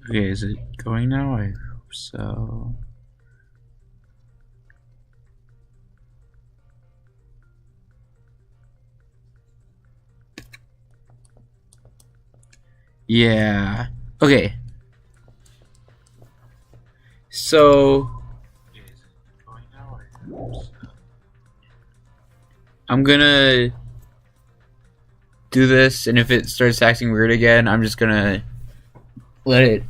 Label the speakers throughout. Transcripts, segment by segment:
Speaker 1: Okay, is it going now? I hope so. Yeah. Okay. So I'm gonna do this, and if it starts acting weird again, I'm just gonna let it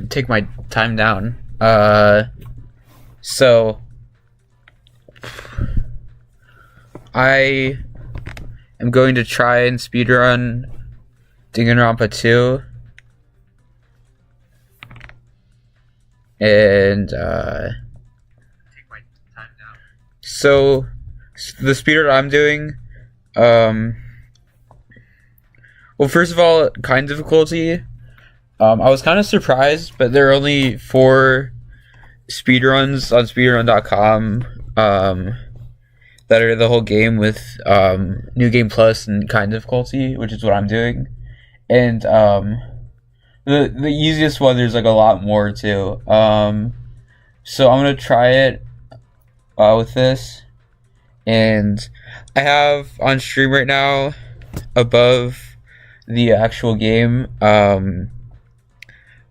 Speaker 1: take my time down. So I am going to try and speedrun Danganronpa 2, and so the speedrun I'm doing, well, first of all, kind difficulty. I was kind of surprised, but there are only 4 speedruns on speedrun.com that are the whole game with new game plus and kind difficulty, which is what I'm doing. And the easiest one, there's like a lot more too. So I'm gonna try it with this, and I have on stream right now above the actual game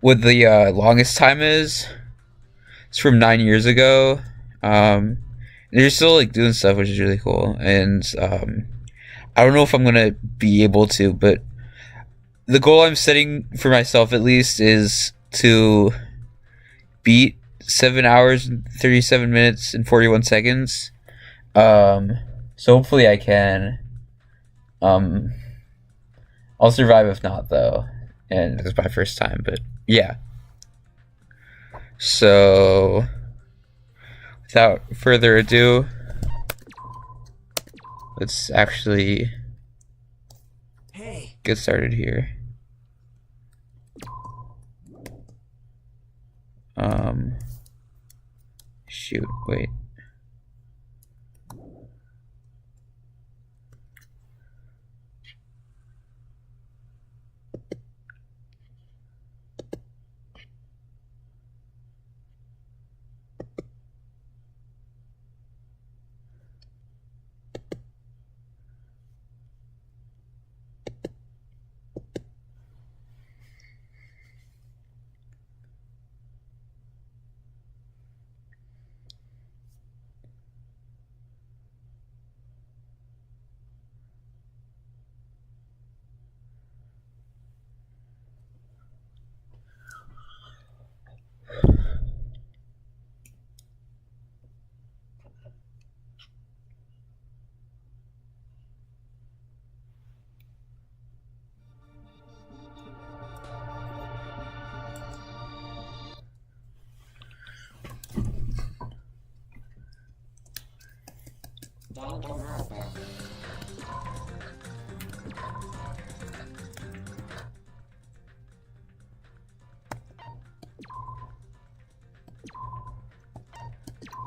Speaker 1: what the longest time is. It's from 9 years ago. They're still like doing stuff, which is really cool. And I don't know if I'm gonna be able to, but the goal I'm setting for myself at least is to beat 7 hours and 37 minutes and 41 seconds. So hopefully I can. I'll survive if not, though, and it's my first time. But yeah. So without further ado, let's actually get started here. Shoot, wait.
Speaker 2: Danganronpa.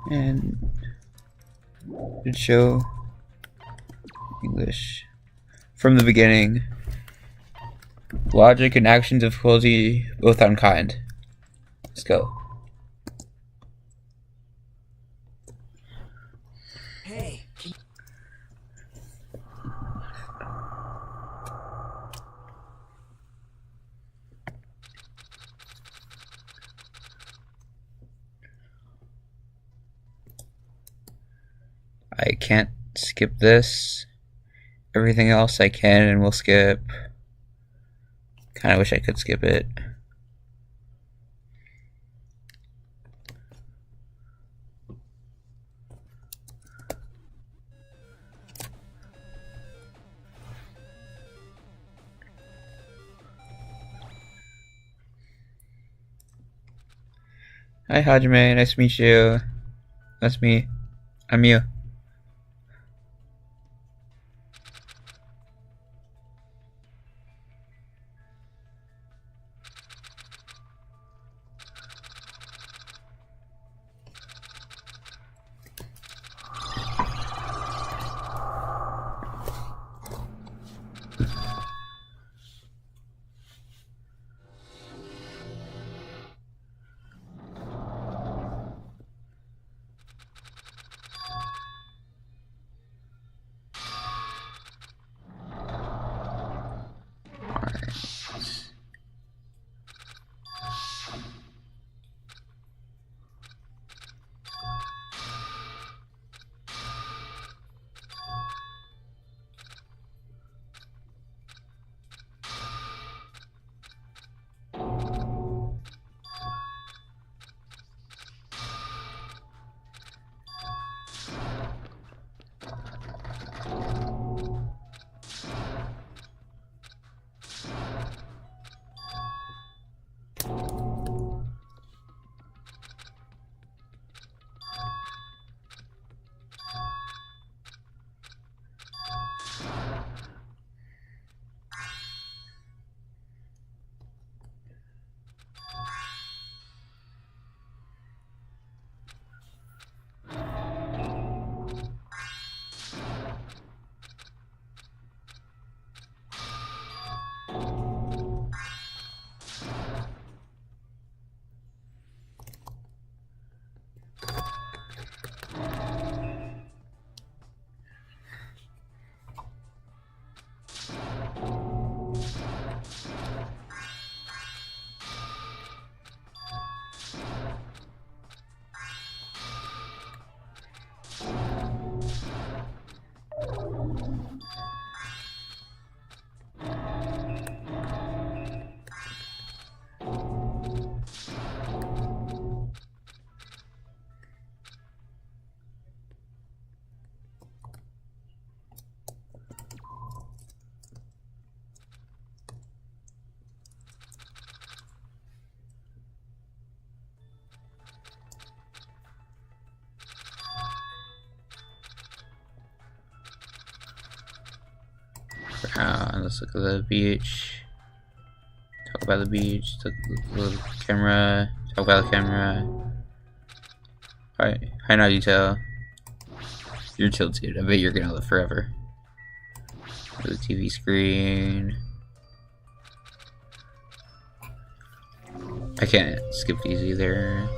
Speaker 1: And it show English from the beginning. Logic and action difficulty both unkind. Let's go.
Speaker 2: Hey.
Speaker 1: I can't skip this. Everything else I can and will skip. Kind of wish I could skip it. Hi Hajime, nice to meet you. That's me. I'm you. Let's look at the beach. Talk about the beach. Look at the camera. Talk about the camera. Alright, high now detail. You're chill, dude. I bet you're gonna live forever. The TV screen. I can't skip these either.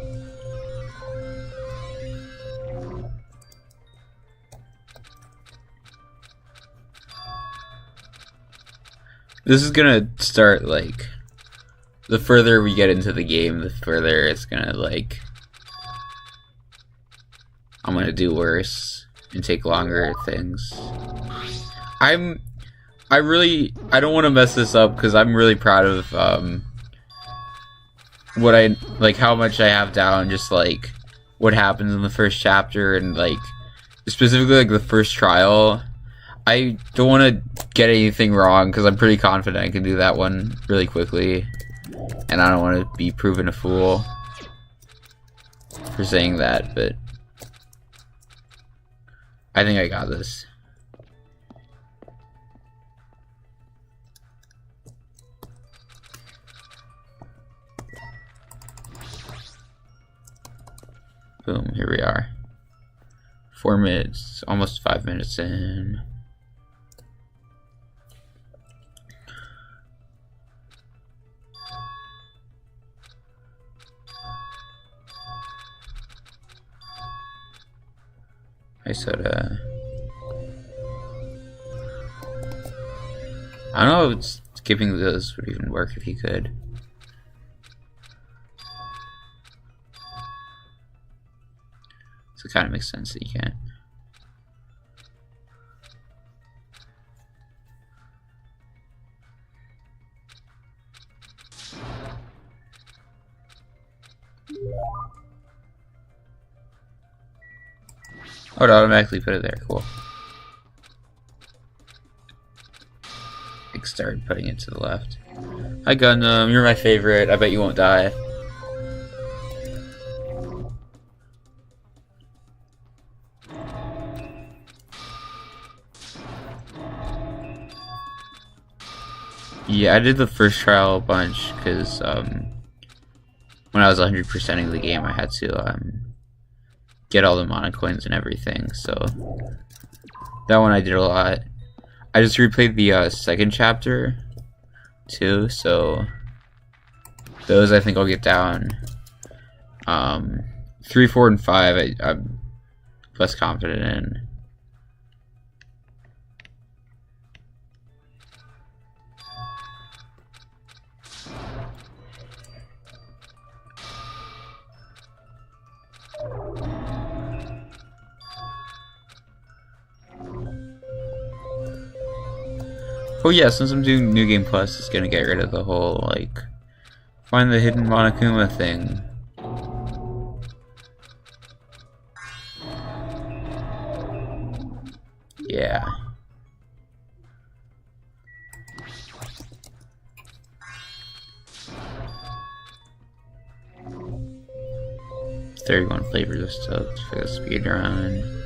Speaker 1: This is gonna start, like, the further we get into the game, the further it's gonna, like, I'm gonna do worse and take longer at things. I don't want to mess this up because I'm really proud of what I like, how much I have down, just like what happens in the first chapter, and like specifically like the first trial. I don't want to get anything wrong because I'm pretty confident I can do that one really quickly, and I don't want to be proven a fool for saying that, but I think I got this. Boom, here we are. 4 minutes, almost 5 minutes in. Hi, soda. I don't know if skipping those would even work if you could. So it kind of makes sense that you can't. Oh, it automatically put it there. Cool. It started putting it to the left. Hi, Gundam. You're my favorite. I bet you won't die. Yeah, I did the first trial a bunch because when I was 100%ing the game, I had to get all the mana coins and everything. So that one I did a lot. I just replayed the second chapter too, so those I think I'll get down. 3, 4, and 5 I'm less confident in. Oh yeah, since I'm doing New Game Plus, it's gonna get rid of the whole, like, find the hidden Monokuma thing. Yeah. "31 flavors of stuff for the speedrun."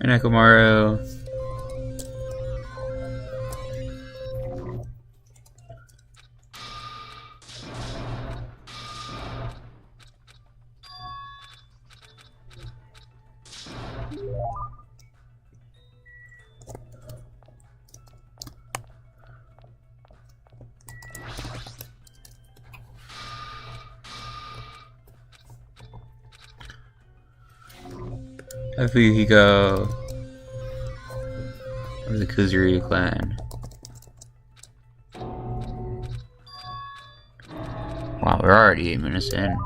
Speaker 1: Hi, Nekomaru. Hi, Fuyuhiko of the Kuzuryu clan. we're already 8 minutes in.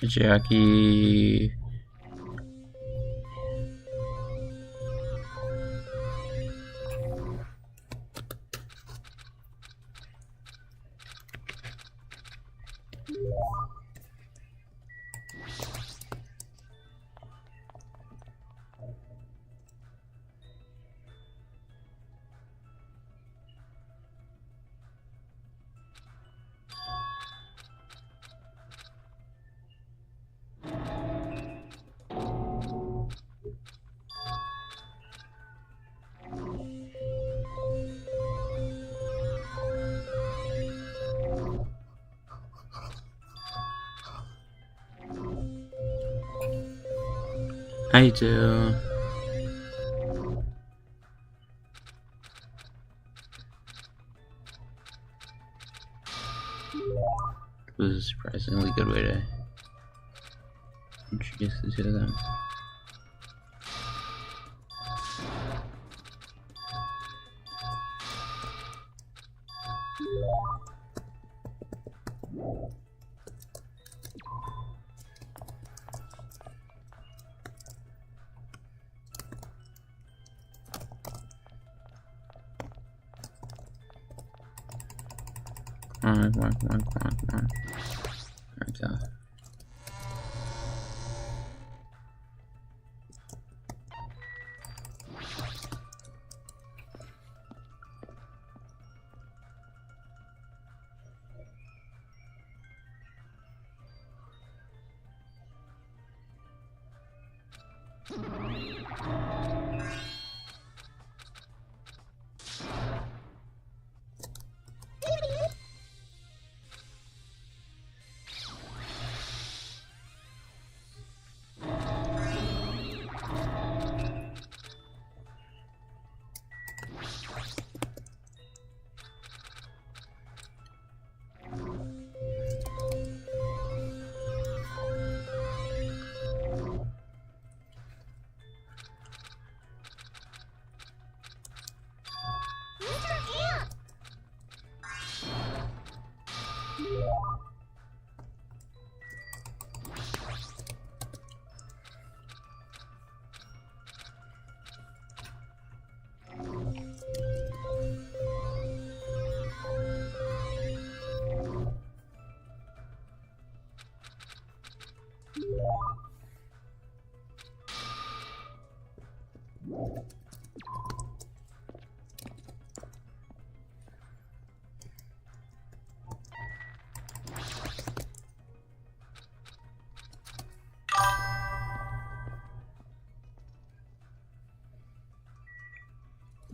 Speaker 1: Jackie. I do. It was a surprisingly good way to introduce the two of them. Come on. There we go.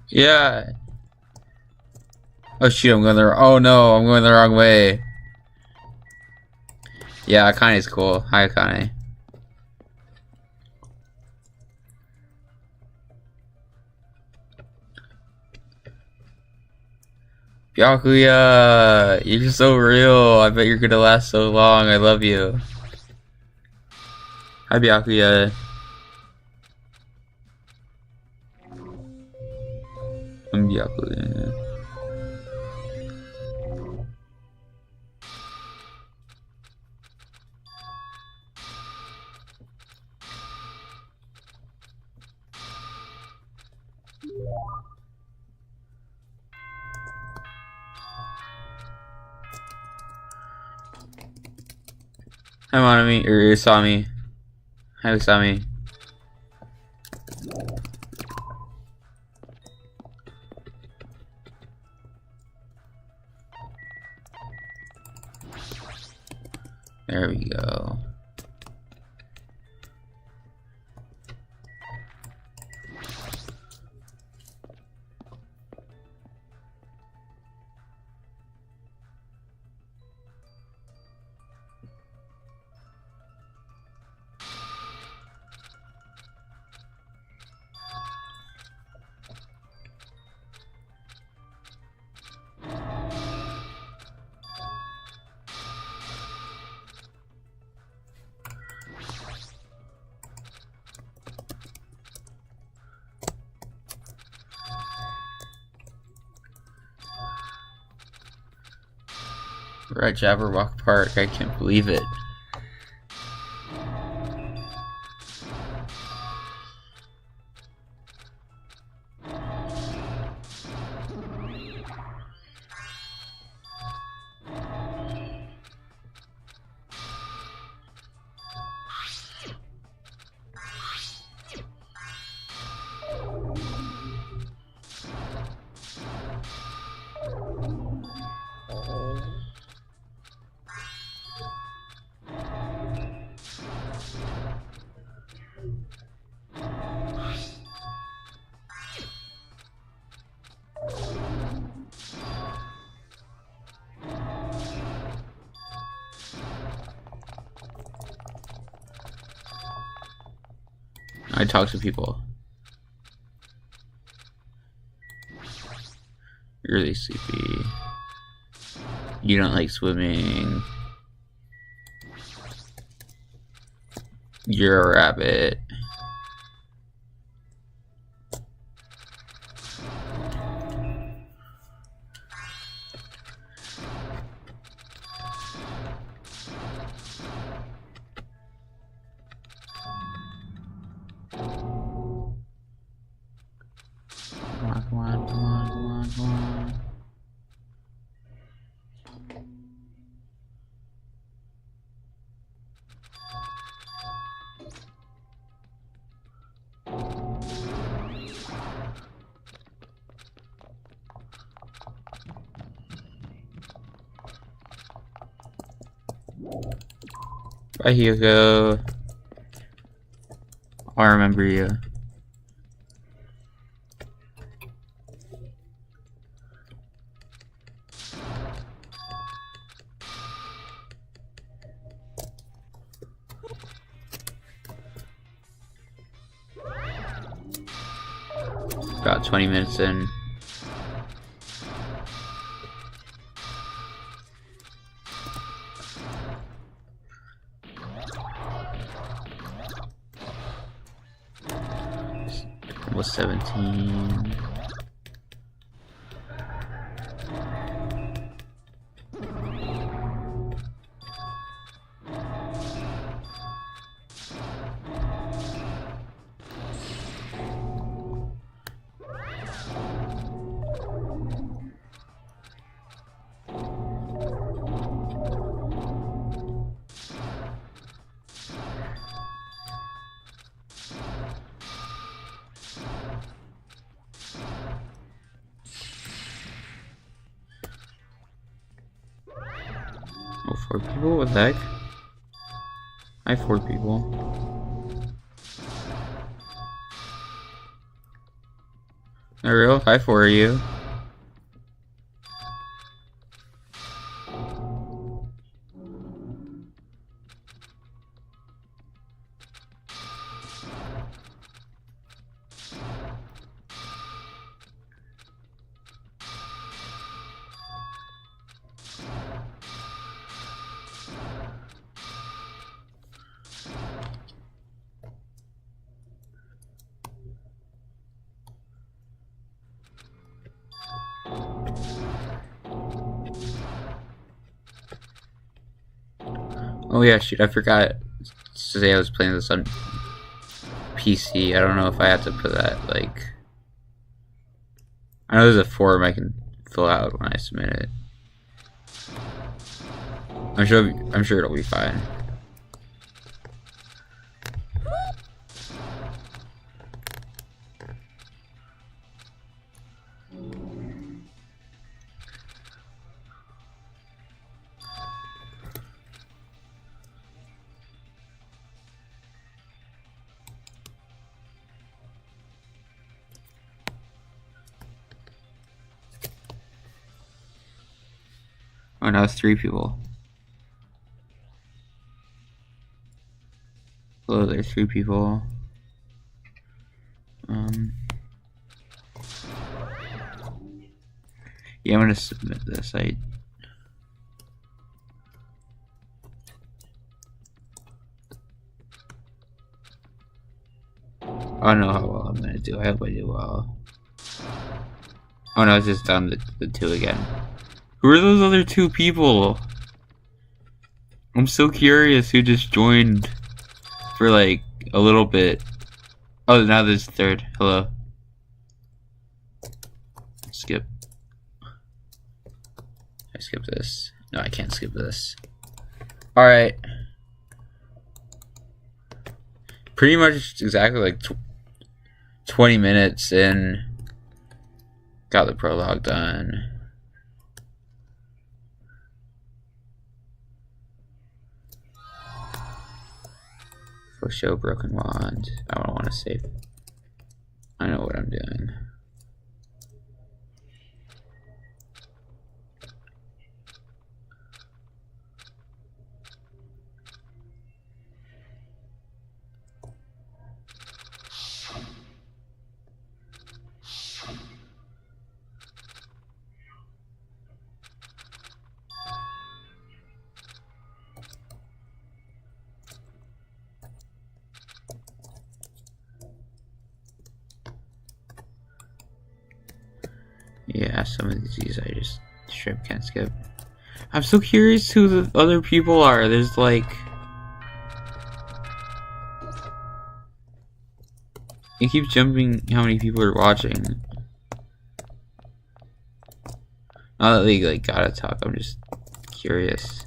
Speaker 1: Yeah. Oh shoot, I'm going oh no, I'm going the wrong way. Yeah, Akane's cool. Hi, Akane. Byakuya, you're so real. I bet you're gonna last so long. I love you. Hi, Byakuya. I'm Byakuya. Hi, Monami, or Usami. Hi, Usami. There we go. We're at Jabberwock Park. I can't believe it. I talk to people. You're really sleepy. You don't like swimming. You're a rabbit. Come on. Bye, Hugo. I remember you. About 20 minutes in. Almost 17. Oh, 4 people? What the heck? I have 4 people. Not real? I 4 of you. Oh yeah, shoot, I forgot to say I was playing this on PC. I don't know if I have to put that, like... I know there's a form I can fill out when I submit it. I'm sure it'll be fine. Oh, now it's 3 people. Hello there, 3 people. Yeah, I'm gonna submit this. Oh, I don't know how well I'm gonna do. I hope I do well. Oh no, it's just down to the 2 again. Who are those other 2 people? I'm so curious who just joined for like a little bit. Oh, now there's 3rd. Hello. Skip. I skip this. No, I can't skip this. Alright. Pretty much exactly like 20 minutes in. Got the prologue done. For show broken wand. I don't want to save. I know what I'm doing. Yeah, some of these I just straight can't skip. I'm so curious who the other people are. There's like... It keeps jumping how many people are watching. Not that they like gotta talk, I'm just curious.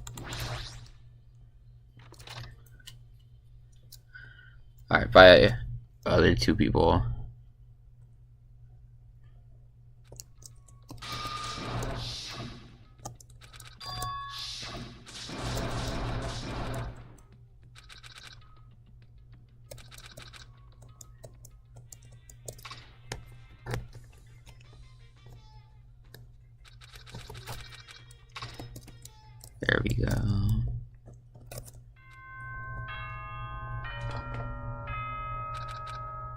Speaker 1: Alright, bye other 2 people. There we go.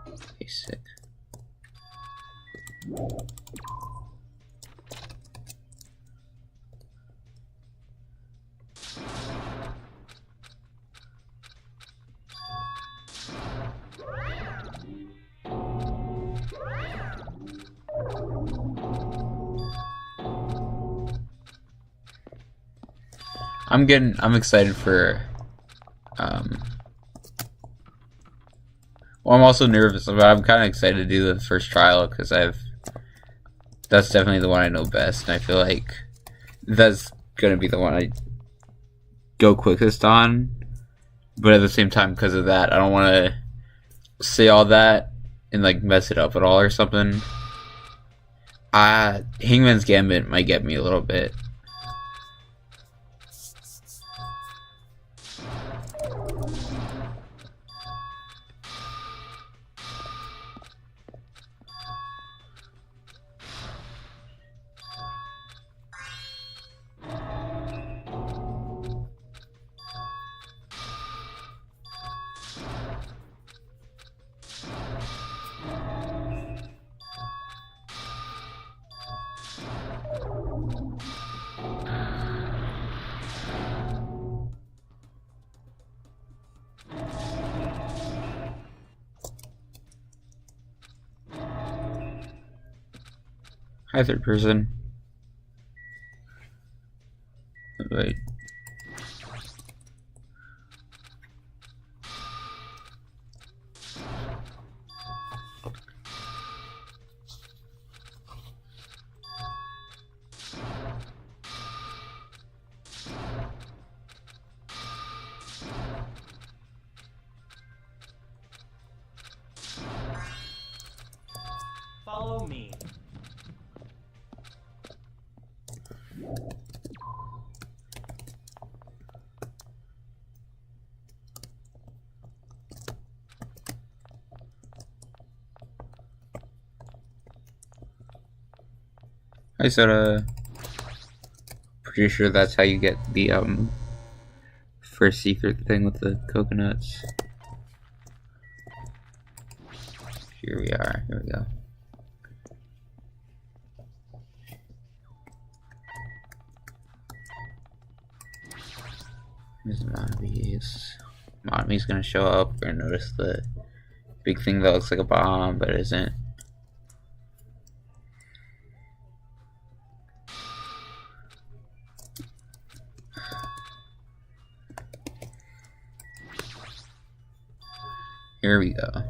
Speaker 1: Okay, sick. I'm excited for, well, I'm also nervous, but I'm kind of excited to do the first trial, because that's definitely the one I know best, and I feel like that's gonna be the one I go quickest on, but at the same time, because of that, I don't want to say all that and, like, mess it up at all or something. Hangman's Gambit might get me a little bit. Hi, 3rd person. Wait.
Speaker 2: Follow me.
Speaker 1: Hi, Soda. pretty sure that's how you get the first secret thing with the coconuts. Here we are. Here we go. Here's Monty's. Monty's gonna show up. We're gonna notice the big thing that looks like a bomb, but isn't. Here we go.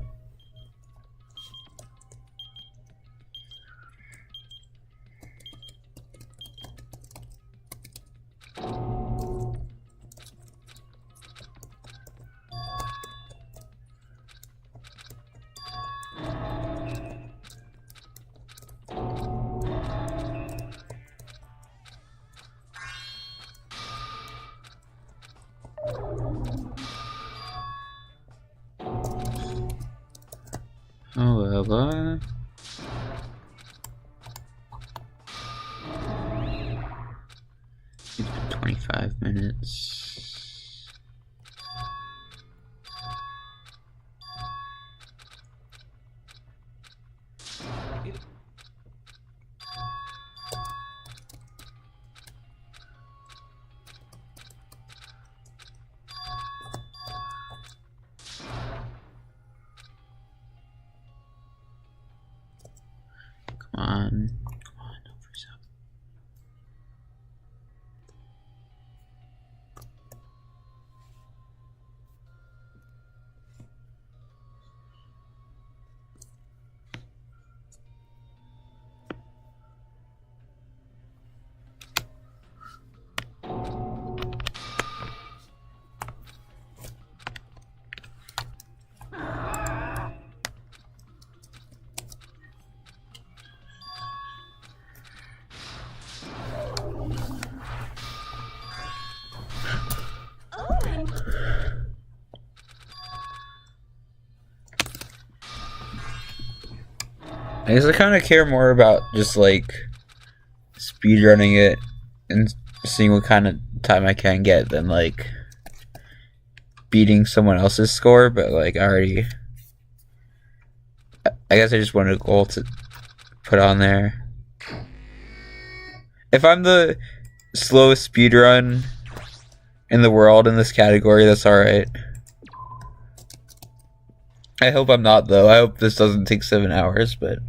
Speaker 1: However, 25 minutes. Come on, don't freeze up. I guess I kind of care more about just like speedrunning it and seeing what kind of time I can get than like beating someone else's score. But like I guess I just wanted a goal to put on there. If I'm the slowest speedrun in the world in this category, that's alright. I hope I'm not, though. I hope this doesn't take 7 hours, but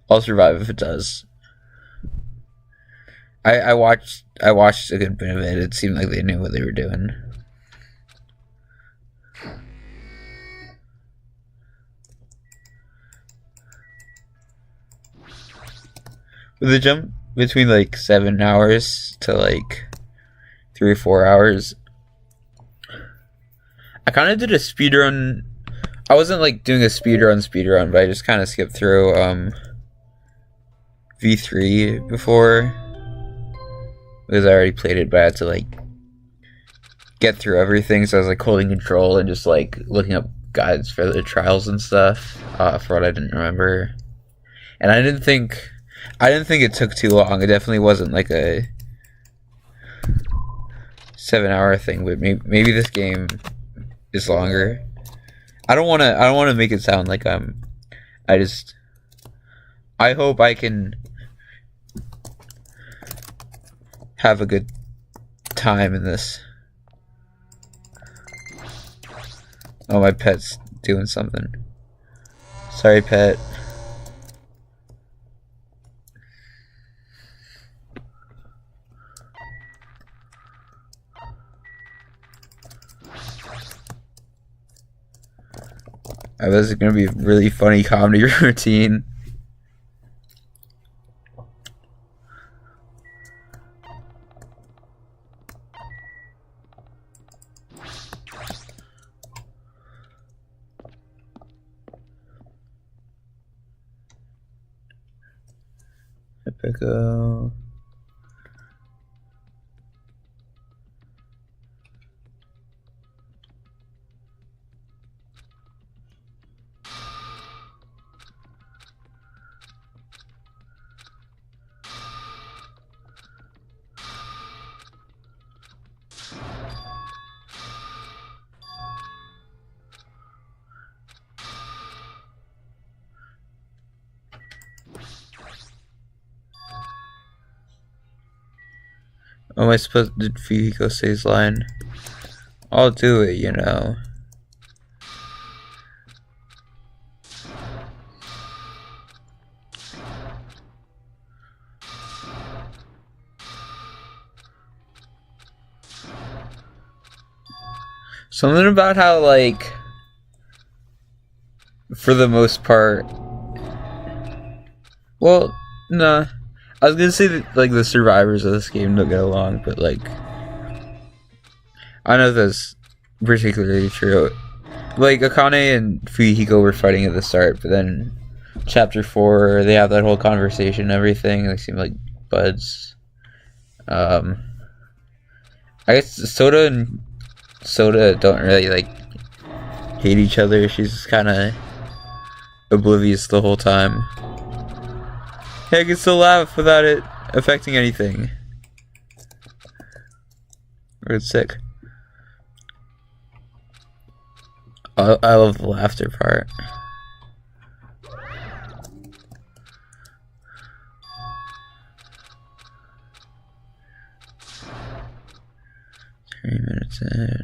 Speaker 1: I'll survive if it does. I watched a good bit of it. It seemed like they knew what they were doing. With the jump between like 7 hours to like 3 or 4 hours, I kind of did a speedrun. I wasn't like doing a speedrun, but I just kind of skipped through V3 before because I already played it, but I had to like get through everything, so I was like holding control and just like looking up guides for the trials and stuff for what I didn't remember. And I didn't think it took too long. It definitely wasn't like a 7-hour thing, but maybe this game is longer. I don't want to make it sound like I hope I can have a good time in this. Oh, my pet's doing something. Sorry, pet. I bet it's gonna be a really funny comedy routine. Epico. Oh, am I supposed to Fuyuhiko say his line? I'll do it, you know. Something about how, like, for the most part, well, nah. I was gonna say that, like, the survivors of this game don't get along, but, like, I don't know if that's particularly true. Like, Akane and Fuyuhiko were fighting at the start, but then chapter 4, they have that whole conversation and everything. They seem like buds. I guess Soda and Soda don't really, like, hate each other. She's just kind of oblivious the whole time. Hey, I can still laugh without it affecting anything. Or it's sick. I love the laughter part. Minutes in.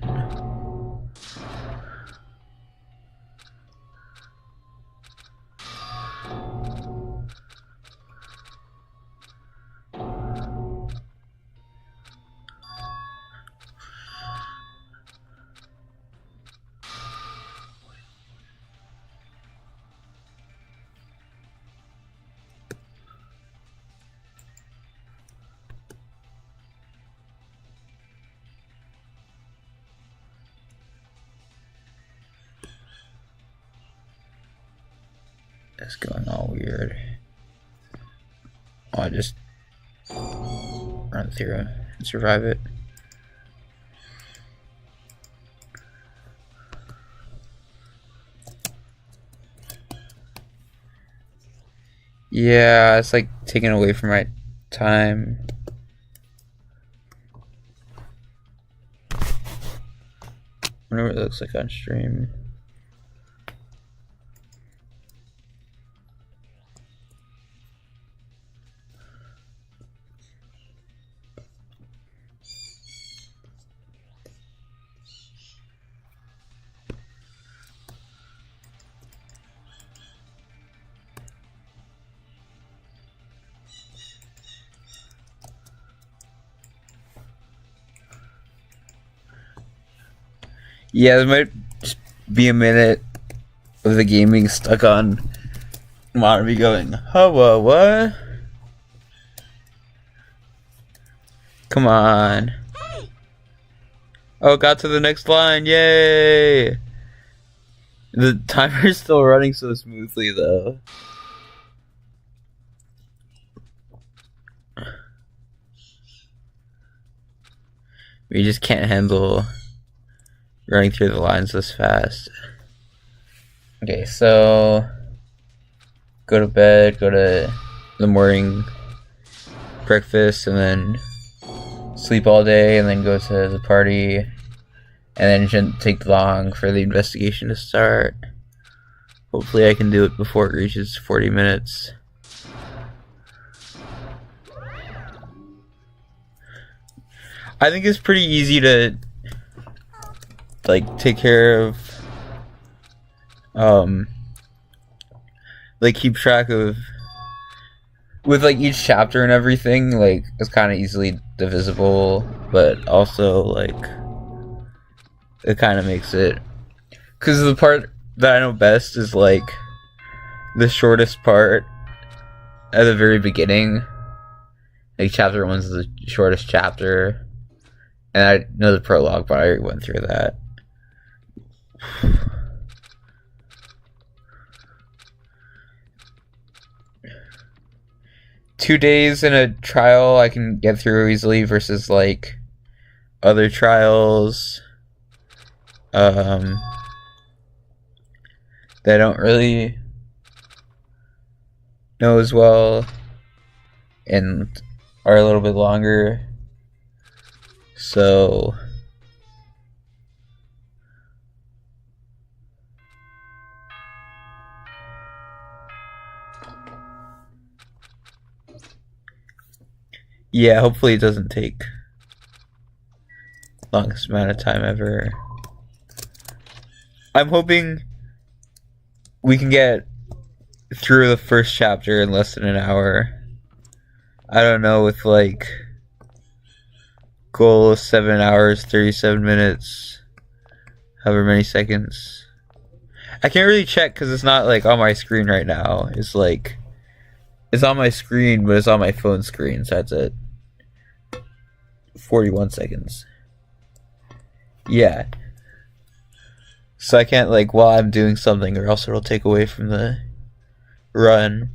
Speaker 1: It's going all weird. Oh, I just run through and survive it. Yeah, it's like taken away from my time. I wonder what it looks like on stream. Yeah, there might just be a minute of the game being stuck on Monterey going, oh, what? Come on. Oh, got to the next line, yay! The timer's still running so smoothly, though. We just can't handle running through the lines this fast. Okay, so go to bed, go to the morning breakfast, and then sleep all day, and then go to the party, and then it shouldn't take long for the investigation to start. Hopefully I can do it before it reaches 40 minutes. I think it's pretty easy to like take care of like keep track of with like each chapter and everything. Like it's kind of easily divisible, but also like it kind of makes it, because the part that I know best is like the shortest part at the very beginning. Like chapter 1's the shortest chapter, and I know the prologue, but I already went through that. Two days in a trial I can get through easily versus like other trials that I don't really know as well and are a little bit longer. So yeah, hopefully it doesn't take Longest amount of time ever. I'm hoping we can get through the first chapter in less than an hour. I don't know, with like goal of 7 hours, 37 minutes, however many seconds. I can't really check because it's not like on my screen right now. It's like, it's on my screen, but it's on my phone screen, so that's it. 41 seconds. Yeah. So I can't, like, while I'm doing something, or else it'll take away from the run.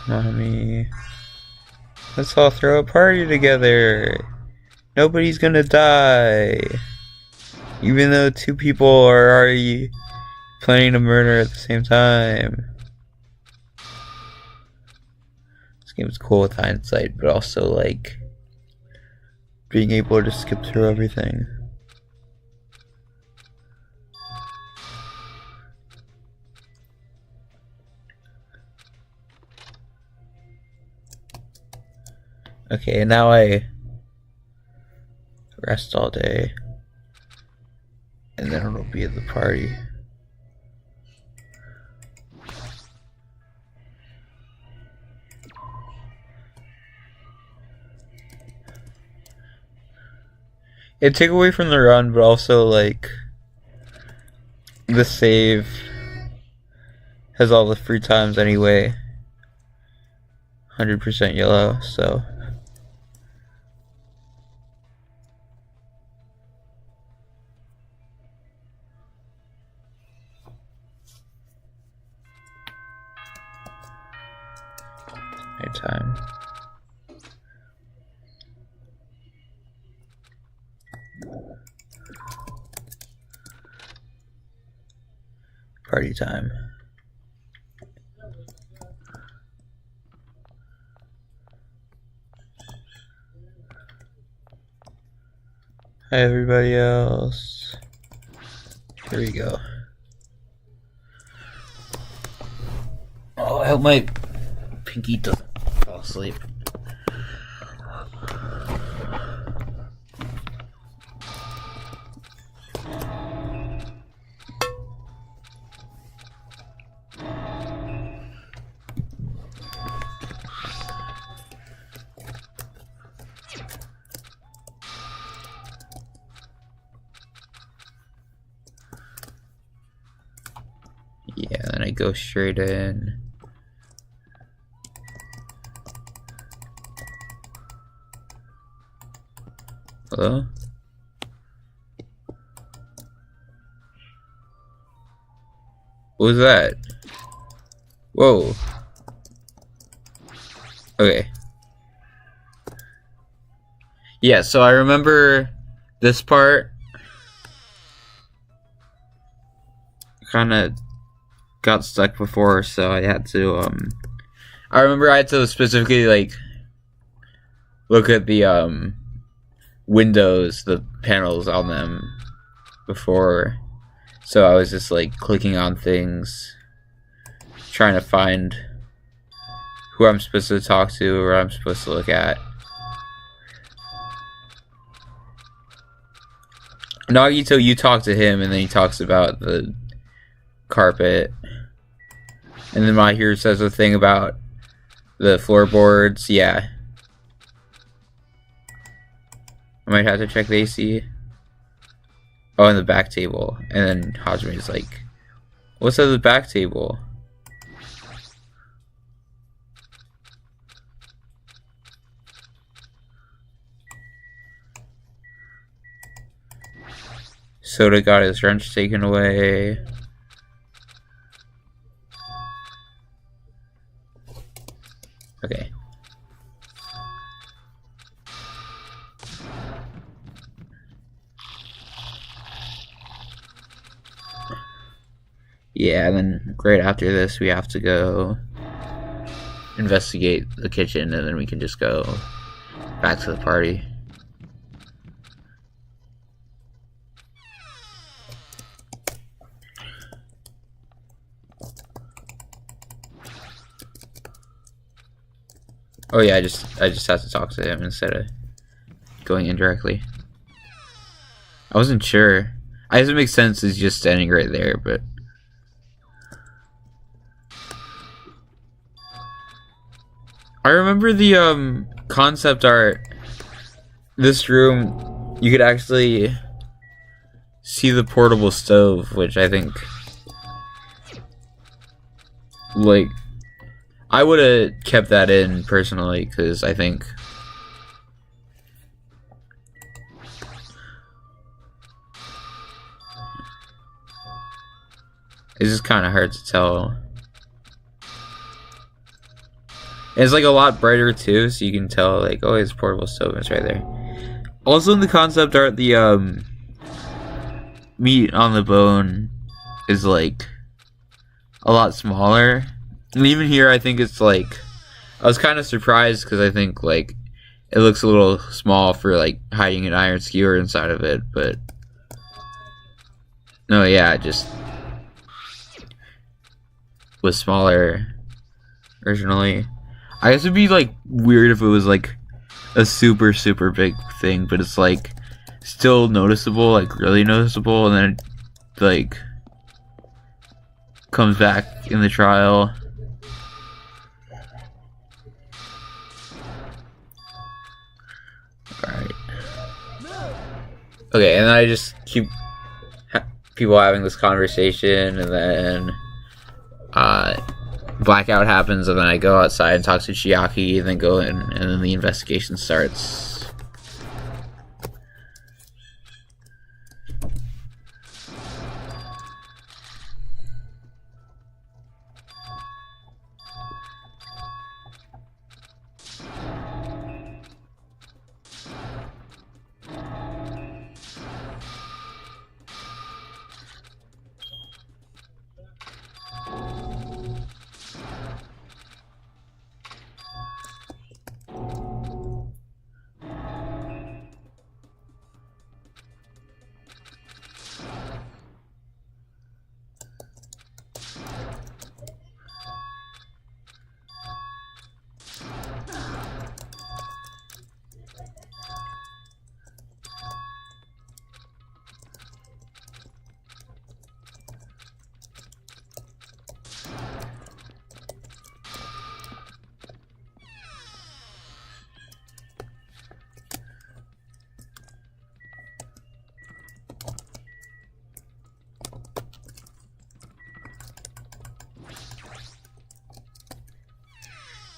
Speaker 1: Mommy, let's all throw a party together. Nobody's gonna die. Even though 2 people are already planning to murder at the same time. This game's cool with hindsight, but also like being able to skip through everything. Okay, and now I rest all day, and then it'll be at the party. It took away from the run, but also like the save has all the free times anyway. 100% yellow, so. Time. Party time. Hi everybody else. Here we go. Oh, I hope my pinky doesn't fall asleep. Yeah, then I go straight in. Hello? What was that? Whoa. Okay. Yeah, so I remember this part kinda got stuck before, so I had to I remember I had to specifically like look at the windows, the panels on them before, so I was just like clicking on things, trying to find who I'm supposed to talk to or I'm supposed to look at. Nagito, you talk to him and then he talks about the carpet, and then Mahir says a thing about the floorboards. Yeah, I might have to check the AC. Oh, and the back table. And then Hajime's like, What's at the back table? Soda got his wrench taken away. Okay. Yeah, and then right after this we have to go investigate the kitchen, and then we can just go back to the party. Oh yeah, I just have to talk to him instead of going indirectly. I wasn't sure. I guess it makes sense, he's just standing right there, but I remember the concept art. This room, you could actually see the portable stove, which I think, like, I would have kept that in personally, because I think it's just kind of hard to tell. And it's like a lot brighter too, so you can tell like, oh, it's portable stove, it's right there. Also in the concept art, the meat on the bone is like a lot smaller. And even here, I think it's like, I was kind of surprised because I think like it looks a little small for like hiding an iron skewer inside of it, but no, yeah, it just was smaller originally. I guess it'd be like weird if it was like a super big thing, but it's like still noticeable, like really noticeable, and then it like comes back in the trial. Alright. Okay, and then I just keep people having this conversation, and then blackout happens, and then I go outside and talk to Chiaki, and then go in, and then the investigation starts.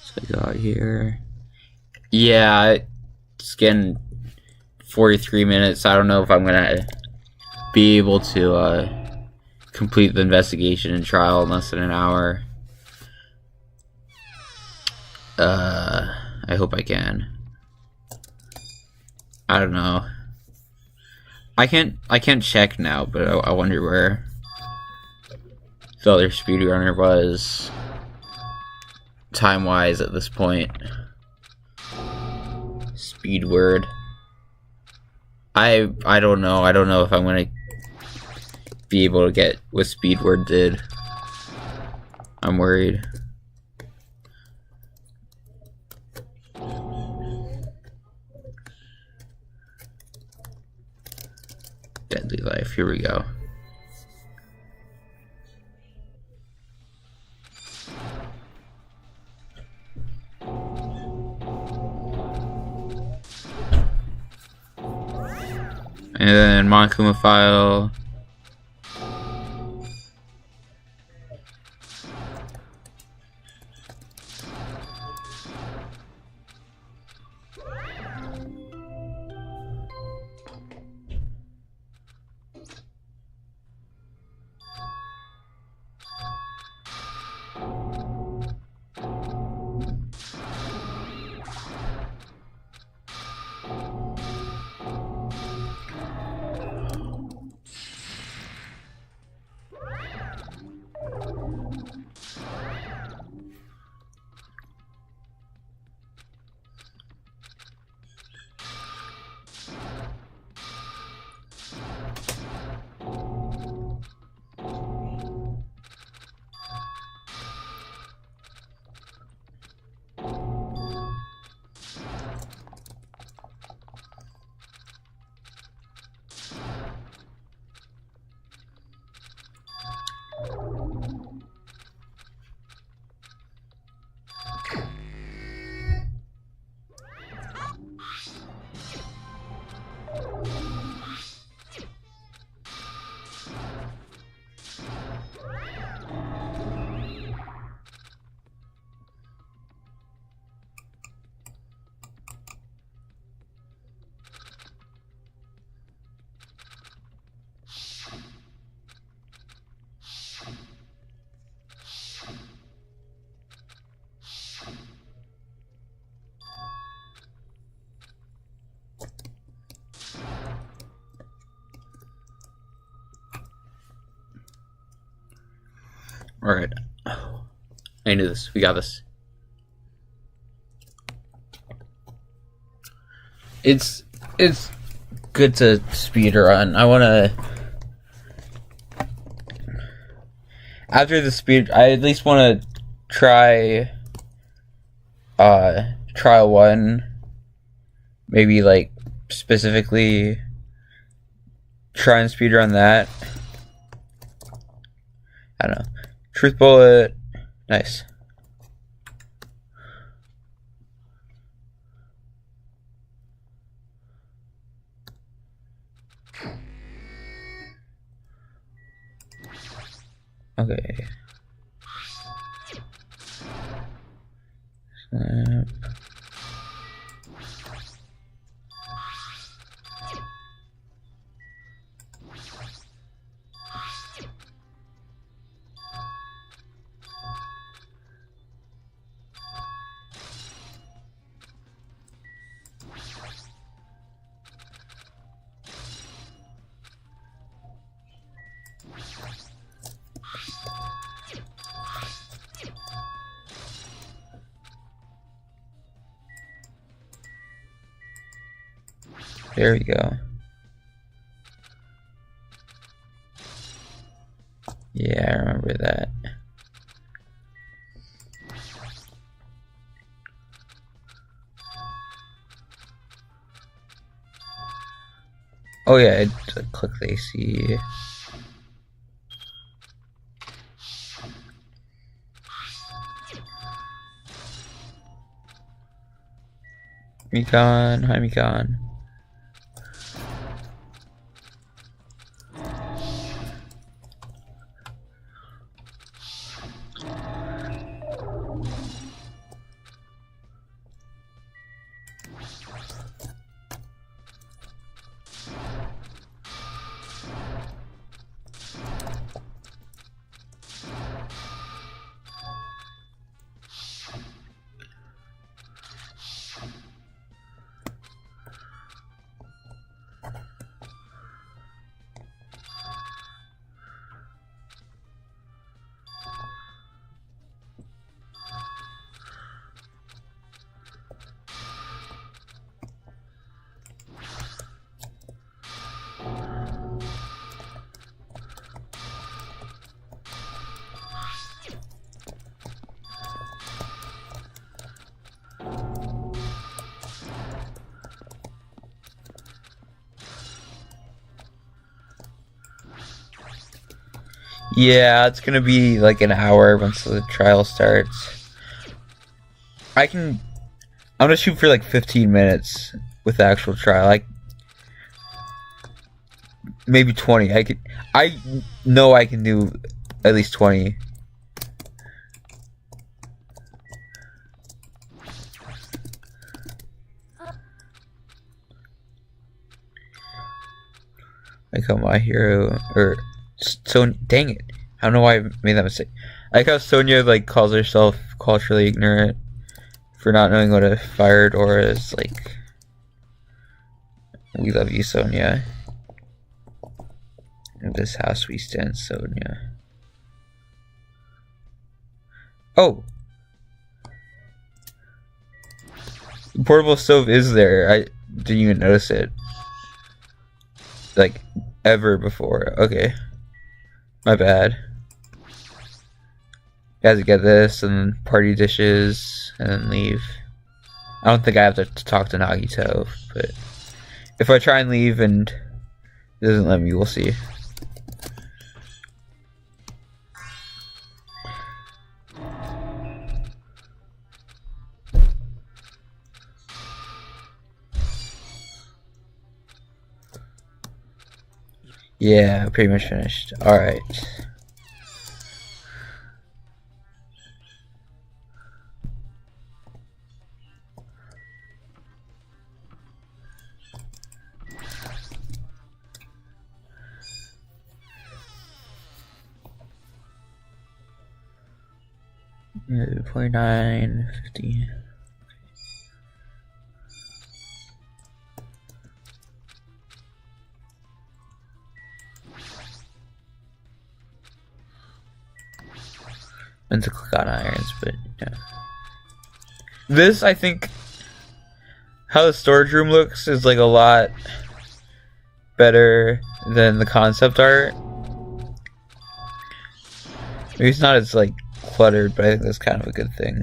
Speaker 1: So I got here. Yeah, it's getting 43 minutes. I don't know if I'm gonna be able to complete the investigation and trial in less than an hour. I hope I can. I don't know. I can't check now, but I wonder where the other speedrunner was time-wise at this point. Speed word. I don't know. I don't know if I'm gonna be able to get what Speedword did. I'm worried. Deadly Life. Here we go. And then Monokuma file. Alright. I knew this. We got this. It's good to speedrun. I wanna after the speed I at least wanna try trial 1. Maybe like specifically try and speedrun that. I don't know. Truth bullet. Nice. Okay. Snap. There we go. Yeah, I remember that. Oh yeah, I click the AC. Recon, hi Recon. Yeah, it's gonna be like an hour once the trial starts. I'm gonna shoot for like 15 minutes with the actual trial. Like maybe 20. I know I can do at least 20. Like how my hero or so dang it. I don't know why I made that mistake. I like how Sonya like calls herself culturally ignorant for not knowing what a fire door is. Like, we love you, Sonya. In this house we stand, Sonya. Oh, the portable stove is there. I didn't even notice it like ever before. Okay, my bad. Guys, get this and then party dishes and then leave. I don't think I have to talk to Nagito, but if I try and leave and it doesn't let me, we'll see. Yeah, pretty much finished. Alright. Yeah, 49, 50. and to click on irons, but yeah. This, I think, how the storage room looks is like a lot better than the concept art. Maybe it's not as like cluttered, but I think that's kind of a good thing.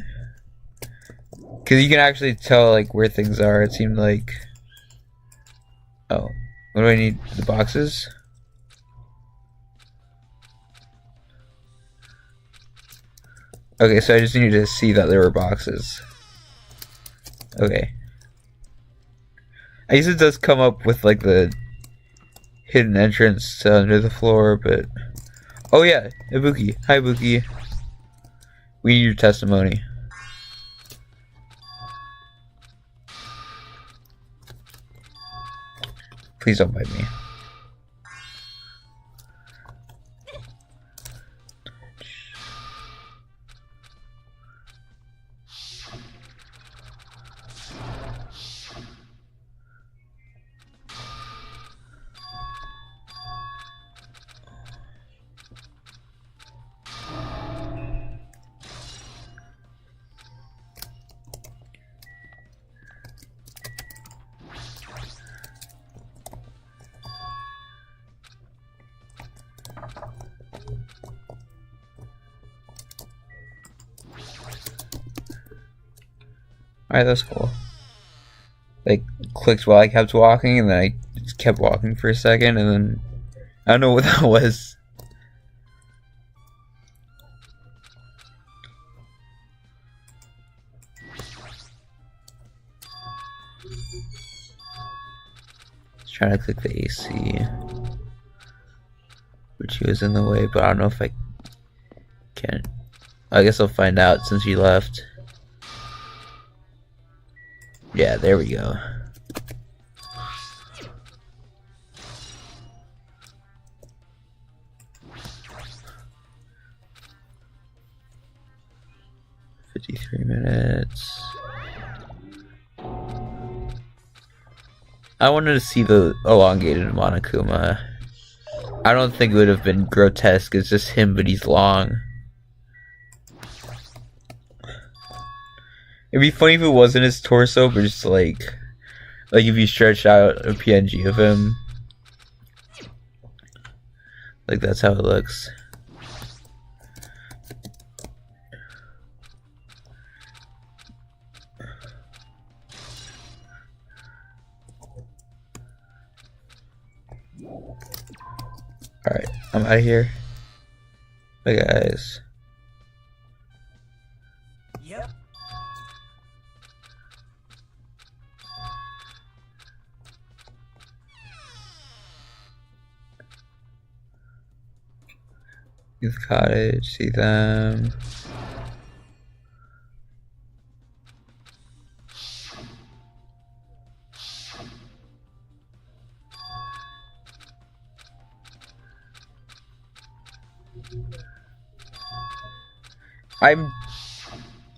Speaker 1: Because you can actually tell like where things are. It seemed like... Oh, what do I need? The boxes? Okay, so I just needed to see that there were boxes. Okay. I guess it does come up with like the hidden entrance to under the floor, but... Oh yeah, Ibuki. Hi, Ibuki. We need your testimony. Please don't bite me. Alright, that's cool. Like, clicked while I kept walking, and then I just kept walking for a second, and then... I don't know what that was. Just trying to click the AC. Which he was in the way, but I don't know if I can. I guess I'll find out since he left. Yeah, there we go. $53. I wanted to see the elongated Monokuma. I don't think it would have been grotesque. It's just him, but he's long. It'd be funny if it wasn't his torso, but just like if you stretch out a PNG of him. Like, that's how it looks. Alright, I'm out of here. Bye, guys.
Speaker 2: Yep.
Speaker 1: Youth Cottage, see them.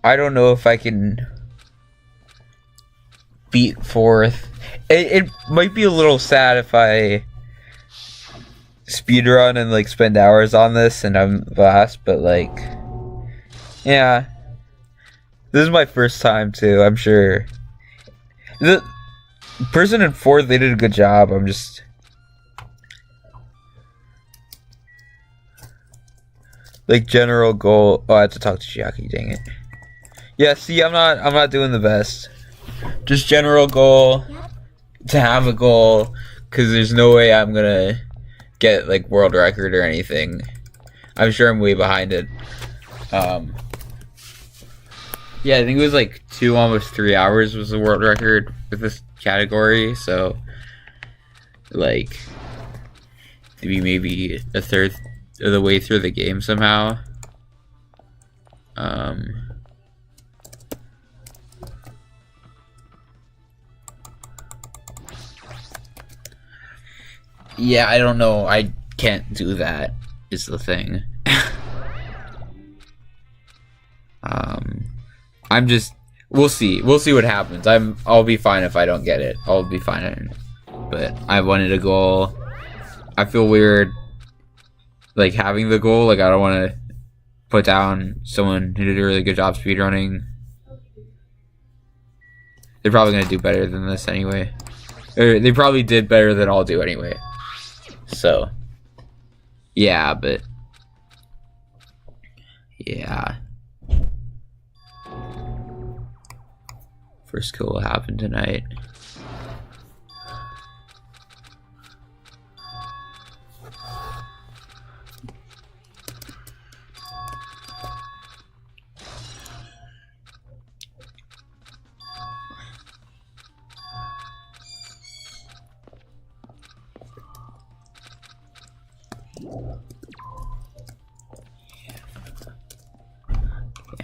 Speaker 1: I don't know if I can beat fourth. It might be a little sad if I speedrun and like spend hours on this and I'm last, but like, yeah, this is my first time too. I'm sure the person in fourth, they did a good job. I'm just like general goal. Oh, I have to talk to Chiaki. Dang it. Yeah, see, I'm not doing the best. Just general goal to have a goal, because there's no way I'm gonna get like world record or anything. I'm sure I'm way behind it. Yeah, I think it was like 2, almost 3 hours was the world record with this category. So like maybe a third of the way through the game somehow. Yeah, I don't know. I can't do that, is the thing. I'm just... We'll see. We'll see what happens. I'll be fine if I don't get it. I'll be fine. But I wanted a goal. I feel weird, like, having the goal. Like, I don't want to put down someone who did a really good job speedrunning. They're probably gonna do better than this anyway. Or they probably did better than I'll do anyway. So, yeah, but yeah. First kill will happen tonight.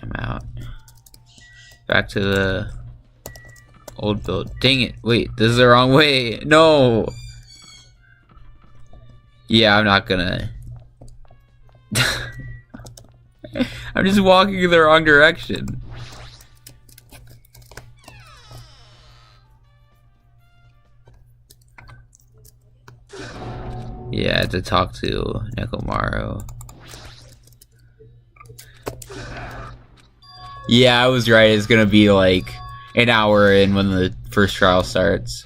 Speaker 1: I'm out. Back to the old build. Dang it. Wait, this is the wrong way. No. Yeah, I'm not gonna. I'm just walking in the wrong direction. Yeah, I had to talk to Nekomaru. Yeah, I was right. It's gonna be like an hour in when the first trial starts.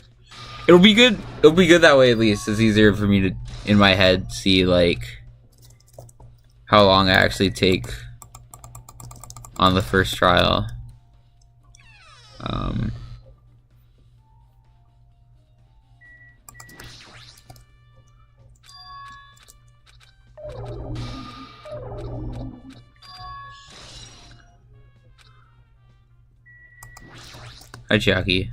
Speaker 1: It'll be good. It'll be good that way at least. It's easier for me to, in my head, see like how long I actually take on the first trial. Hi, Jackie.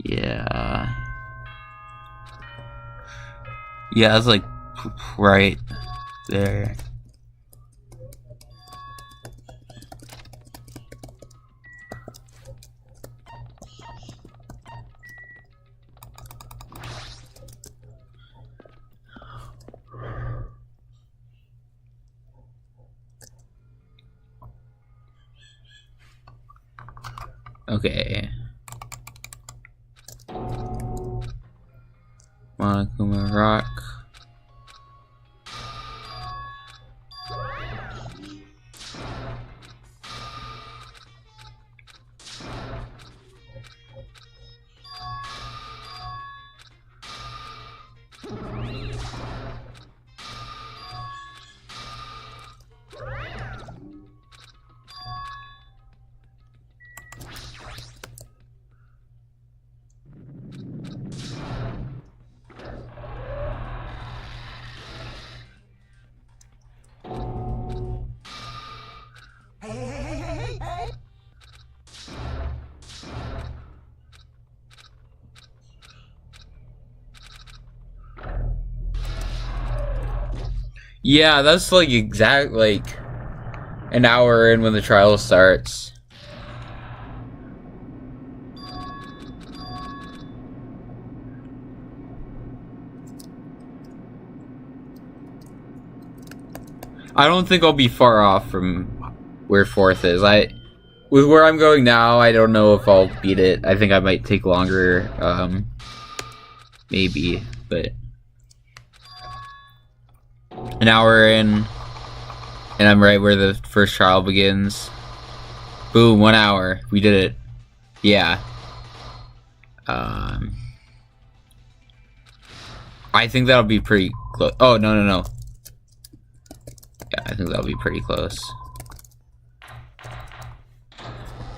Speaker 1: Yeah. Yeah, it's like right there. Okay. Monokuma Rock. Yeah, that's like exact like an hour in when the trial starts. I don't think I'll be far off from where fourth is. With where I'm going now, I don't know if I'll beat it. I think I might take longer, maybe, but an hour in, and I'm right where the first trial begins. Boom, 1 hour. We did it. Yeah. I think that'll be pretty close. Oh, no. Yeah, I think that'll be pretty close.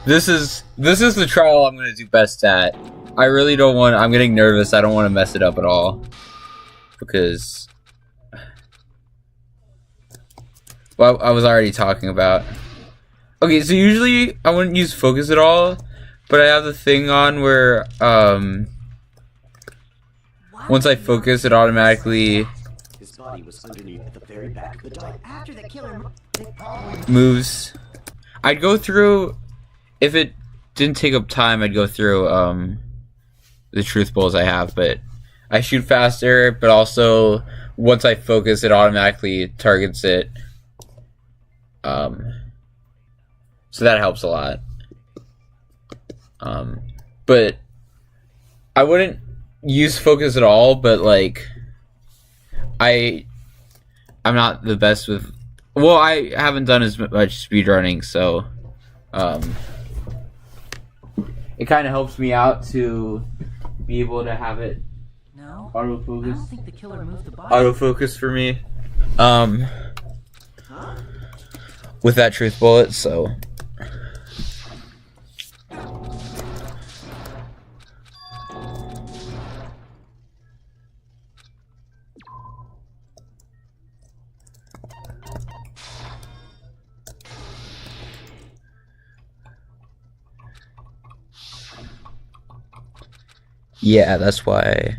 Speaker 1: This is the trial I'm gonna do best at. I really don't want. I'm getting nervous. I don't want to mess it up at all, because well, I was already talking about. Okay, so usually I wouldn't use focus at all, but I have the thing on where once I focus, it automatically
Speaker 2: was underneath the very back of the dog. After the killer
Speaker 1: moves. I'd go through, if it didn't take up time, I'd go through the truth bowls I have, but I shoot faster, but also once I focus, it automatically targets it. So that helps a lot. But I wouldn't use focus at all. But like, I'm not the best with. Well, I haven't done as much speedrunning, so it kind of helps me out to be able to have it autofocus.
Speaker 3: I don't think the killer moved the body.
Speaker 1: Autofocus for me. With that truth bullet, so. Yeah, that's why.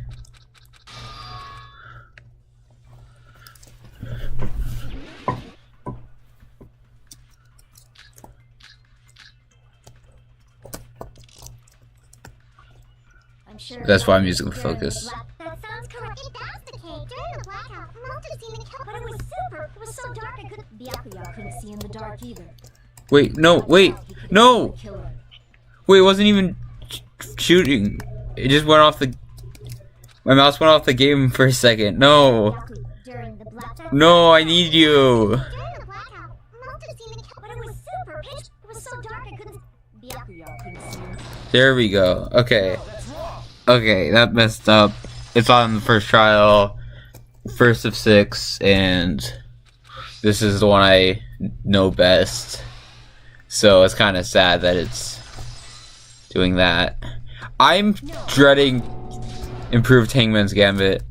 Speaker 4: I'm sure
Speaker 1: That's why I'm using the focus.
Speaker 4: That sounds correct. If that's the case, during the blackout, most have seen the killer, but it was super. It was so dark I couldn't. Byakuya couldn't see in the dark either.
Speaker 1: Wait, no, wait, no! Wait, it wasn't even shooting. It just went off the. My mouse went off the game for a second. No. No, I need you. There we go. Okay. Okay, that messed up. It's on the first trial. First of 6, and this is the one I know best. So it's kind of sad that it's doing that. I'm dreading improved Hangman's Gambit.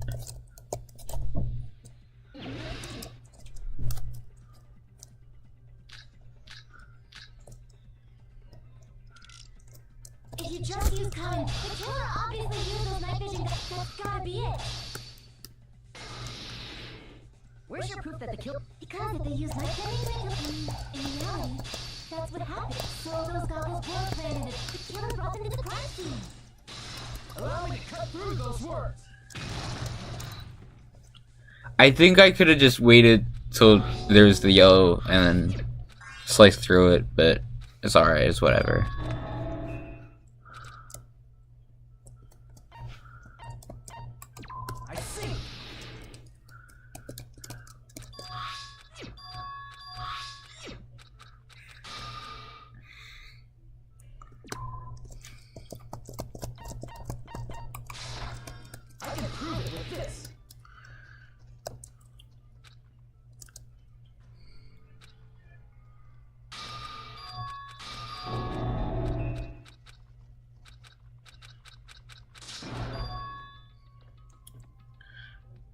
Speaker 4: If you just use cunning, the killer obviously used those night vision guns. That's gotta be it.
Speaker 3: Where's your proof that the killer?
Speaker 4: Because if they use night vision, in reality, that's what happened. So those goggles were planted. The killer brought them to the crime scene.
Speaker 3: Allow me to cut through those words.
Speaker 1: I think I could have just waited till there's the yellow and then sliced through it, but it's alright, it's whatever.
Speaker 3: I see. I can prove it with this.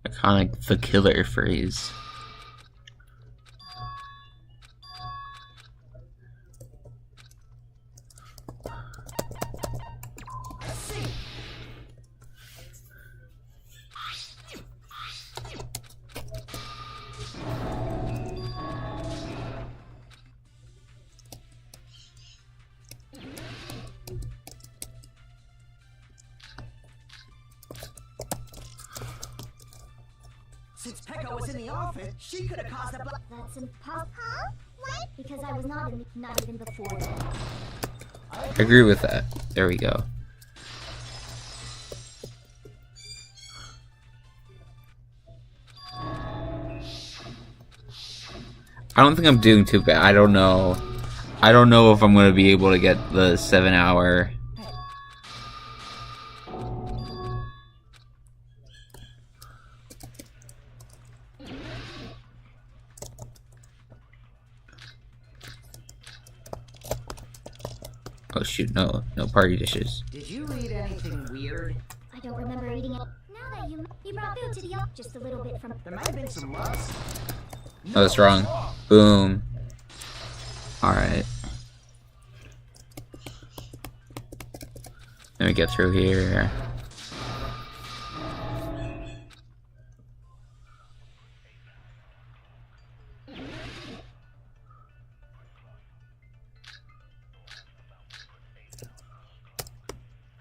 Speaker 1: Iconic the killer phrase.
Speaker 3: I see. Since Pekka was in the office, she could have caused a blood.
Speaker 4: That's impossible. Huh? What? Because I was not in, not even before that.
Speaker 1: I agree with that. There we go. I don't think I'm doing too bad. I don't know. I don't know if I'm going to be able to get the 7-hour. Oh shoot, no party dishes.
Speaker 3: Did you eat anything weird?
Speaker 4: I don't remember eating it. Now that you brought food to the office just a little bit from.
Speaker 3: There might have been some rust.
Speaker 1: Oh, that's wrong. Boom. Alright. Let me get through here.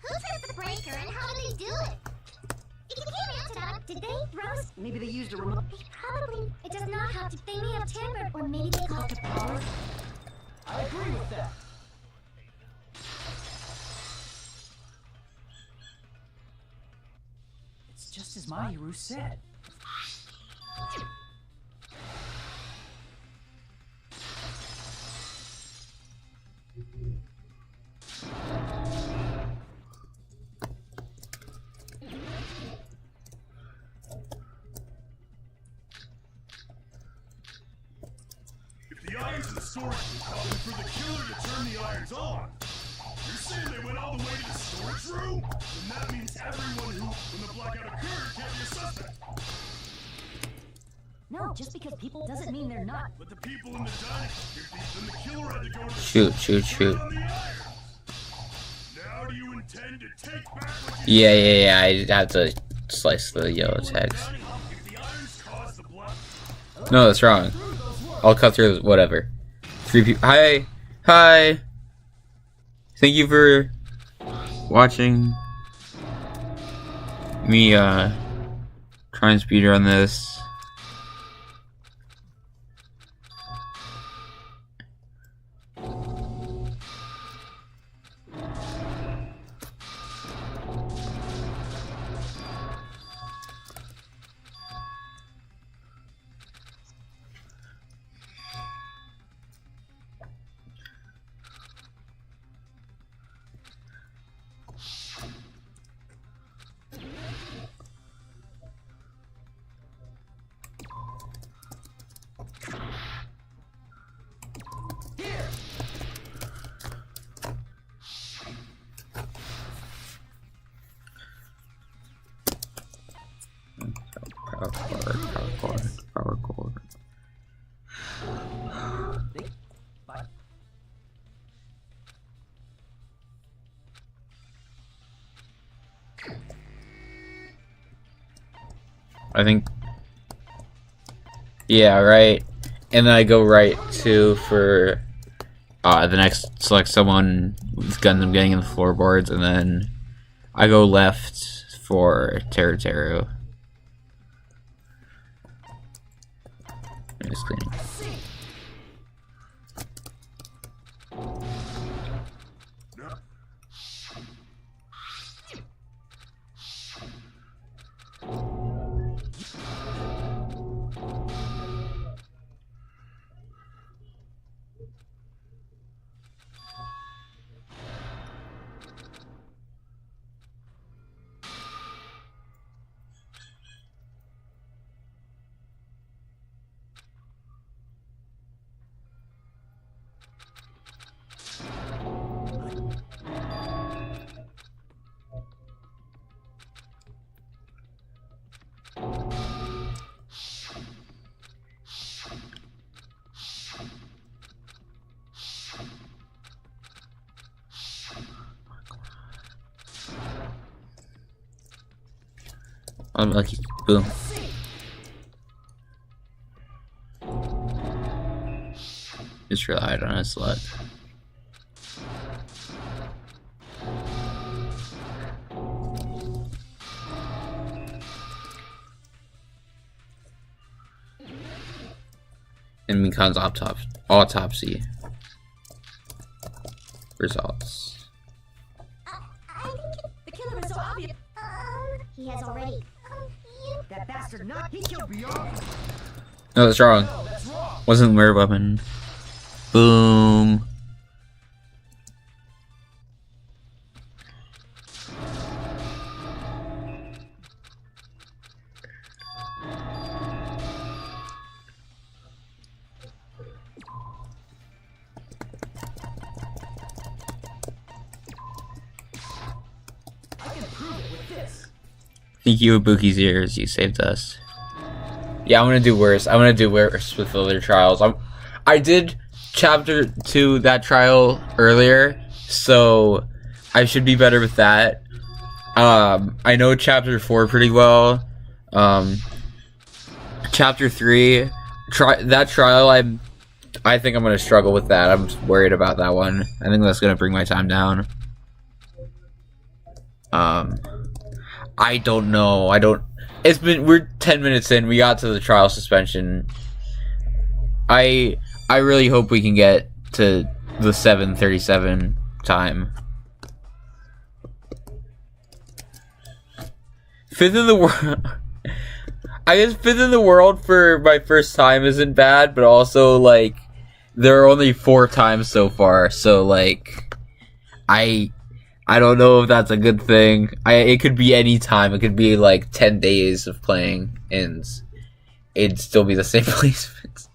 Speaker 4: Who tripped the breaker and how did they do it? If you can't answer that, did they throw?
Speaker 3: Maybe they used a remote.
Speaker 4: They probably. It does not have to. They may have tampered, or maybe they caused a power.
Speaker 3: I agree with that. Mahiru said.
Speaker 5: If the irons in the storage room called for the killer to turn the irons on, you're saying they went all the way to the storage room? Then that means everyone who, when the blackout occurred, can't be a suspect.
Speaker 4: No, just because people doesn't mean they're not.
Speaker 5: But the people in the dining room, then the killer had to go to the
Speaker 1: Shoot.
Speaker 5: on the irons. Now do you intend to take back what you
Speaker 1: Yeah. I have to slice the yellow text.
Speaker 5: If the irons caused the black...
Speaker 1: No, that's wrong. I'll cut through whatever. 3 people. Hi. Thank you for watching me try and speedrun this. Power cord. I think, yeah, right. And then I go right to for the next, select someone with guns I'm getting in the floorboards, and then I go left for Teru. I'm just cleaning. Unlucky. Boom. Just relied on his luck. And Mikan's autopsy results.
Speaker 4: I think the killer is so obvious. He has already.
Speaker 3: That bastard not he killed Bjorn.
Speaker 1: No, that's wrong.
Speaker 3: No, that's wrong.
Speaker 1: Wasn't murder weapon. Boom.
Speaker 3: I can prove it with this.
Speaker 1: Thank you, Ibuki's ears. You saved us. Yeah, I'm gonna do worse. I'm gonna do worse with the other trials. I did chapter 2 that trial earlier, so I should be better with that. I know chapter 4 pretty well. Chapter 3, that trial. I think I'm gonna struggle with that. I'm worried about that one. I think that's gonna bring my time down. I don't know. We're 10 minutes in. We got to the trial suspension. I really hope we can get to the 7:37 time. fifth in the world. I guess fifth in the world for my first time isn't bad, but also like there are only 4 times so far, so like I don't know if that's a good thing. It could be any time. It could be like 10 days of playing, and it'd still be the same placements.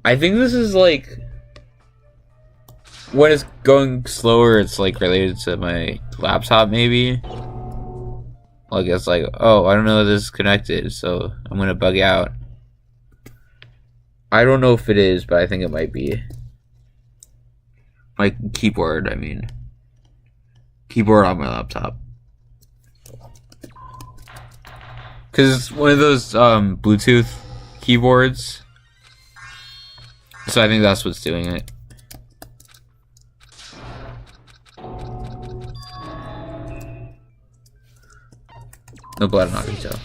Speaker 1: I think this is like when it's going slower, it's like related to my laptop, maybe. Like it's like, oh, I don't know if this is connected, so I'm gonna bug out. I don't know if it is, but I think it might be. My keyboard, I mean. Keyboard on my laptop. Because it's one of those Bluetooth keyboards. So I think that's what's doing it. No blood on Naruto.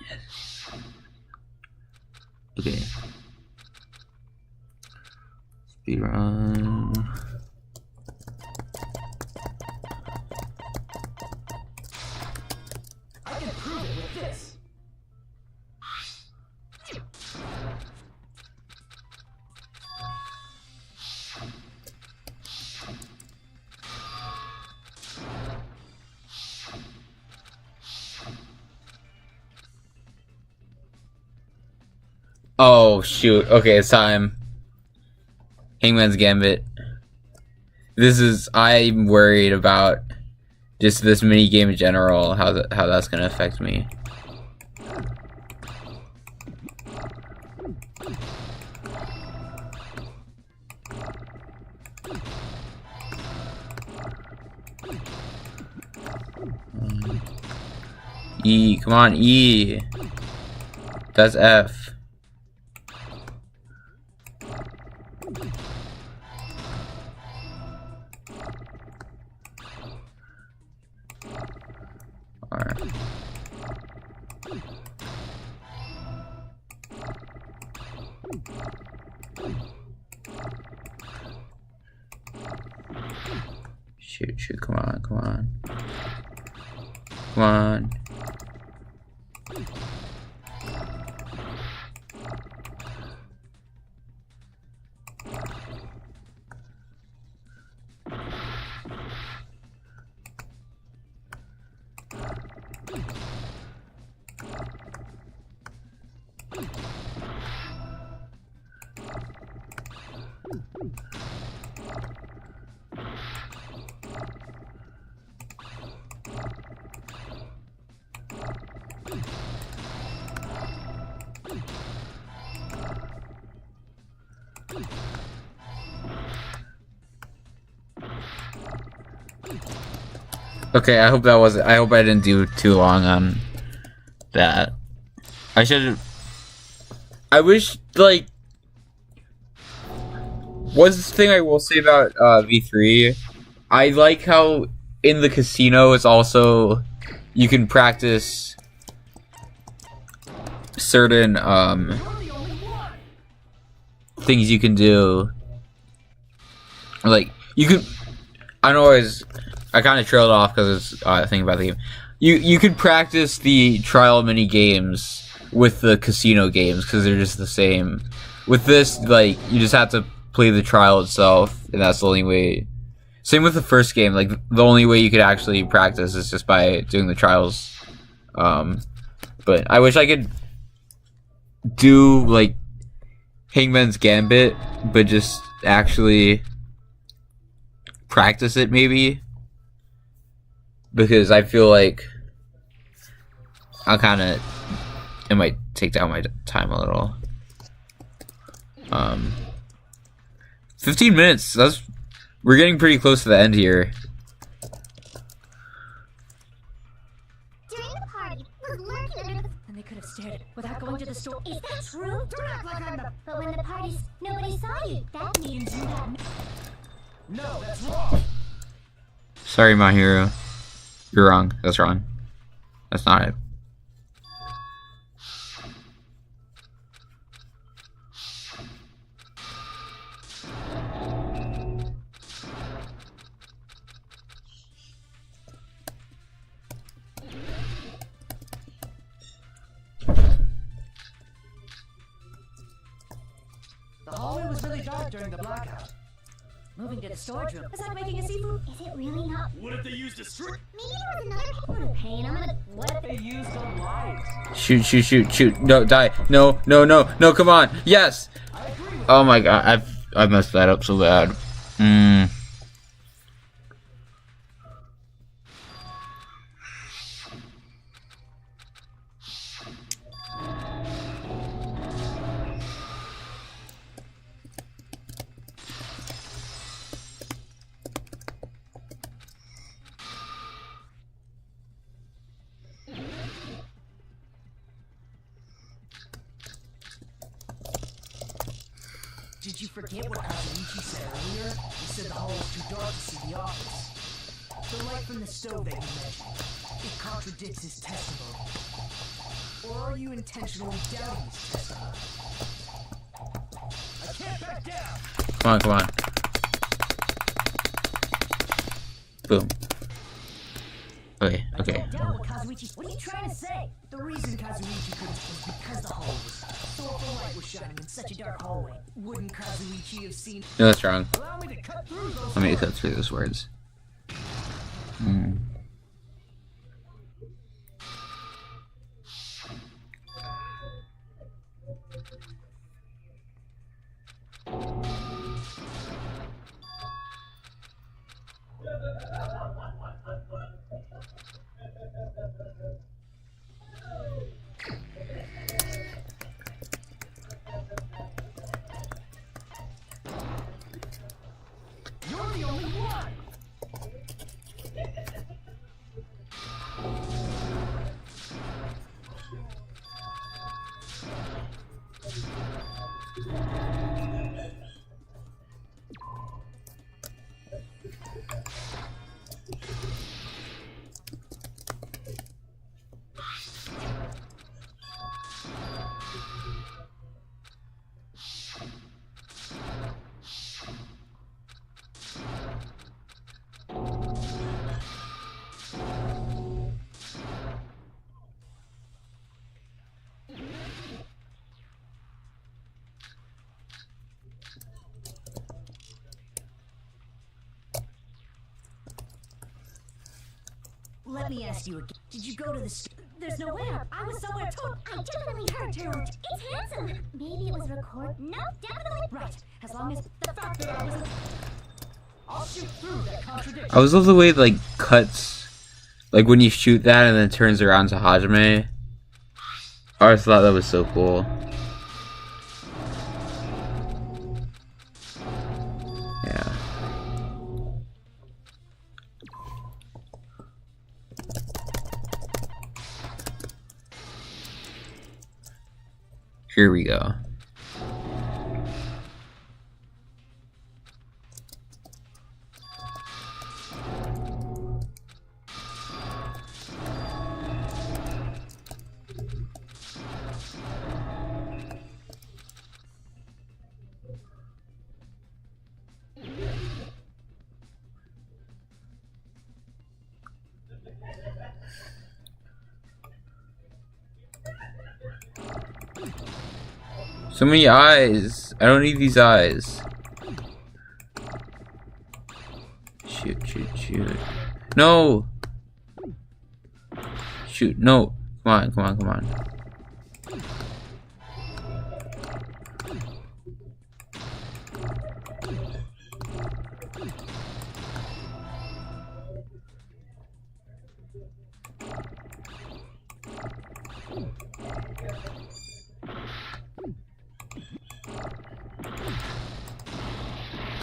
Speaker 1: Yes. Okay. Speedrun.
Speaker 3: I can prove it with this.
Speaker 1: Oh shoot, okay, it's time. Hangman's Gambit. I'm worried about just this mini game in general, how that's gonna affect me. E, come on, E. That's F. Alright. Shoot, come on. Come on. Okay, I hope I didn't do too long on that. I wish, like, one thing I will say about V3, I like how in the casino it's also, you can practice certain things you can do. Like, you could, I kind of trailed off because it's thinking about the game. You could practice the trial mini games with the casino games because they're just the same. With this, like, you just have to play the trial itself, and that's the only way. Same with the first game. Like, the only way you could actually practice is just by doing the trials. But I wish I could do like Hangman's Gambit, but just actually practice it maybe. Because I feel like it might take down my time a little. 15 minutes. We're getting pretty close to the end here.
Speaker 4: During the party, was lurking under the... And they could have stared without going to the store. Is that true?
Speaker 3: Don't act like I'm the...
Speaker 4: But when the parties, nobody saw you. That means you had...
Speaker 3: No, that's wrong.
Speaker 1: Sorry, my hero. You're wrong. That's wrong. That's not it.
Speaker 3: during the blackout. Moving to the storage room. It's like making a seafood.
Speaker 4: Is it really not?
Speaker 5: What if they used a strip?
Speaker 4: Maybe there was another pain. I'm gonna. What if
Speaker 3: They used a light.
Speaker 1: Shoot, shoot, shoot, shoot. No, die. No, no, no, no, come on. Yes.
Speaker 3: I agree with
Speaker 1: Oh my god, I messed that up so bad.
Speaker 3: Did you forget what Kazuichi said earlier? He said the hall was too dark to see the office. The light from the stove that you mentioned. It contradicts his testimony. Or are you intentionally doubting his testimony? I can't back down!
Speaker 1: Come on, come on. Boom. Okay, okay.
Speaker 3: I don't doubt what Kazuichi. What are you trying to say? The reason Kazuichi couldn't was because the hall was so if the light was shining in such a dark hallway. Wouldn't Kazuichi have seen?
Speaker 1: No, that's wrong.
Speaker 3: Allow me to cut through those.
Speaker 1: Let me cut through those words.
Speaker 3: You're the only one. Let me ask you again. Did you go to the There's no way. I was somewhere too.
Speaker 4: I definitely heard Gerald. It's handsome. Maybe it was record. No, definitely.
Speaker 3: Right. As long as the fact that I was. I'll shoot through that contradiction.
Speaker 1: I always love the way it, like, cuts. Like, when you shoot that and then it turns around to Hajime. I always thought that was so cool. Yeah. Here we go. So many eyes. I don't need these eyes. Shoot, shoot, shoot. No! Shoot, no. Come on, come on, come on.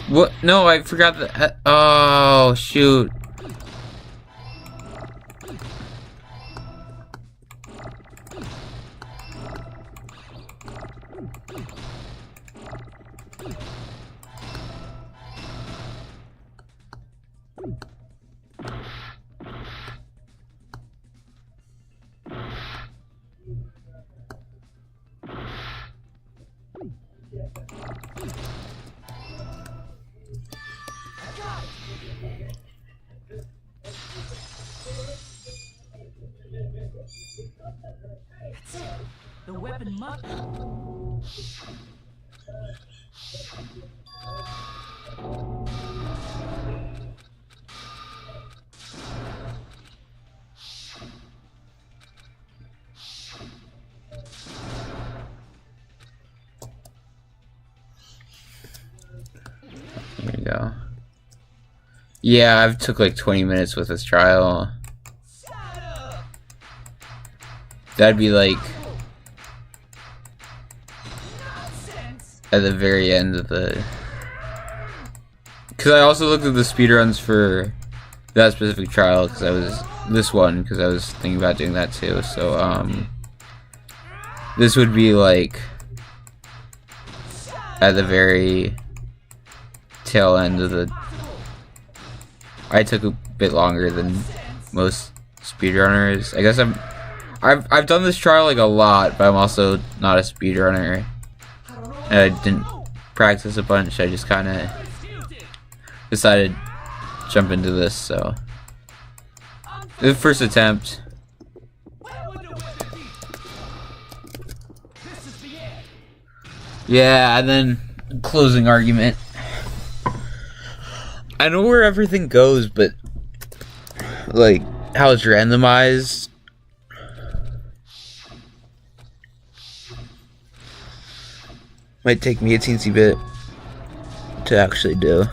Speaker 1: What? No, I forgot that. Oh, shoot.
Speaker 3: That's it. The weapon must.
Speaker 1: Here we go. Yeah, I've took like 20 minutes with this trial. That'd be like at the very end of the... Because I also looked at the speedruns for that specific trial, because I was... This one, because I was thinking about doing that too, so, this would be like at the very tail end of the... I took a bit longer than most speedrunners. I guess I've done this trial like a lot, but I'm also not a speedrunner. And I didn't practice a bunch. I just kind of decided to jump into this. So the first attempt. Yeah, and then closing argument. I know where everything goes, but like how it's randomized. Might take me a teensy bit to actually do.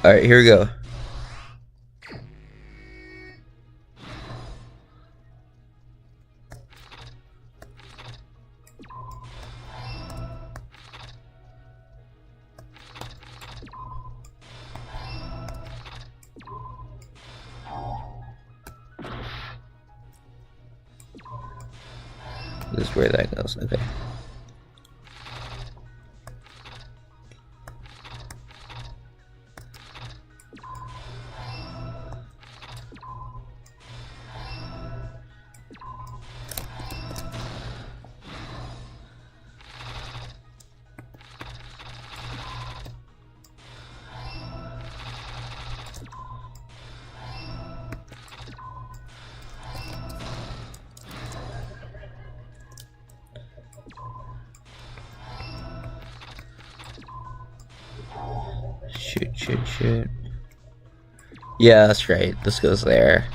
Speaker 1: Alright, here we go. This is where that goes, okay. Shoot. Yeah, that's right. This goes there.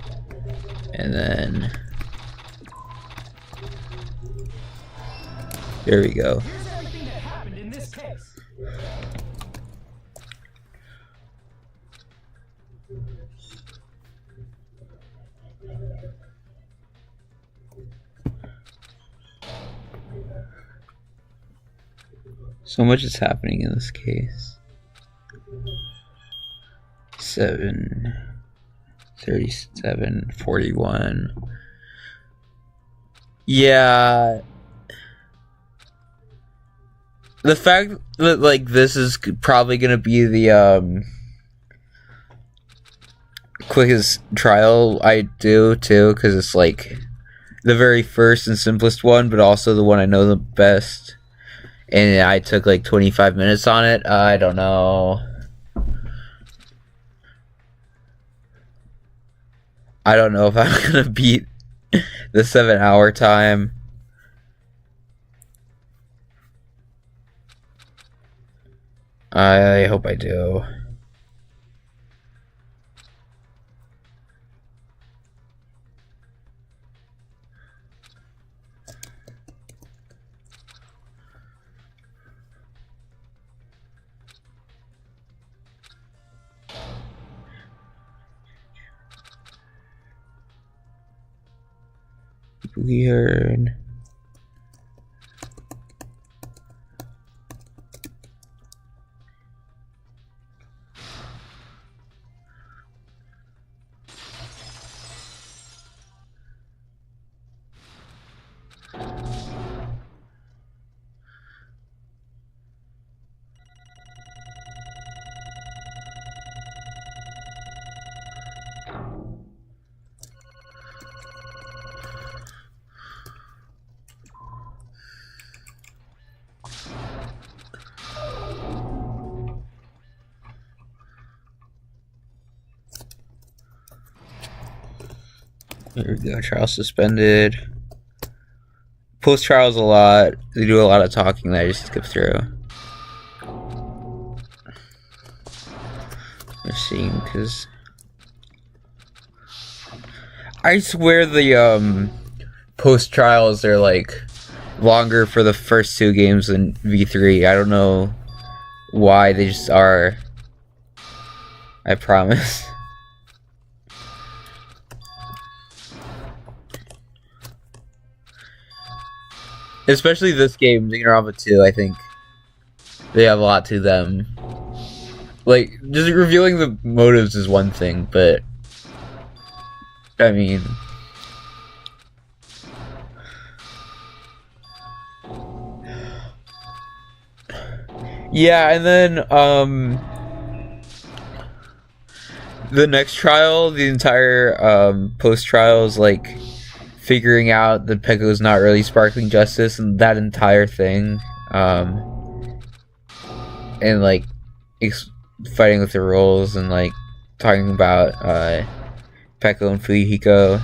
Speaker 1: And then... There we go.
Speaker 3: Here's everything that happened in this case.
Speaker 1: So much is happening in this case. 7:37:41. Yeah. The fact that like this is probably gonna be the quickest trial I do too, because it's like the very first and simplest one, but also the one I know the best. And I took like 25 minutes on it. I don't know. I don't know if I'm gonna beat the 7-hour time. I hope I do. Weird. Here we go. Trial suspended. Post trials a lot. They do a lot of talking that I just skip through. Let's see, because I swear the post trials are like longer for the first 2 games than V3. I don't know why, they just are. I promise. Especially this game, Danganronpa 2, I think they have a lot to them. Like, just revealing the motives is one thing, but I mean, yeah, and then the next trial, the entire post trial is like figuring out that Pecco's not really sparkling justice, and that entire thing, and like fighting with the rules, and like talking about Pecco and Fuyuhiko.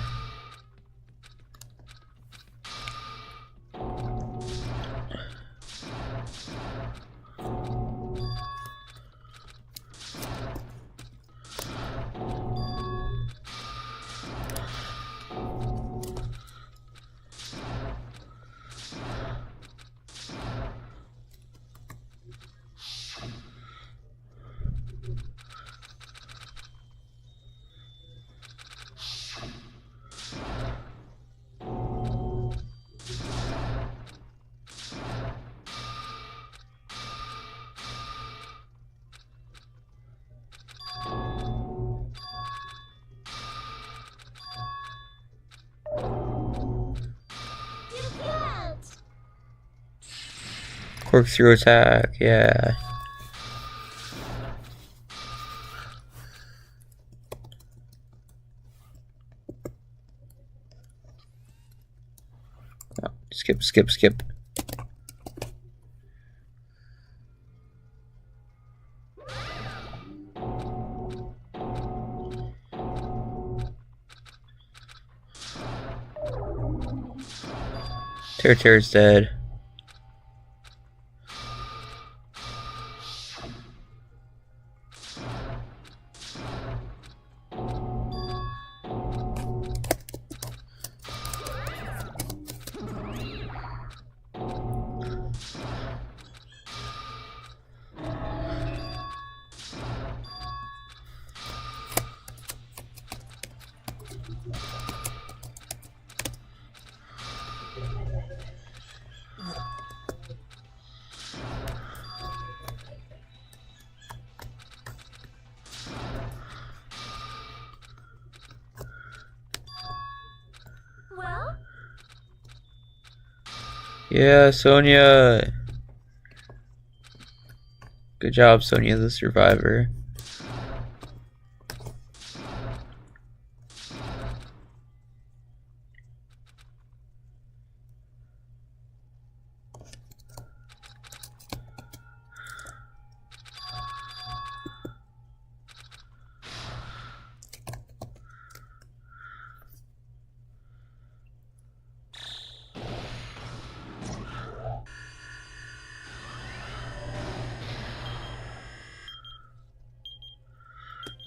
Speaker 1: Corkscrew attack, yeah. Oh, skip. Terror's dead.
Speaker 4: Well,
Speaker 1: Yeah, Sonia. Good job, Sonia the survivor.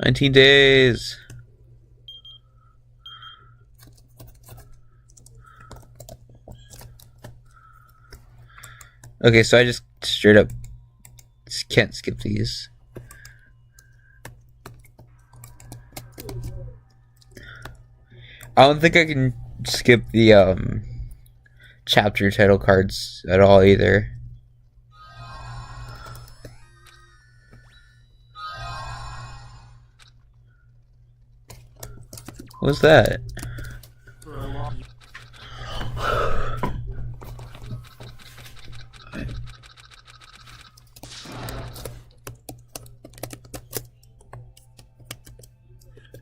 Speaker 1: "19 days. Okay, so I just straight up can't skip these. I don't think I can skip the chapter title cards at all either. What was that?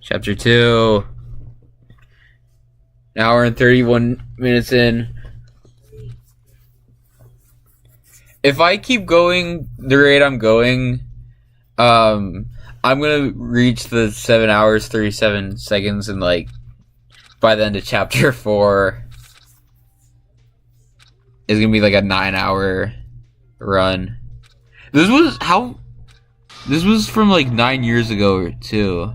Speaker 1: Chapter 2. An hour and 31 minutes in. If I keep going the rate I'm going, I'm gonna reach the 7 hours 37 seconds in like by the end of chapter 4, it's gonna be like a 9-hour run. This was from like 9 years ago too.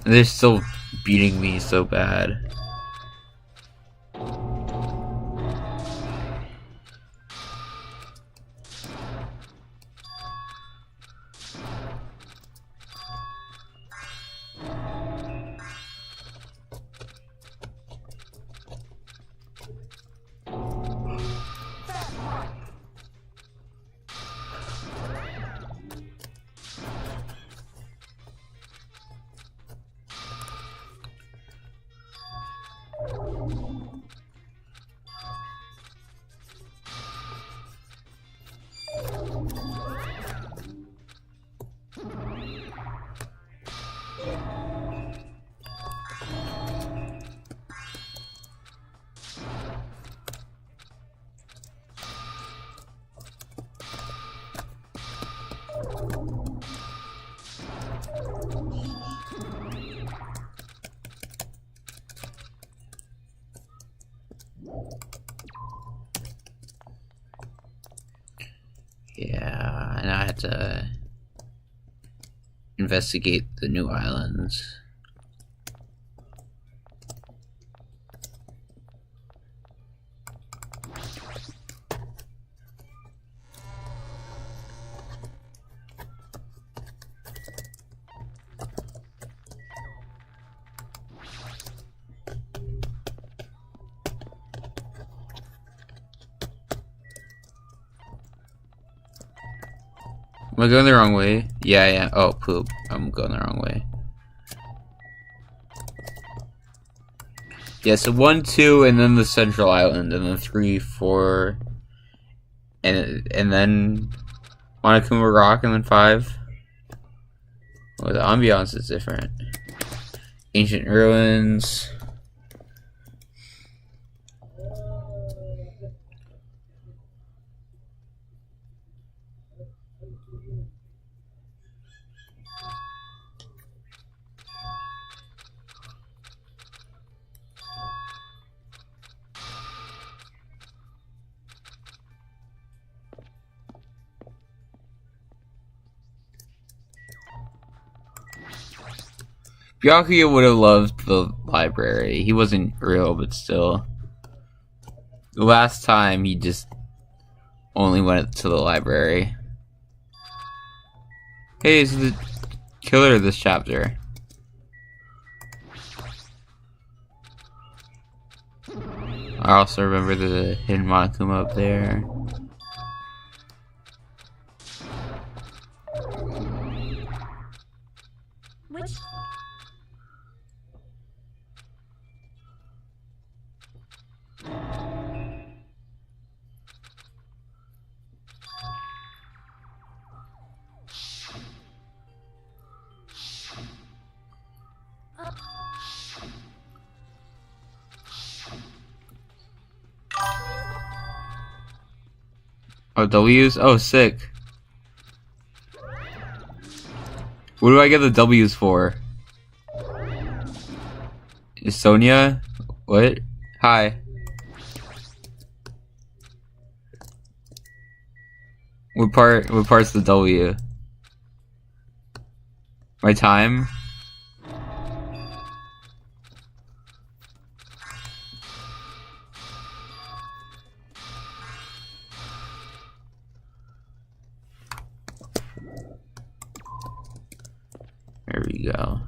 Speaker 1: They're still beating me so bad. Yeah, and I had to investigate the new islands. Am I going the wrong way? Yeah. Oh, poop. I'm going the wrong way. Yeah, so 1, 2, and then the central island, and then 3, 4, and then Monokuma Rock, and then 5. Well, the ambiance is different. Ancient ruins. Byakuya would have loved the library. He wasn't real, but still. The last time, he just only went to the library. Hey, it's the killer of this chapter. I also remember the hidden Monokuma up there.
Speaker 4: Which...
Speaker 1: Oh, W's? Oh, sick. What do I get the W's for? Is Sonia? What? Hi. What part's the W? My time? There we go.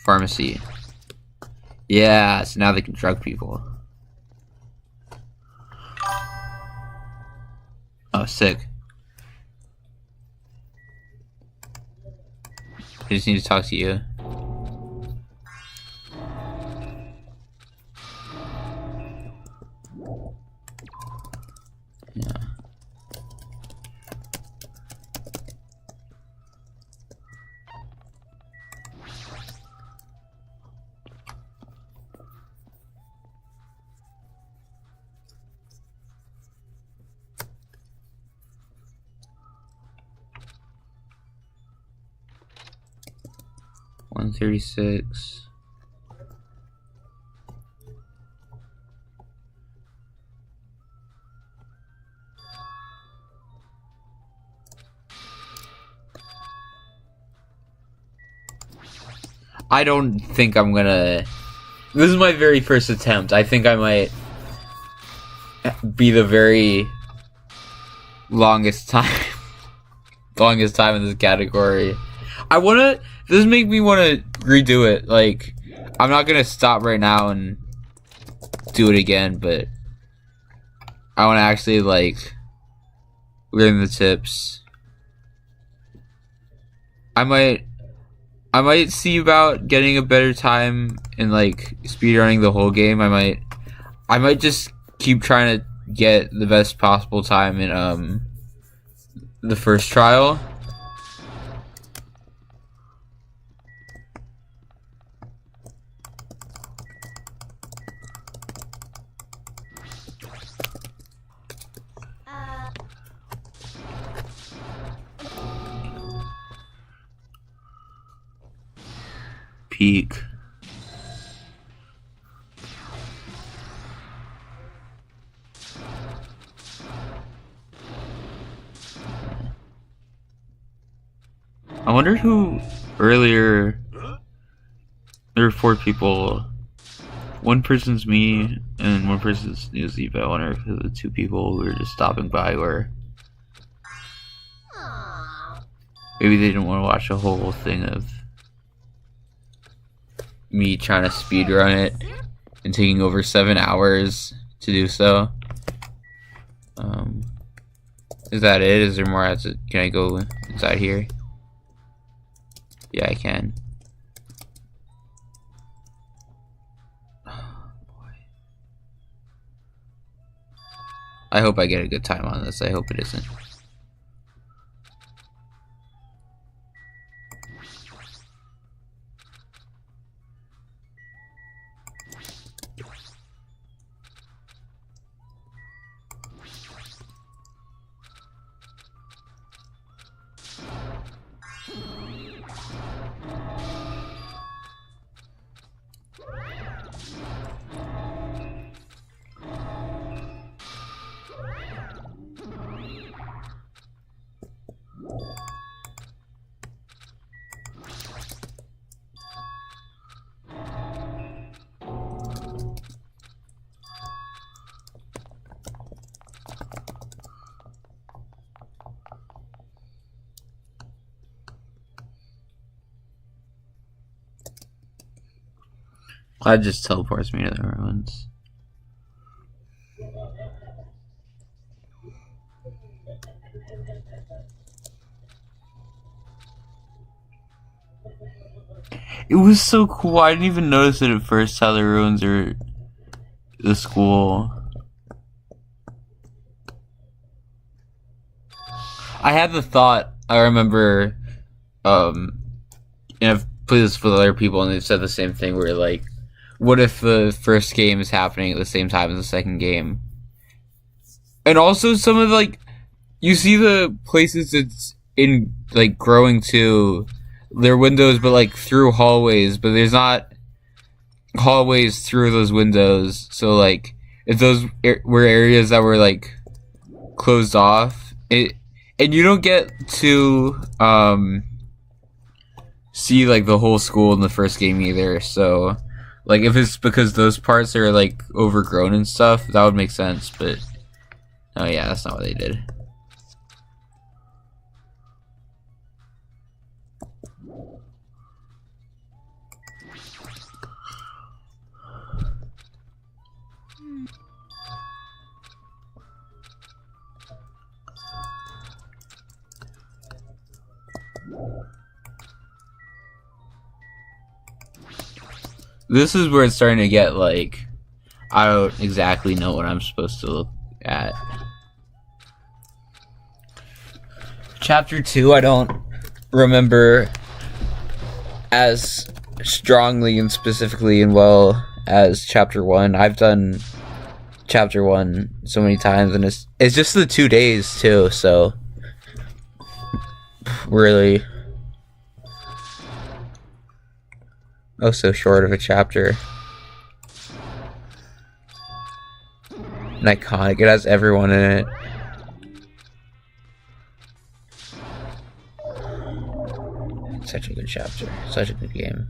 Speaker 1: Pharmacy. Yeah, so now they can drug people. Oh, sick. I just need to talk to you. Yeah. 136. I don't think I'm gonna... This is my very first attempt. I think I might be the very longest time in this category. This make me wanna redo it. Like, I'm not gonna stop right now and do it again, but I wanna actually, like, learn the tips. I might see about getting a better time in, like, speedrunning the whole game. I might just keep trying to get the best possible time in the first trial. Peak. I wonder who earlier. There were 4 people. One person's me, and one person's Newsy, but I wonder if the 2 people who were just stopping by were. Maybe they didn't want to watch a whole thing of me trying to speedrun it and taking over 7 hours to do so. Is that it? Is there more? Can I go inside here? Yeah, I can. Oh, boy. I hope I get a good time on this. I hope it isn't. That just teleports me to the ruins. It was so cool. I didn't even notice it at first how the ruins are the school. I had the thought, I remember, and I've played this with other people and they've said the same thing where like, what if the first game is happening at the same time as the second game? And also some of like, you see the places it's in like growing to their windows, but like through hallways, but there's not hallways through those windows. So like, if those were areas that were like closed off, and you don't get to see like the whole school in the first game either. So like, if it's because those parts are like overgrown and stuff, that would make sense. But oh yeah, that's not what they did. This is where it's starting to get like, I don't exactly know what I'm supposed to look at. Chapter 2, I don't remember as strongly and specifically and well as Chapter 1. I've done Chapter 1 so many times, and it's just the 2 days too, so really. Oh, so short of a chapter. An iconic. It has everyone in it. Such a good chapter. Such a good game.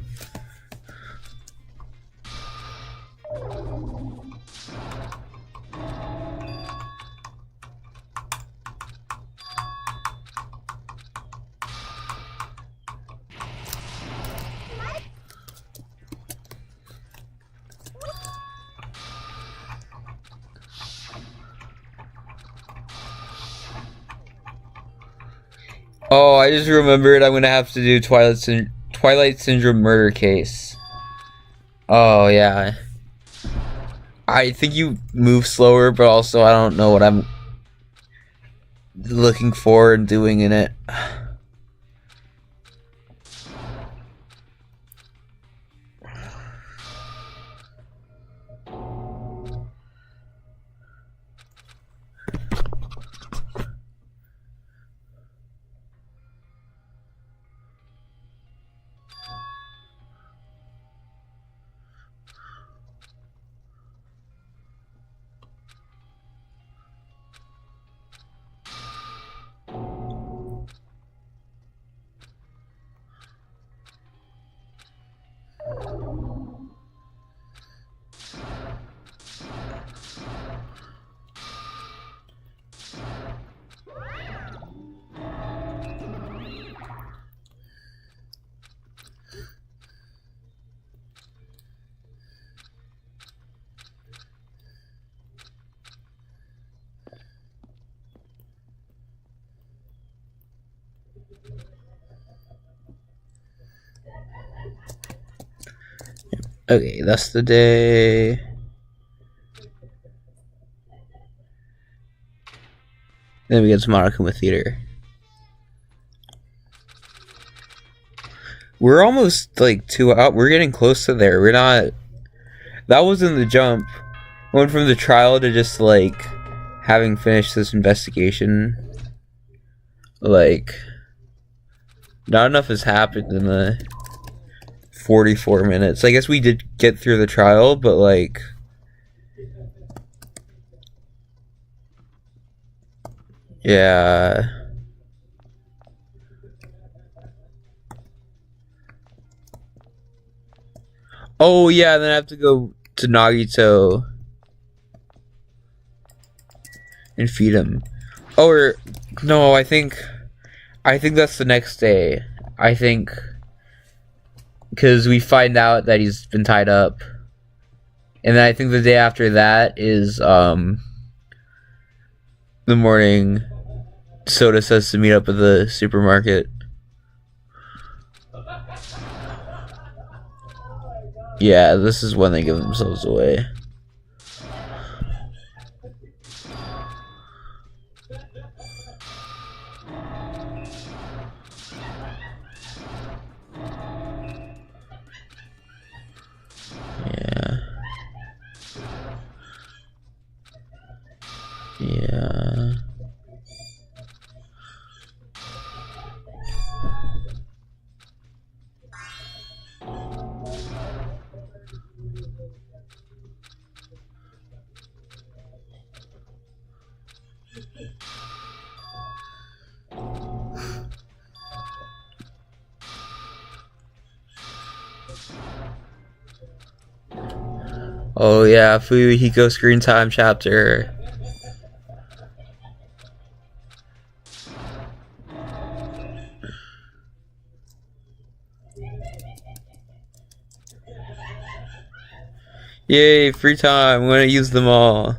Speaker 1: Oh, I just remembered I'm gonna have to do Twilight Syndrome murder case. Oh, yeah. I think you move slower, but also I don't know what I'm looking for and doing in it. Okay, that's the day. Then we get to Monokuma Theater. We're almost like 2 out. We're getting close to there. We're not. That wasn't the jump. Went from the trial to just like having finished this investigation. Like, not enough has happened in the 44 minutes. I guess we did get through the trial, but like, yeah. Oh yeah, then I have to go to Nagito and feed him. Or no, I think that's the next day. I think because we find out that he's been tied up, and then I think the day after that is the morning Soda says to meet up at the supermarket. Yeah, this is when they give themselves away. Yeah. Yeah. Oh yeah, Fuyuhiko screen time chapter. Yay, free time. I'm gonna use them all.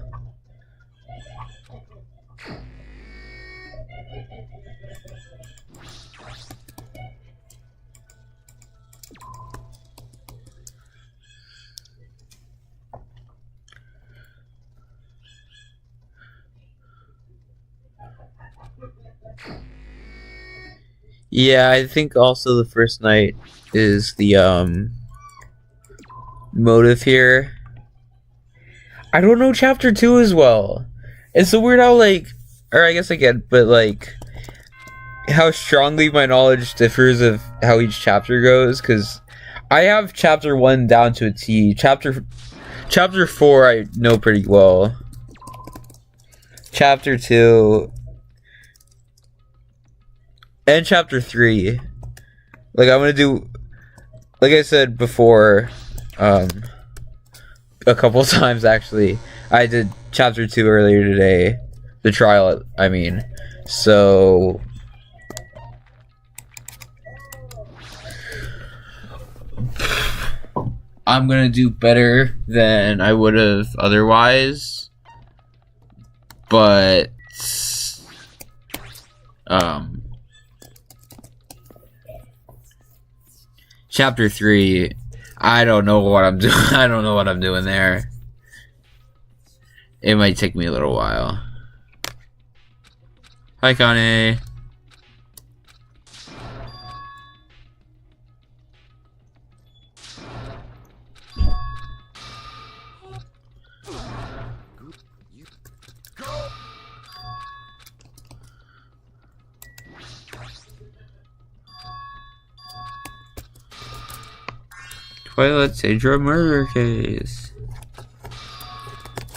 Speaker 1: Yeah, I think also the first night is the motive here. I don't know chapter 2 as well. It's so weird how like, or I guess I get, but like how strongly my knowledge differs of how each chapter goes, because I have chapter 1 down to a T. Chapter 4 I know pretty well. Chapter 2 and chapter 3. Like I'm gonna do, like I said before, a couple times actually. I did chapter 2 earlier today, the trial. I mean, so. I'm gonna do better than I would have otherwise, but chapter 3, I don't know what I'm doing. I don't know what I'm doing there. It might take me a little while. Hi, Connie. Twilight Sandra murder case.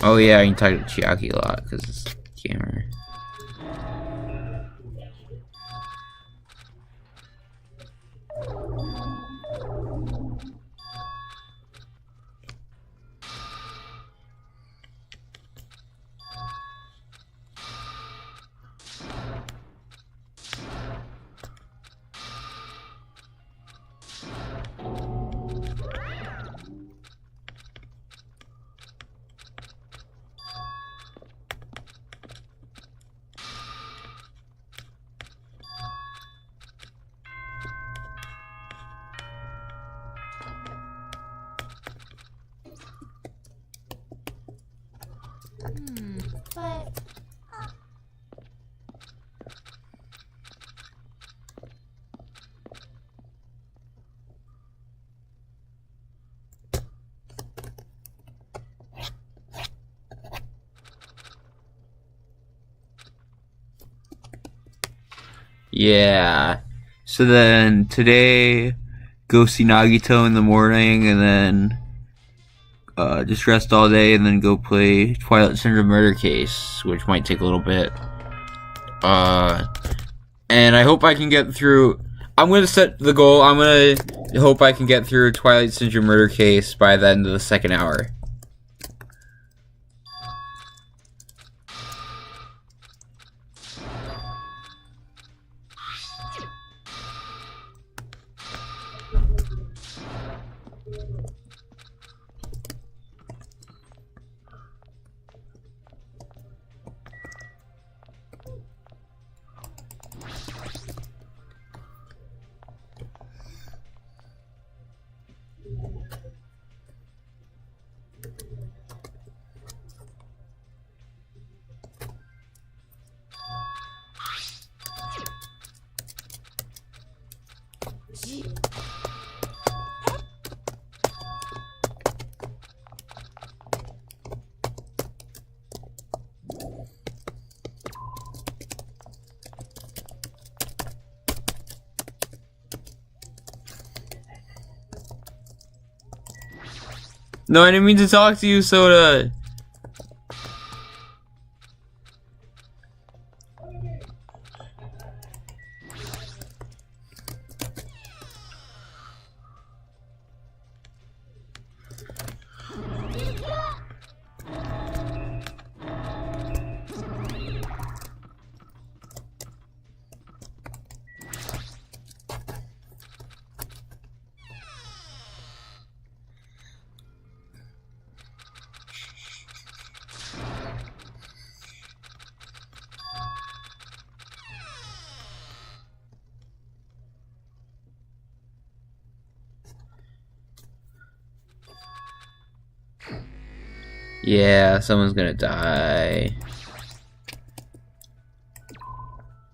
Speaker 1: Oh yeah, I can talk to Chiaki a lot because it's gamer.
Speaker 4: But
Speaker 1: Yeah. So then today, go see Nagito in the morning, and then just rest all day, and then go play Twilight Syndrome Murder Case, which might take a little bit. And I hope I can get through. I'm gonna set the goal. I'm gonna hope I can get through Twilight Syndrome Murder Case by the end of the second hour. No, I didn't mean to talk to you, Soda. Yeah, someone's gonna die.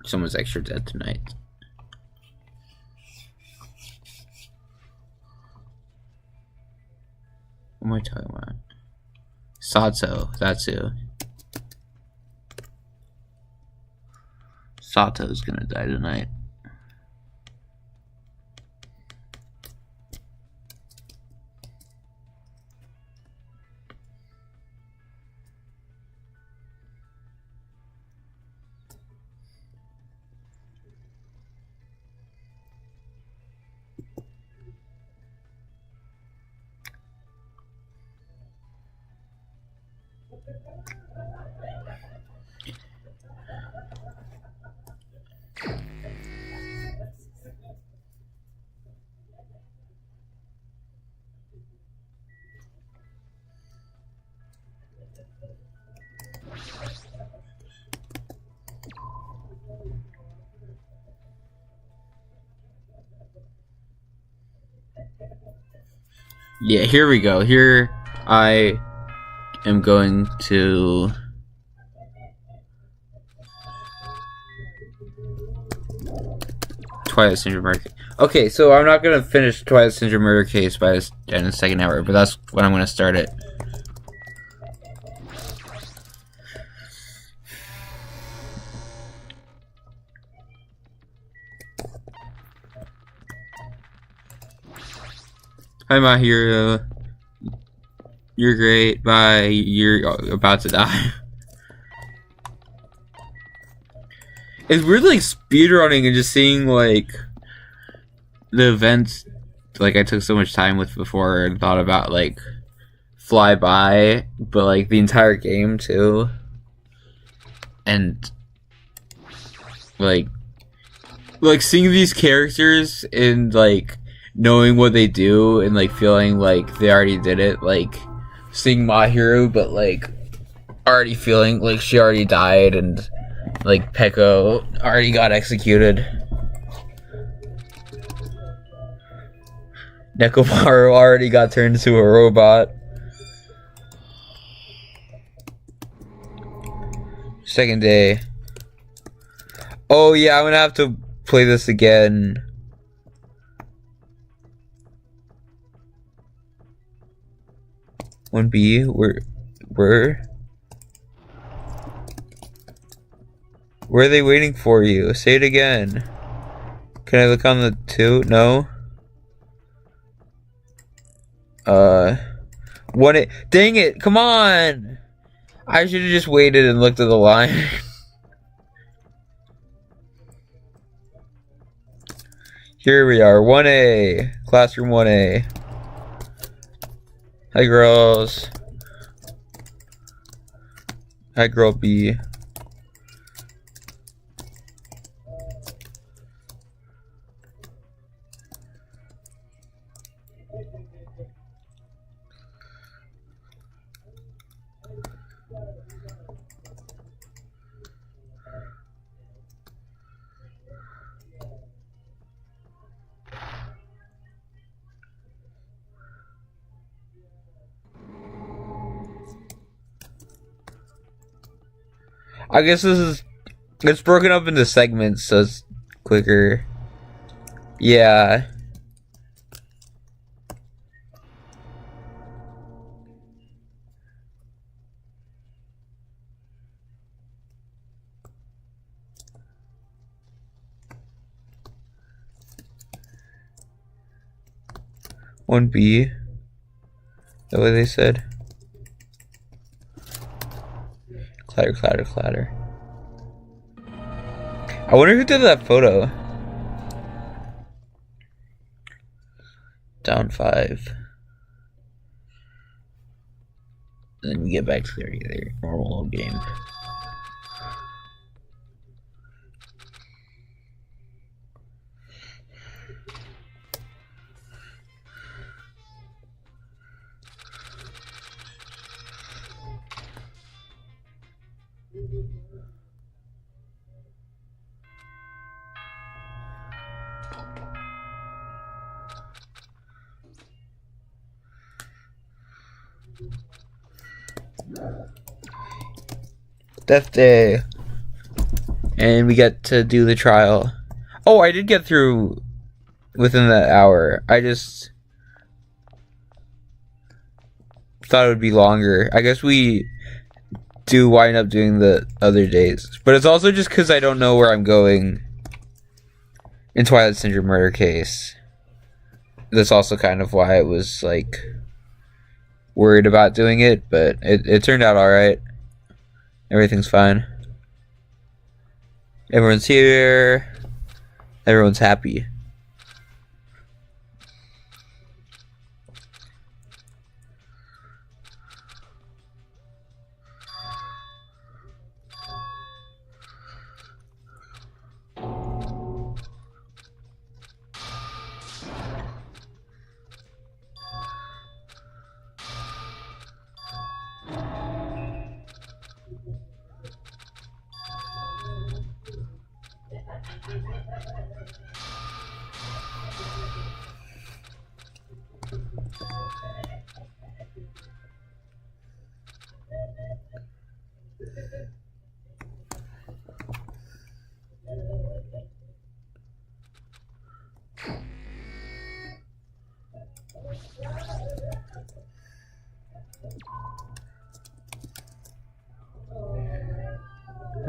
Speaker 1: Someone's extra dead tonight. What am I talking about? Sato, that's who. Sato's gonna die tonight. Yeah, here we go. Here I am going to Twilight Syndrome Murder Case. Okay, so I'm not gonna finish Twilight Syndrome Murder Case by the end of the second hour, but that's when I'm gonna start it. Hi, my hero. You're great. Bye. You're about to die. It's weird, like, speedrunning and just seeing, like, the events, like, I took so much time with before and thought about, like, fly by, but, like, the entire game, too. And, like, seeing these characters and, like, knowing what they do and, like, feeling like they already did it, like, seeing Mahiru, but, like, already feeling like she already died and, like, Peko already got executed. Nekomaru already got turned into a robot. Second day. Oh yeah, I'm gonna have to play this again. One B, where are they waiting for you? Say it again. Can I look on the 2? No. What it? Dang it! Come on! I should have just waited and looked at the line. Here we are, 1A, classroom 1A. Hi, girls. Hi, girl B. I guess it's broken up into segments, so it's quicker. Yeah. One B. Is that what they said? Clatter, clatter, clatter. I wonder who did that photo. Down 5. And then we get back to their normal game. Death Day. And we get to do the trial. Oh, I did get through within that hour. I just thought it would be longer. I guess we do wind up doing the other days. But it's also just because I don't know where I'm going in Twilight Syndrome Murder Case. That's also kind of why I was, like, worried about doing it. But it turned out alright. Everything's fine. Everyone's here. Everyone's happy.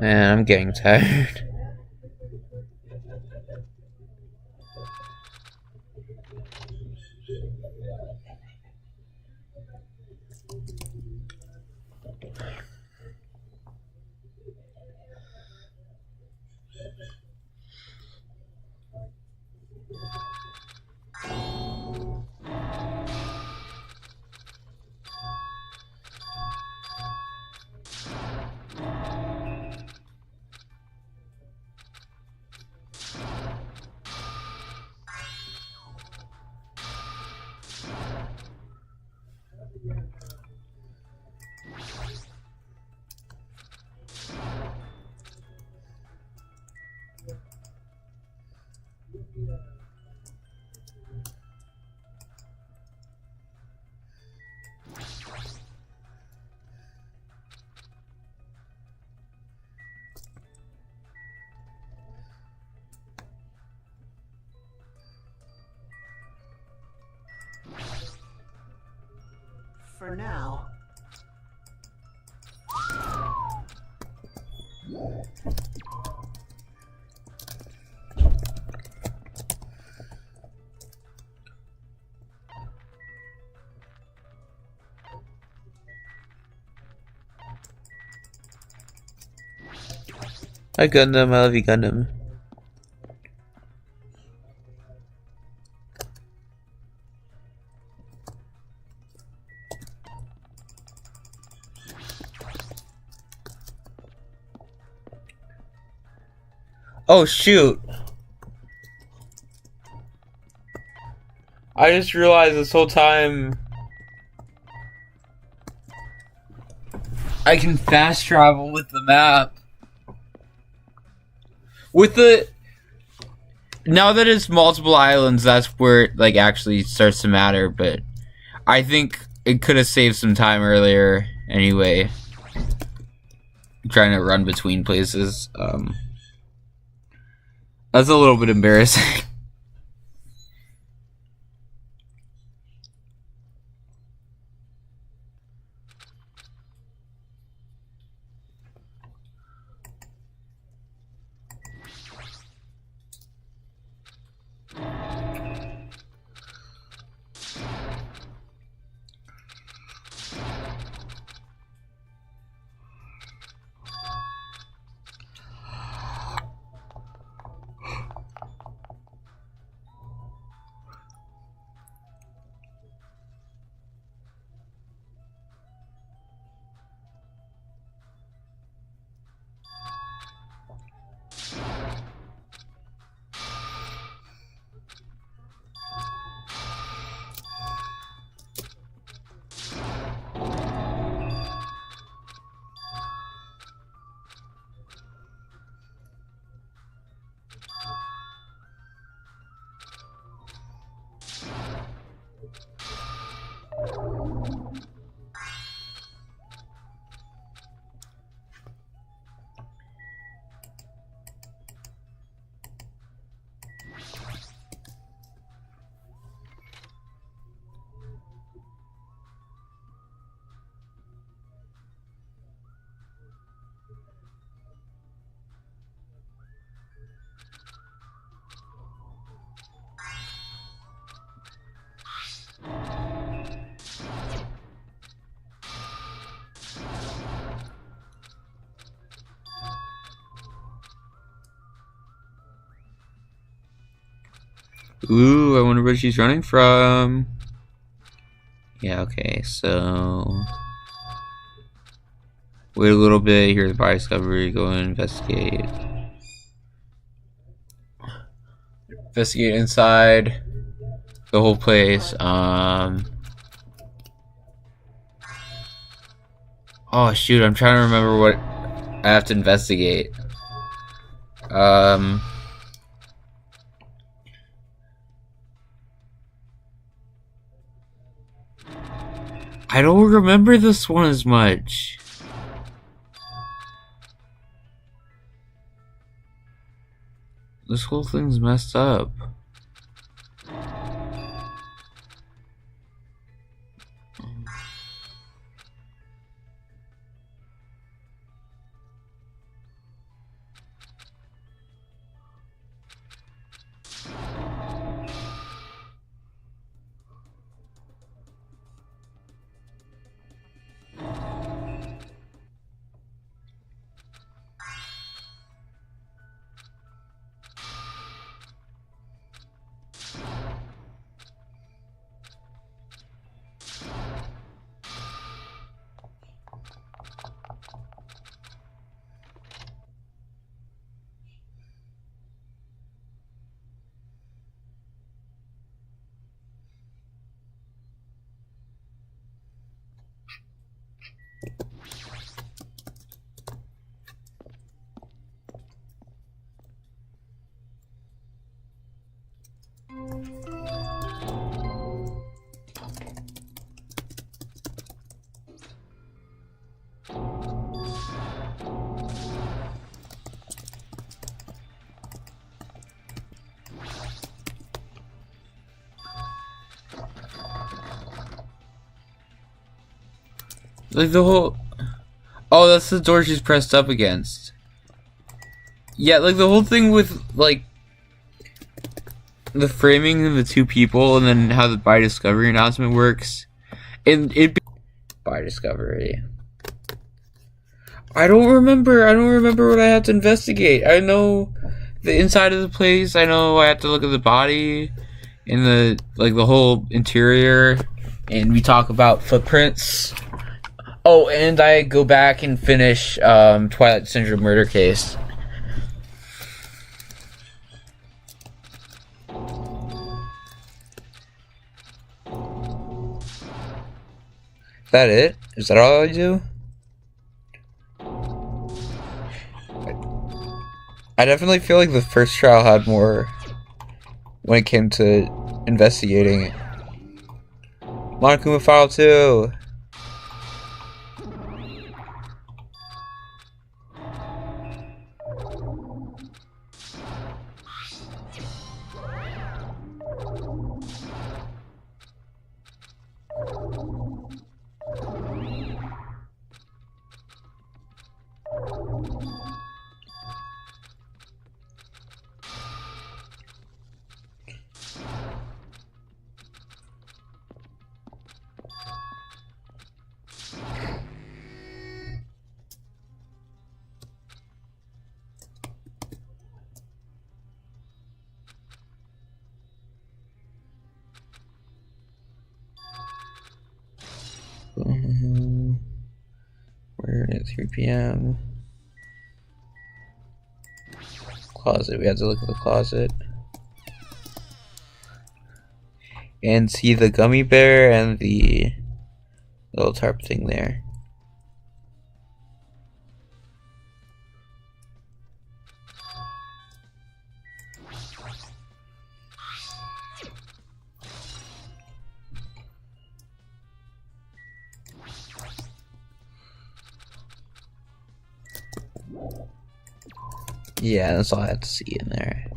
Speaker 1: Man, I'm getting tired.
Speaker 3: For now.
Speaker 1: Hi Gundam, I love you Gundam. Oh shoot! I just realized this whole time I can fast travel with the map. With the now that it's multiple islands, that's where it like actually starts to matter, but I think it could have saved some time earlier anyway. Trying to run between places. That's a little bit embarrassing. Ooh, I wonder where she's running from. Yeah, okay, so wait a little bit, hear the body discovery, go and investigate. Investigate inside the whole place. Oh shoot, I'm trying to remember what I have to investigate. I don't remember this one as much. This whole thing's messed up. Like the whole... Oh, that's the door she's pressed up against. Yeah, like the whole thing with, like, the framing of the two people and then how the By Discovery announcement works. And it... By Discovery. I don't remember what I have to investigate. I know the inside of the place. I know I have to look at the body and the whole interior, and we talk about footprints. Oh, and I go back and finish Twilight Syndrome murder case. Is that it? Is that all I do? I definitely feel like the first trial had more when it came to investigating it. Monokuma File 2! We're at 3 p.m. Closet. We have to look at the closet. And see the gummy bear and the little tarp thing there. Yeah, that's all I have to see in there.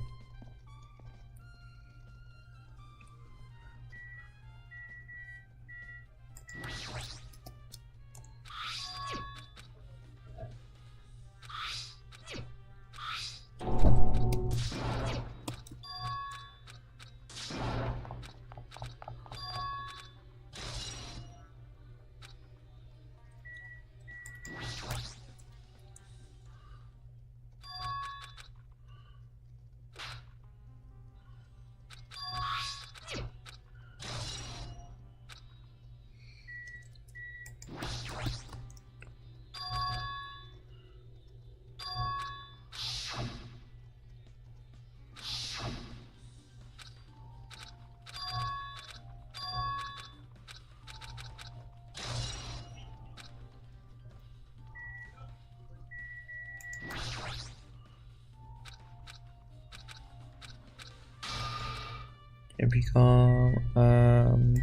Speaker 1: It become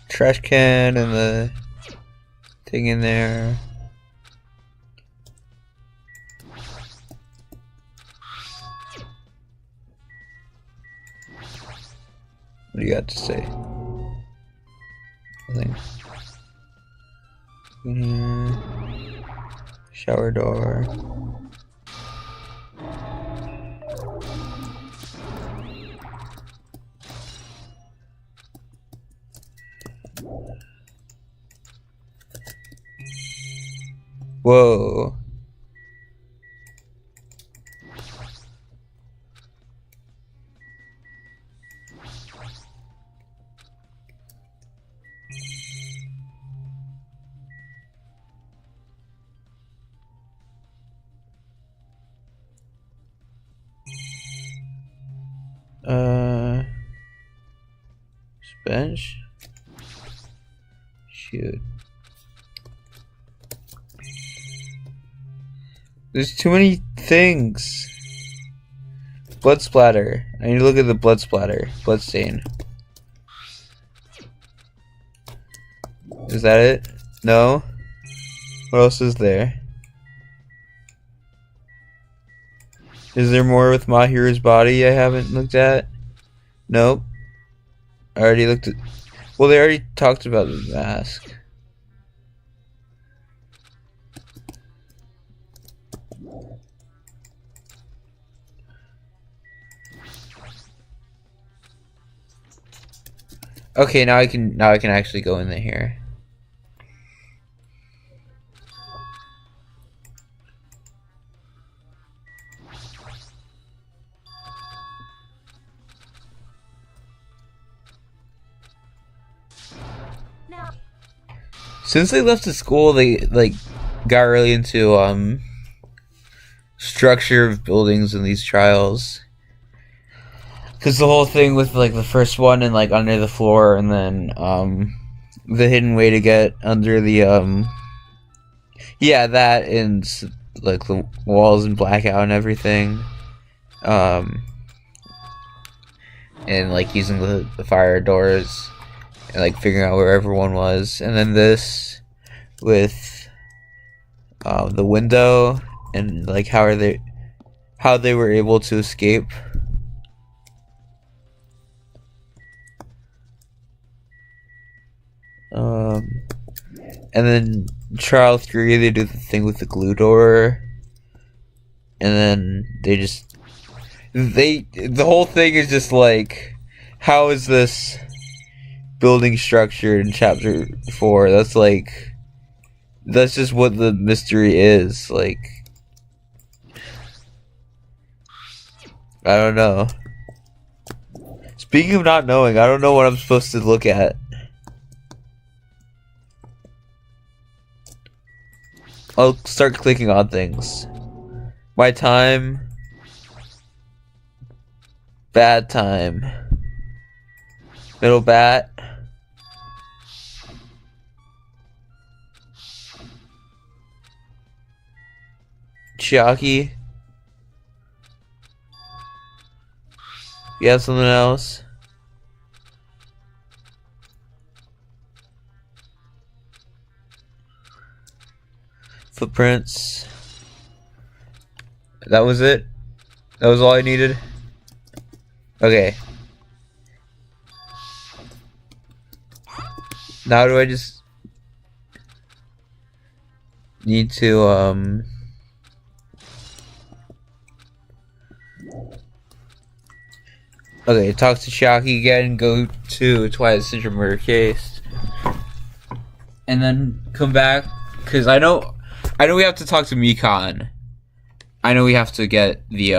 Speaker 1: trash can and the thing in there. What do you got to say? Nothing. In here. Shower door. Whoa. Bench? Shoot. There's too many things. Blood splatter. I need to look at the blood splatter. Blood stain. Is that it? No? What else is there? Is there more with Mahiru's body I haven't looked at? Nope. I already looked at... Well, they already talked about the mask. Okay, now I can actually go in there here.
Speaker 4: Now,
Speaker 1: Since they left the school, they like got really into structure of buildings in these trials. Cause the whole thing with like the first one and like under the floor, and then the hidden way to get under the yeah, that and like the walls and blackout and everything, and like using the fire doors and like figuring out where everyone was, and then this with the window and like how they were able to escape. And then trial 3, they do the thing with the glue door, and then the whole thing is just like, how is this building structured in chapter 4? That's just what the mystery is. Like, I don't know. Speaking of not knowing, I don't know what I'm supposed to look at. I'll start clicking on things. My time. Bad time. Middle bat. Chiaki. You have something else? Footprints. That was it? That was all I needed? Okay. Now do I just need to okay, talk to Chiaki again, go to Twilight Syndrome murder case, and then come back, because I know we have to talk to Mikan. I know we have to get the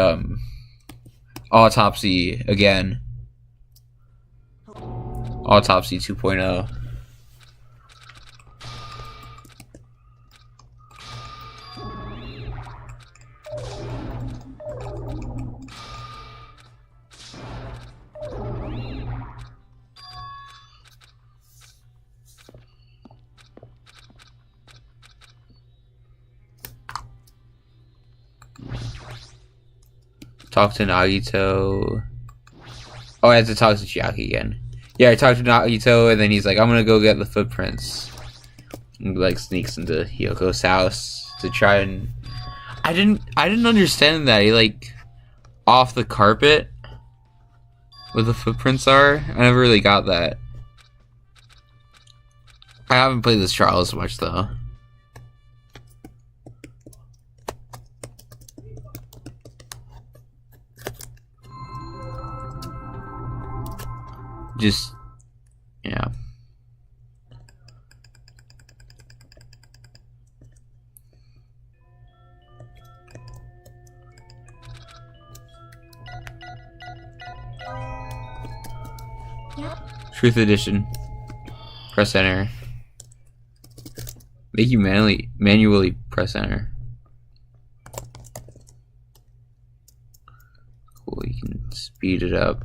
Speaker 1: autopsy again. Autopsy 2.0. Talk to Nagito. Oh, I have to talk to Chiaki again. Yeah, I talked to Nagito, and then he's like, I'm gonna go get the footprints. And like sneaks into Hyoko's house to try and I didn't understand that. He like off the carpet where the footprints are. I never really got that. I haven't played this trial as much though. Just, yeah.
Speaker 4: yep.
Speaker 1: Truth Edition. Press enter. Make you manually press enter. Cool, you can speed it up.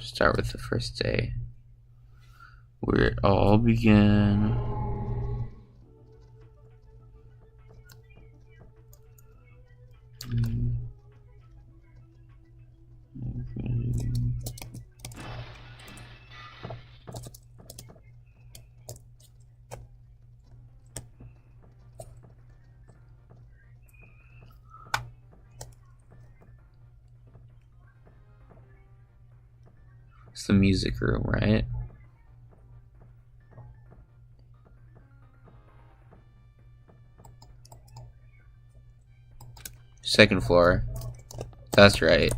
Speaker 1: Start with the first day, where it all began. It's the music room, right? second floor. That's right.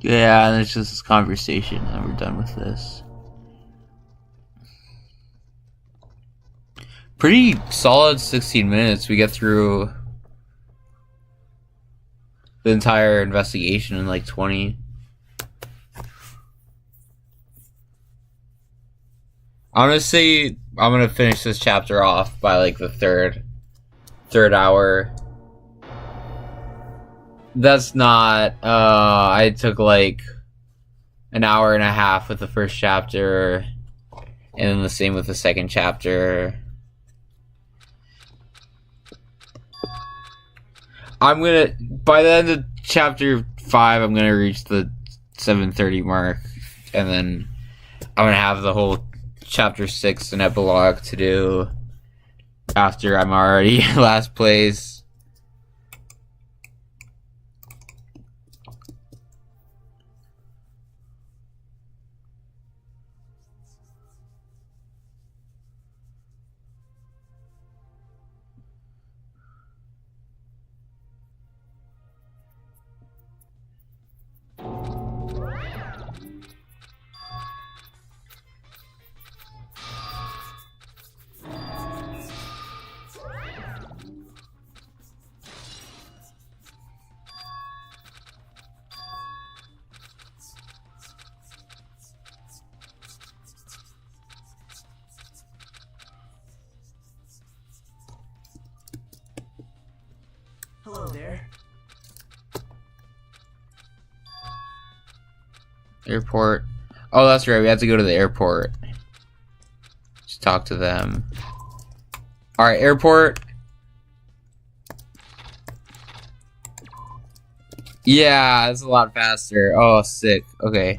Speaker 1: Yeah, and it's just this conversation, and we're done with this. Pretty solid 16 minutes. We get through the entire investigation in like 20. I'm gonna say I'm gonna finish this chapter off by like the third hour. That's not, I took like an hour and a half with the first chapter, and then the same with the second chapter. I'm gonna, by the end of chapter 5, I'm gonna reach the 7:30 mark, and then I'm gonna have the whole chapter 6 and epilogue to do after I'm already last place.
Speaker 3: Hello there.
Speaker 1: Airport. Oh, that's right. We have to go to the airport. Just talk to them. Alright, airport. Yeah, it's a lot faster. Oh, sick. Okay.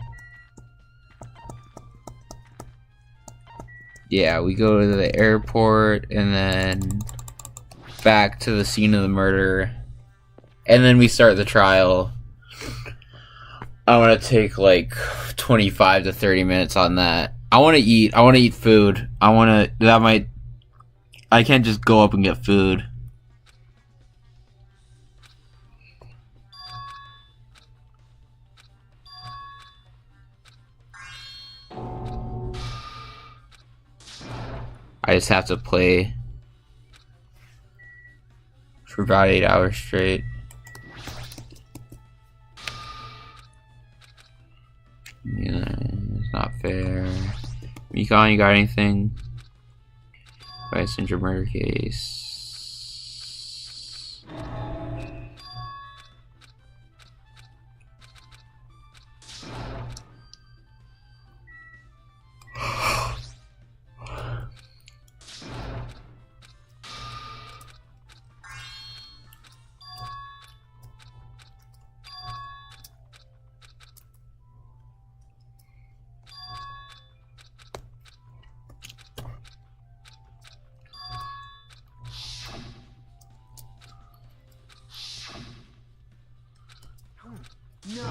Speaker 1: Yeah, we go to the airport and then back to the scene of the murder. And then we start the trial. I want to take like 25 to 30 minutes on that. I want to eat. I want to eat food. I can't just go up and get food. I just have to play for about 8 hours straight. Yeah, it's not fair. Recon, you got anything? By a Syndrome murder case.
Speaker 3: No.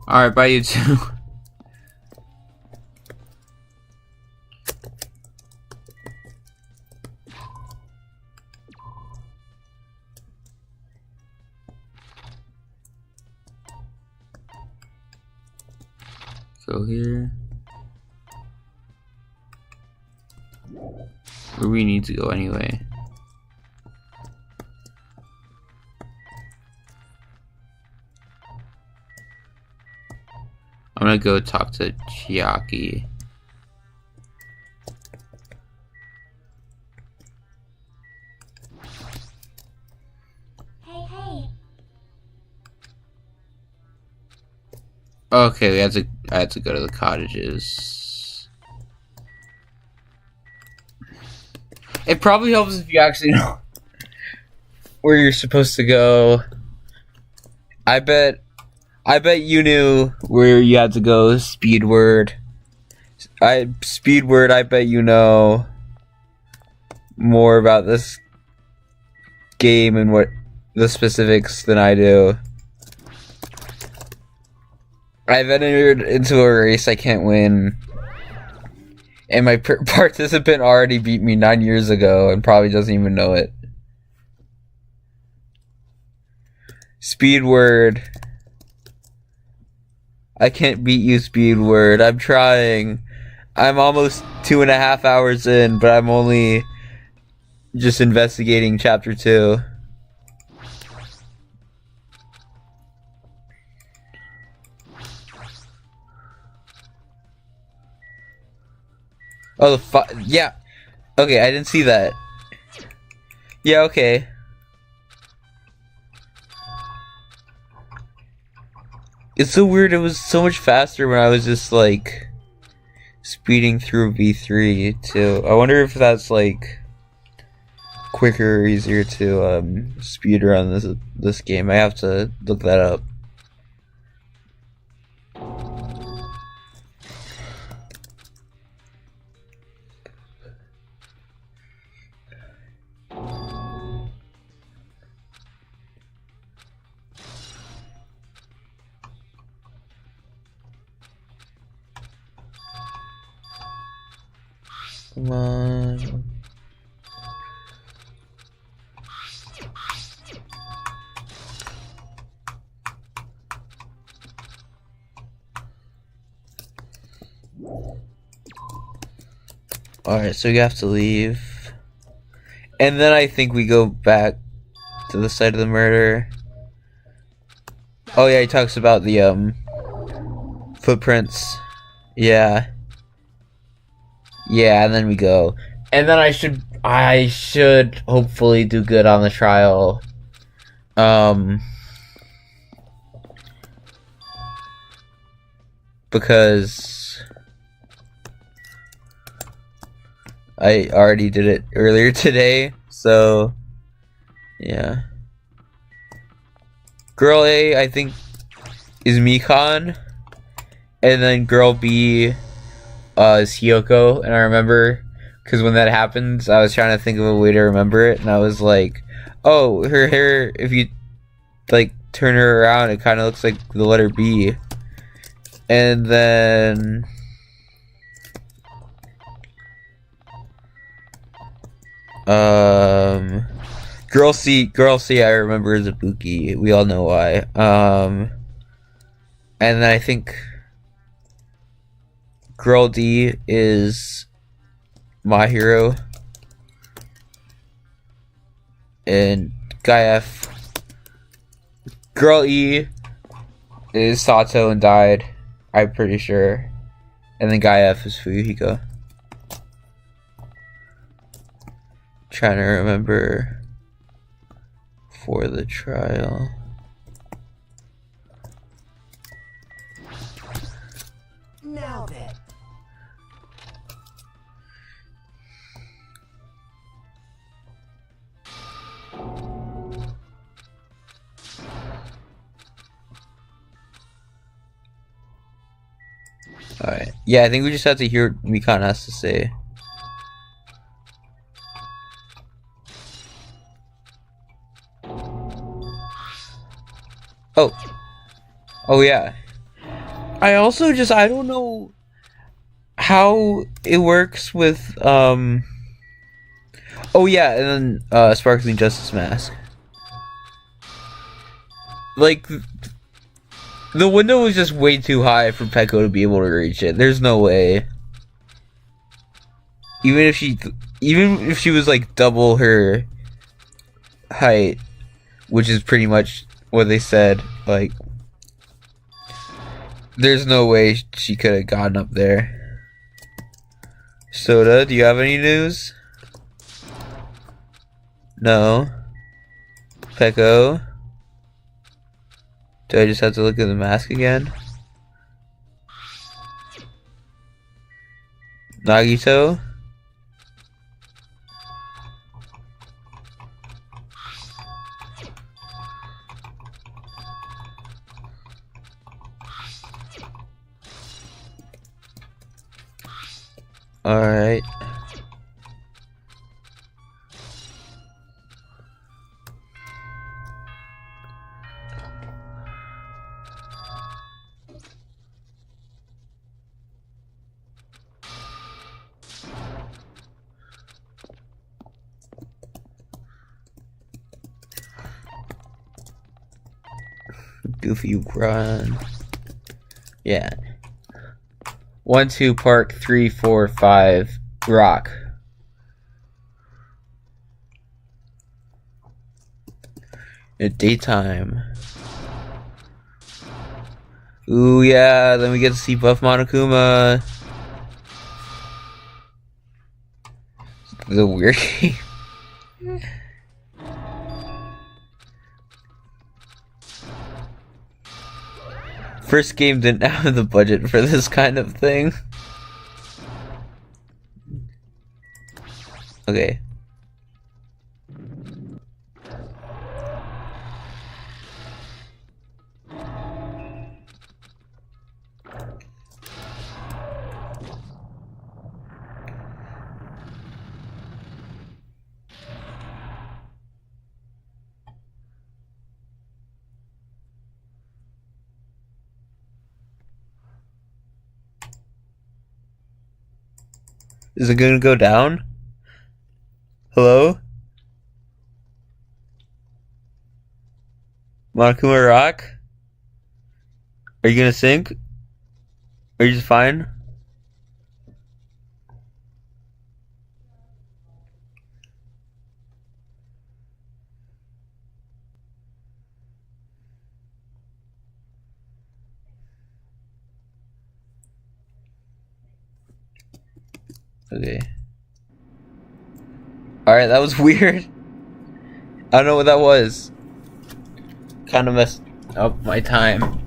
Speaker 1: Alright, bye you two. Go here. Where we need to go anyway. I'm gonna go talk to Chiaki.
Speaker 4: Hey.
Speaker 1: Okay, I had to go to the cottages. It probably helps if you actually know where you're supposed to go. I bet you knew where you had to go. Speedward. Speedward, I bet you know more about this game and what the specifics than I do. I've entered into a race I can't win. And my participant already beat me 9 years ago and probably doesn't even know it. Speedward. I can't beat you, Speedward. I'm trying. I'm almost 2.5 hours in, but I'm only just investigating chapter 2. Oh, yeah. Okay, I didn't see that. Yeah, okay. It's so weird, it was so much faster when I was just, like, speeding through V3, too. I wonder if that's, like, quicker or easier to, speedrun this game. I have to look that up. Come on. Alright, so you have to leave. And then I think we go back to the site of the murder. Oh yeah, he talks about the, footprints. Yeah. Yeah, and then we go. And then I should hopefully do good on the trial. Because I already did it earlier today, so yeah. Girl A, I think, is Mikan, and then girl B is Hiyoko, and I remember, because when that happens, I was trying to think of a way to remember it, and I was like, oh, her hair, if you, like, turn her around, it kind of looks like the letter B. And then Girl C, I remember is Ibuki. We all know why. And then I think Girl D is My Hero. And Guy F. Girl E is Sato and died, I'm pretty sure. And then Guy F is Fuyuhiko. Trying to remember for the trial.
Speaker 3: Now then.
Speaker 1: Yeah, I think we just have to hear what Mikan has to say. Oh. Oh, yeah. I also just, I don't know how it works with, oh, yeah, and then, Sparkling Justice Mask. Like, the window was just way too high for Peko to be able to reach it. There's no way. Even if she was like double her height, which is pretty much what they said, like, there's no way she could have gotten up there. Soda, do you have any news? No. Peko? Do I just have to look at the mask again? Nagito? Alright. Goofy run. Yeah. 1, 2, park, 3, 4, 5, rock. At daytime. Ooh, yeah, then we get to see Buff Monokuma. The weird game. First game didn't have the budget for this kind of thing. Okay. Is it gonna go down? Hello? Monokuma Rock? Are you gonna sink? Are you just fine? Okay. Alright, that was weird. I don't know what that was. Kind of messed up my time.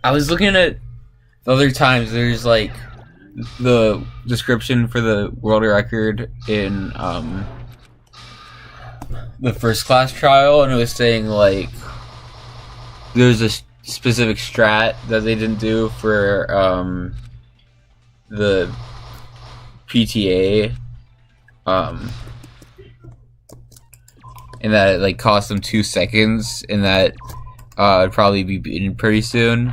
Speaker 1: I was looking at the other times, there's like the description for the world record in the first class trial, and it was saying like there's a specific strat that they didn't do for the PTA, and that it like cost them 2 seconds, and that it'd probably be beaten pretty soon.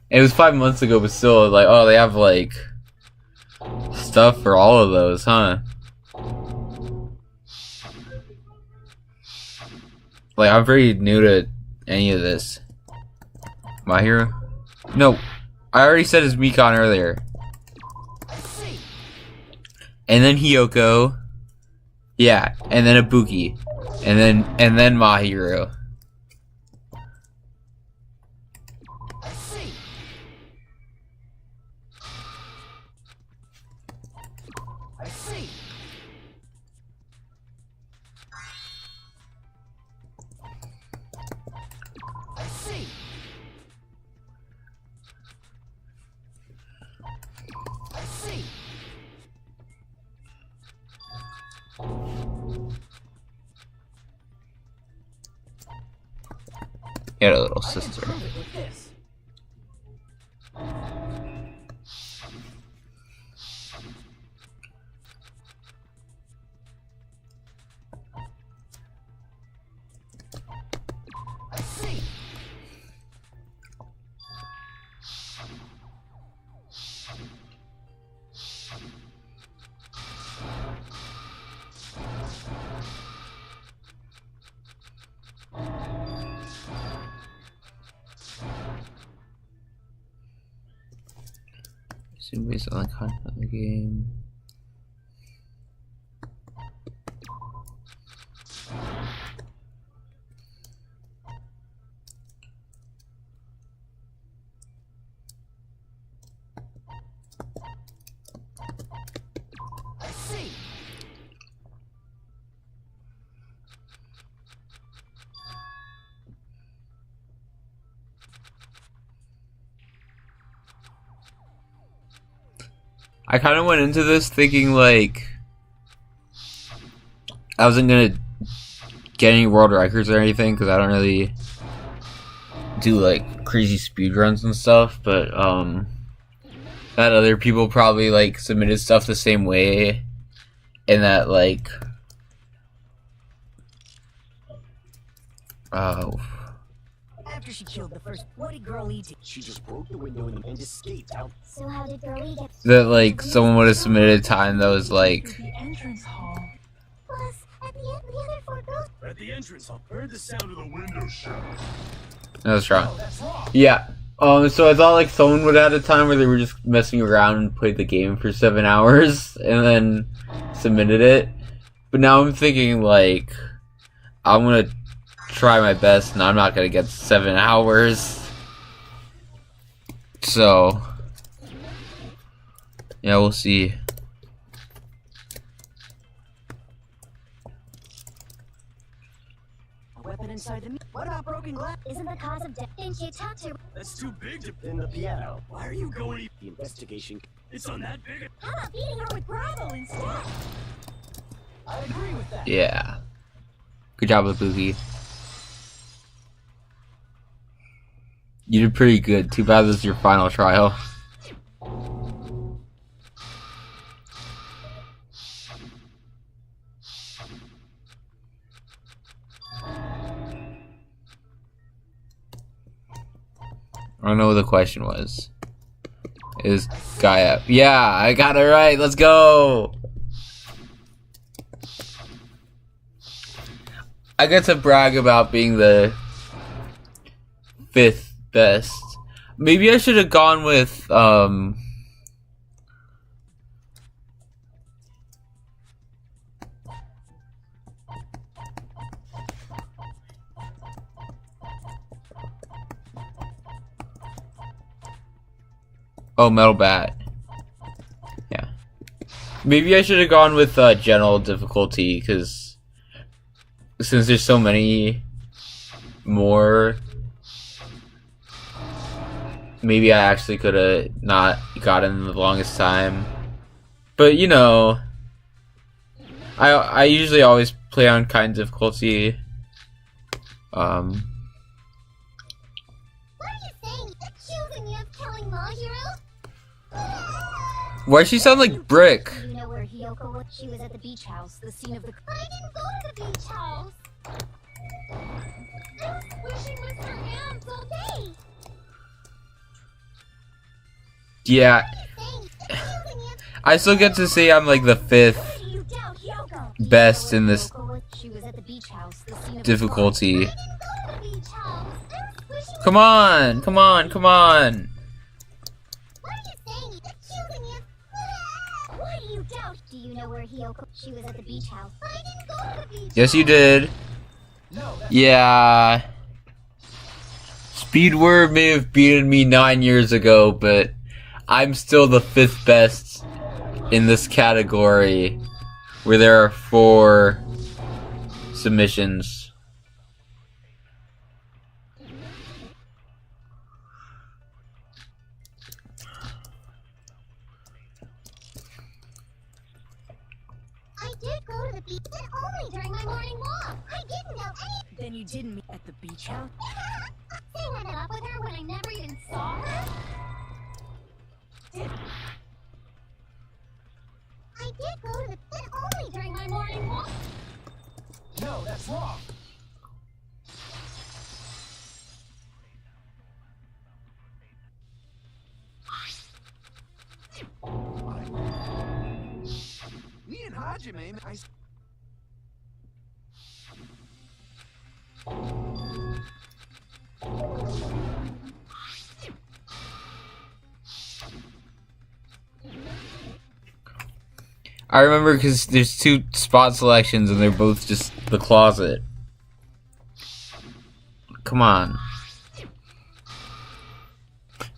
Speaker 1: And it was 5 months ago, but still, like, oh, they have like stuff for all of those, huh? Like, I'm very new to any of this. My hero? No, I already said it's Mikan earlier. And then Hiyoko. Yeah, and then Ibuki. And then Mahiro. He had a little sister. Assume based on the content of the game.
Speaker 3: I see.
Speaker 1: I kind of went into this thinking like I wasn't gonna get any world records or anything because I don't really do like crazy speedruns and stuff, but that other people probably like submitted stuff the same way, and that like
Speaker 3: After she killed the first, what did Girl E do?
Speaker 2: She just broke the window and escaped out.
Speaker 4: So how did Girlie get
Speaker 1: that like someone would have submitted a time that was like
Speaker 3: The entrance hall.
Speaker 4: plus at the end the other 4 girls?
Speaker 5: At the entrance, I heard the sound of the window shut.
Speaker 1: that was wrong.
Speaker 5: That's wrong.
Speaker 1: Yeah. So I thought like someone would have a time where they were just messing around and played the game for 7 hours and then submitted it. But now I'm thinking like I'm gonna try my best and I'm not gonna get 7 hours. So yeah, we'll see.
Speaker 3: A weapon inside the. What about broken glass?
Speaker 4: Isn't the cause of death? Didn't you talk to?
Speaker 5: That's too big to.
Speaker 2: In the piano.
Speaker 5: Why are you going?
Speaker 2: The investigation.
Speaker 5: It's on that big.
Speaker 4: How about beating her with gravel instead?
Speaker 3: I agree with that.
Speaker 1: Yeah. Good job, Ibuki. You did pretty good. Too bad this is your final trial. I don't know what the question was. Is guy up? Yeah, I got it right. Let's go. I get to brag about being the 5th best. Maybe I should have gone with oh, Metal Bat. Yeah. Maybe I should have gone with general difficulty because since there's so many more, maybe I actually could have not gotten the longest time. But you know, I usually always play on kind difficulty.
Speaker 4: What are you saying? Accusing me of killing my hero?
Speaker 1: Why does she sound like Brick?
Speaker 4: Do you know where Hiyoko was? She was at the beach house, the scene of the. I didn't go to the beach house. I was wishing Mr. M's okay.
Speaker 1: Yeah,
Speaker 4: Saying, accusing me of.
Speaker 1: I still get to say I'm like the 5th
Speaker 4: Why do you doubt Hiyoko?
Speaker 1: best in this
Speaker 4: Hiyoko was. She was at the beach house, the scene of
Speaker 1: difficulty.
Speaker 4: I didn't go to the beach house. I was wishing.
Speaker 1: Come on, come on, come on.
Speaker 4: What are you saying? Accusing me of. Why do you doubt? Do you know where Hiyoko? She was at the beach house. I didn't go to the beach.
Speaker 1: Yes, you did.
Speaker 3: No, that's
Speaker 1: Yeah. Speedword may have beaten me 9 years ago, but I'm still the 5th best in this category where there are 4 submissions.
Speaker 4: I did go to the beach, but only during my morning walk. I didn't know any.
Speaker 3: Then you didn't meet at the beach house?
Speaker 4: Saying I met up with her when I never even saw her. I did go to the but only during my morning walk.
Speaker 3: No, that's wrong. Me and Hajime,
Speaker 1: I remember because there's 2 spot selections and they're both just the closet. Come on.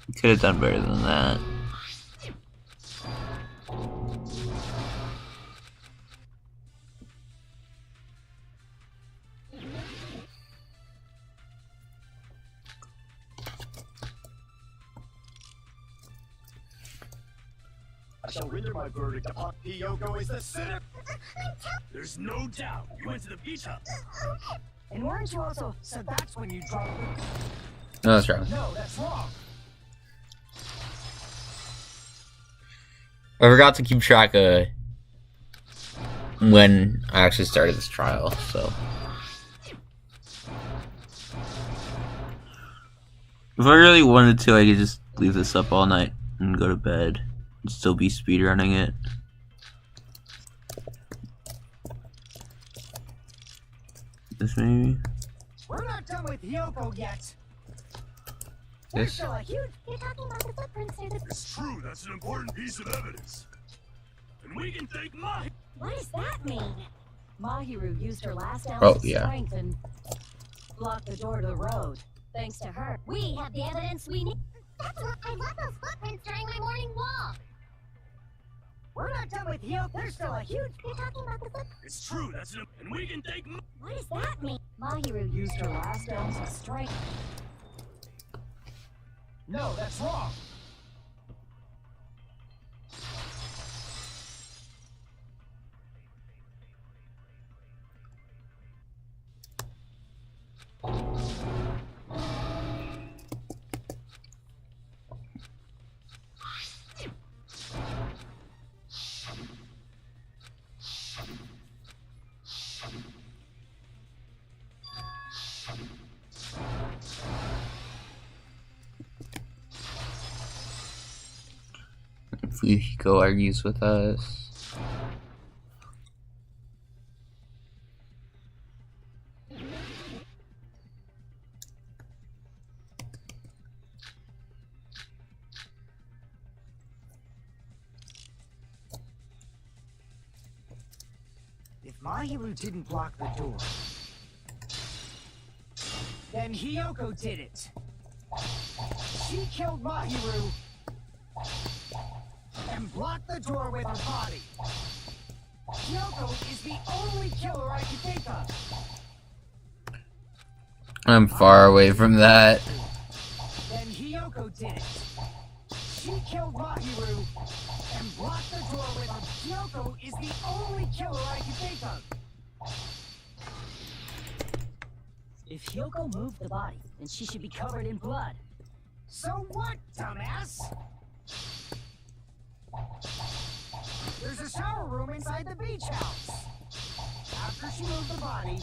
Speaker 1: You could have done better than that.
Speaker 2: I shall render my verdict upon Hiyoko is the sinner.
Speaker 5: There's no doubt. You went to the beach house.
Speaker 3: And weren't you also... So that's when you dropped it?
Speaker 1: No, that's wrong.
Speaker 3: No, that's wrong.
Speaker 1: I forgot to keep track of when I actually started this trial, so. If I really wanted to, I could just leave this up all night and go to bed and still be speedrunning it. This maybe?
Speaker 3: We're not done with Hiyoko yet.
Speaker 1: This?
Speaker 3: Still a huge...
Speaker 4: You're talking about the footprints near the...
Speaker 5: It's true. That's an important piece of evidence. And we can thank Mahi.
Speaker 4: What does that mean?
Speaker 6: Mahiru used her last ounce
Speaker 1: Oh,
Speaker 6: of
Speaker 1: yeah.
Speaker 6: strength and blocked the door to the road. Thanks to her.
Speaker 4: We have the evidence we need. That's what I left those footprints during my morning walk.
Speaker 3: We're not done with Hiyoko. There's still a huge...
Speaker 4: You're talking about the foot...
Speaker 5: It's true. That's an... And we can thank Mahi.
Speaker 4: What does that mean?
Speaker 6: Mahiru used her last ounce of strength.
Speaker 3: No, that's wrong.
Speaker 1: If Hiko argues with us.
Speaker 3: If Mahiru didn't block the door, then Hiyoko did it. She killed Mahiru and blocked the door with her body. Hiyoko is the only killer I can think of.
Speaker 1: I'm far away from that.
Speaker 3: Then Hiyoko did it. She killed Mahiru and blocked the door with her. Hiyoko is the only killer I can think of.
Speaker 6: If Hyoko moved the body, then she should be covered in blood.
Speaker 3: So what, dumbass? There's a shower room inside the beach house. After she moved the body,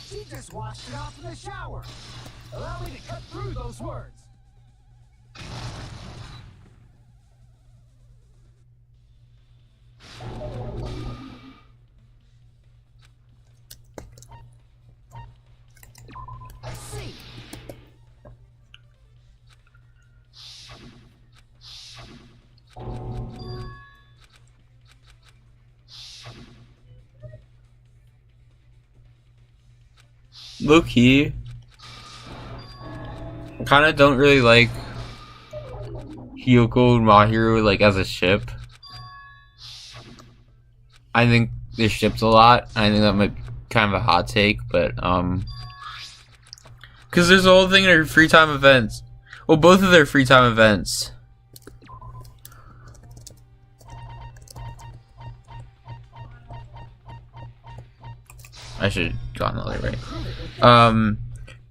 Speaker 3: she just washed it off in the shower. Allow me to cut through those words. I see.
Speaker 1: Low key, kind of don't really like Hyoko and Mahiru like as a ship. I think they're shipped a lot. I think that might be kind of a hot take, but because there's a whole thing in their free time events. Well, both of their free time events. I should have gone the other way.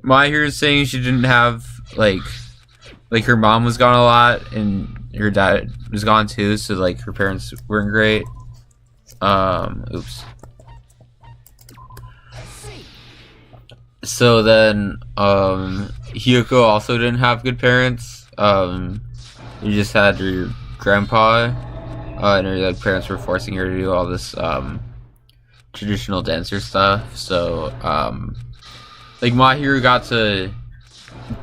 Speaker 1: Mahiru is saying she didn't have like her mom was gone a lot and her dad was gone too, so like her parents weren't great. Oops. So then, Hyoko also didn't have good parents. You just had her grandpa, and her like, parents were forcing her to do all this, traditional dancer stuff. So, like, Mahiru got to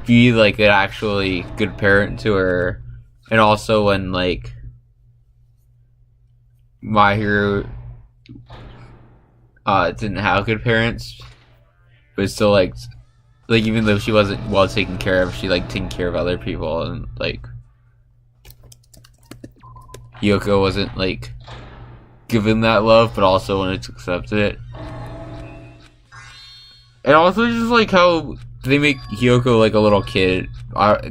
Speaker 1: be, like, an actually good parent to her. And also when, like, My Hero didn't have good parents, but still like even though she wasn't well taken care of, she like taking care of other people, and like Yoko wasn't like given that love, but also wanted to accept it. And also just like how they make Hiyoko like a little kid.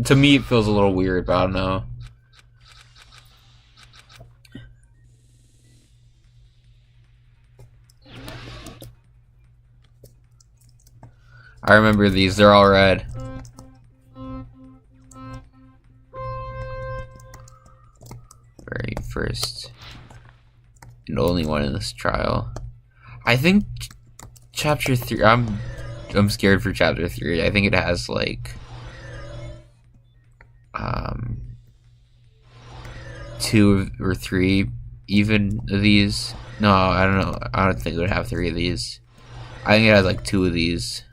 Speaker 1: To me, it feels a little weird, but I don't know. I remember these, they're all red. Very first and only one in this trial. I think chapter 3, I'm scared for chapter 3. I think it has like 2 or 3 even of these. No, I don't know. I don't think it would have 3 of these. I think it has like 2 of these.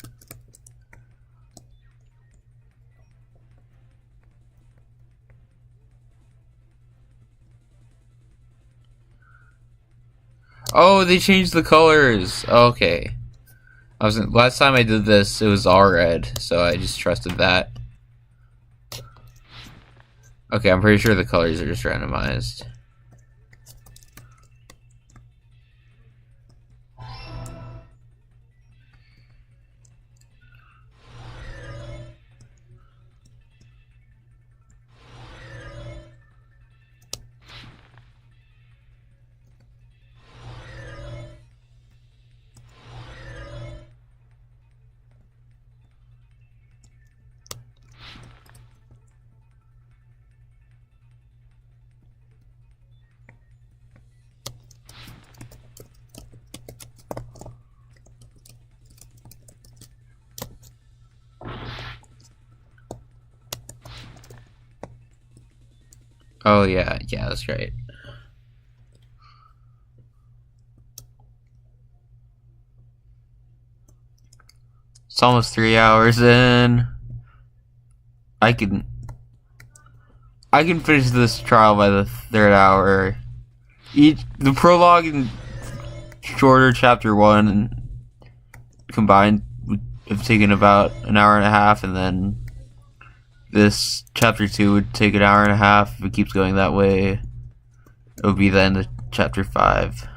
Speaker 1: Oh, they changed the colors. Okay. Last time I did this, it was all red, so I just trusted that. Okay, I'm pretty sure the colors are just randomized. Oh yeah, that's right. It's almost 3 hours in. I can finish this trial by the 3rd hour. The prologue and shorter chapter 1 and combined would have taken about an hour and a half, and then this chapter 2 would take an hour and a half. If it keeps going that way, it would be the end of chapter 5.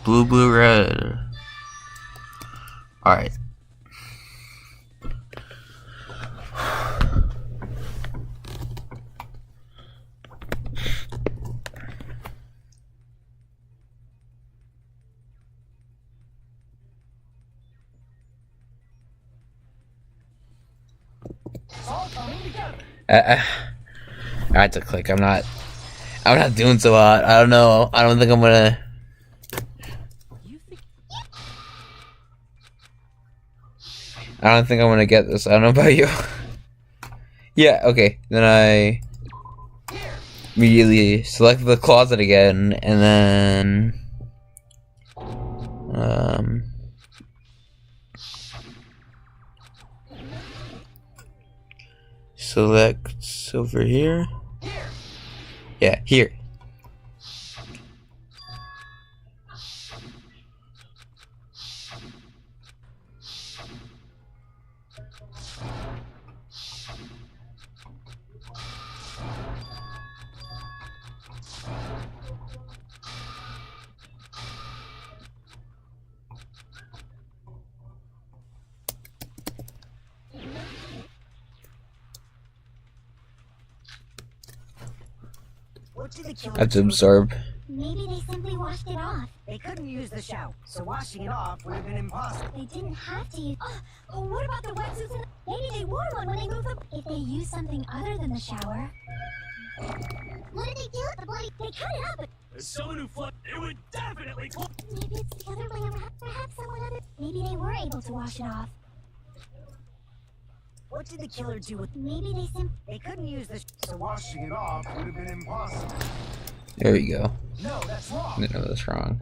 Speaker 1: Blue, blue, red. Alright. I had to click. I'm not doing so hot. I don't know. I don't think I'm gonna. I don't think I'm gonna get this. I don't know about you. Yeah. Okay. Then I immediately select the closet again, and then select over here. Yeah, here. I have to absorb.
Speaker 4: Maybe they simply washed it off.
Speaker 6: They couldn't use the shower, so washing it off would have been impossible.
Speaker 4: They didn't have to use. Oh, what about the wetsuits? Maybe they wore one when they moved them. If they used something other than the shower. What did they do with the bloody? They cut it up.
Speaker 5: As someone who flooded, it would definitely.
Speaker 4: Maybe it's the other way around. Perhaps someone other. Maybe they were able to wash it off.
Speaker 6: What did the killer do with?
Speaker 4: Maybe
Speaker 6: They couldn't use the.
Speaker 5: So washing it off would have been impossible.
Speaker 1: There we go.
Speaker 5: No, that's wrong.
Speaker 1: No, that's wrong.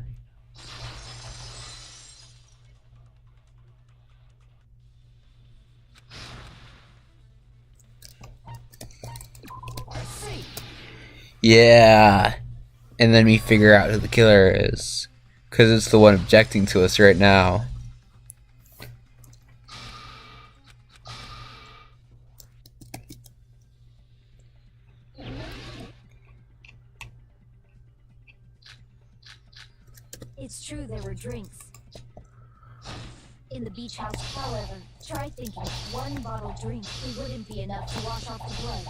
Speaker 1: Yeah. And then we figure out who the killer is. Because it's the one objecting to us right now.
Speaker 4: It's true there were drinks in the beach house. However, try thinking one bottle drink, it wouldn't be enough to wash off the blood.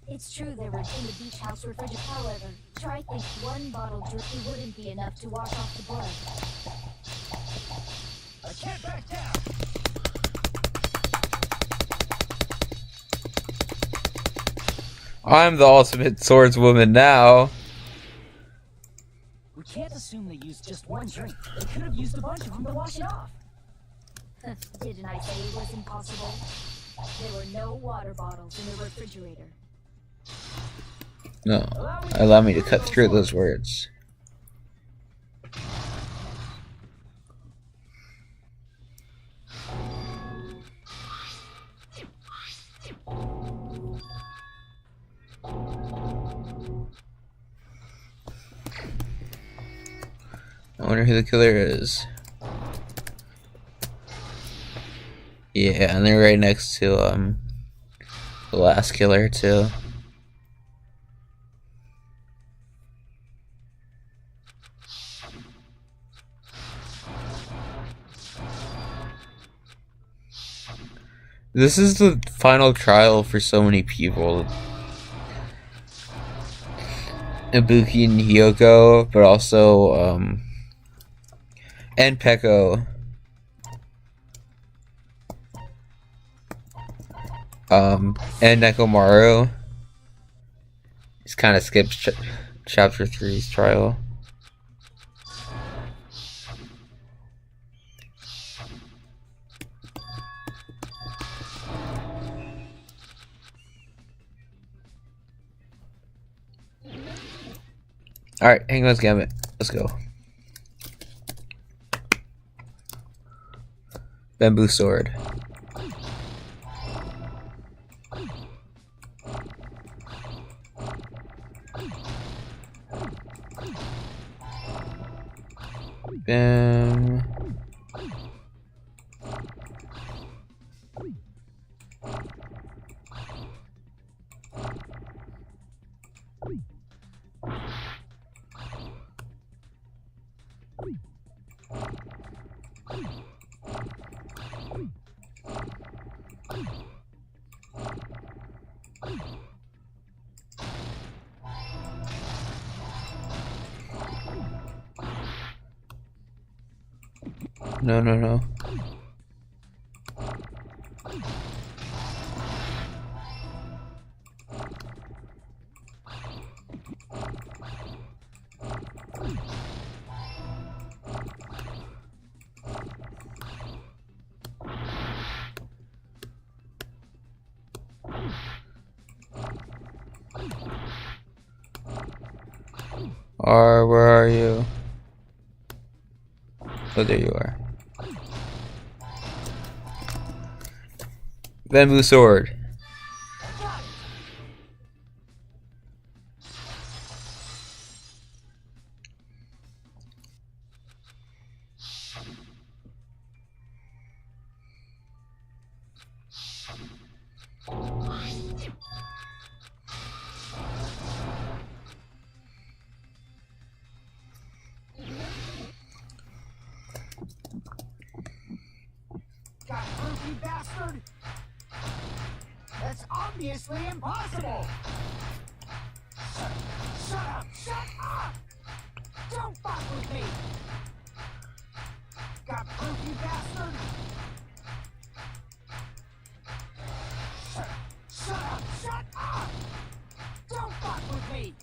Speaker 4: It's true there were in the beach house refrigerator. However, try think one bottle drink, it wouldn't be enough to wash off the blood.
Speaker 5: I can't back down.
Speaker 1: I'm the ultimate swordswoman now.
Speaker 6: We can't assume they used just one drink. They could have used a bunch of them to wash it off.
Speaker 4: Didn't I say it was impossible? There were no water bottles in the refrigerator.
Speaker 1: No. Allow me to cut through those words. I wonder who the killer is. Yeah, and they're right next to the last killer too. This is the final trial for so many people. Ibuki and Hyoko, but also and Peko. And Nekomaru. He's kind of skipped chapter 3's trial. Alright, Hangman's Gambit. Let's go. Bamboo sword. Bam. No, no, no. Where are you? Oh, there you are. Bamboo sword.
Speaker 3: Got proof, you bastard? That's obviously impossible! Shut up! Shut up! Don't fuck with me! Got proof, you bastard? Shut up! Shut up! Don't fuck with me!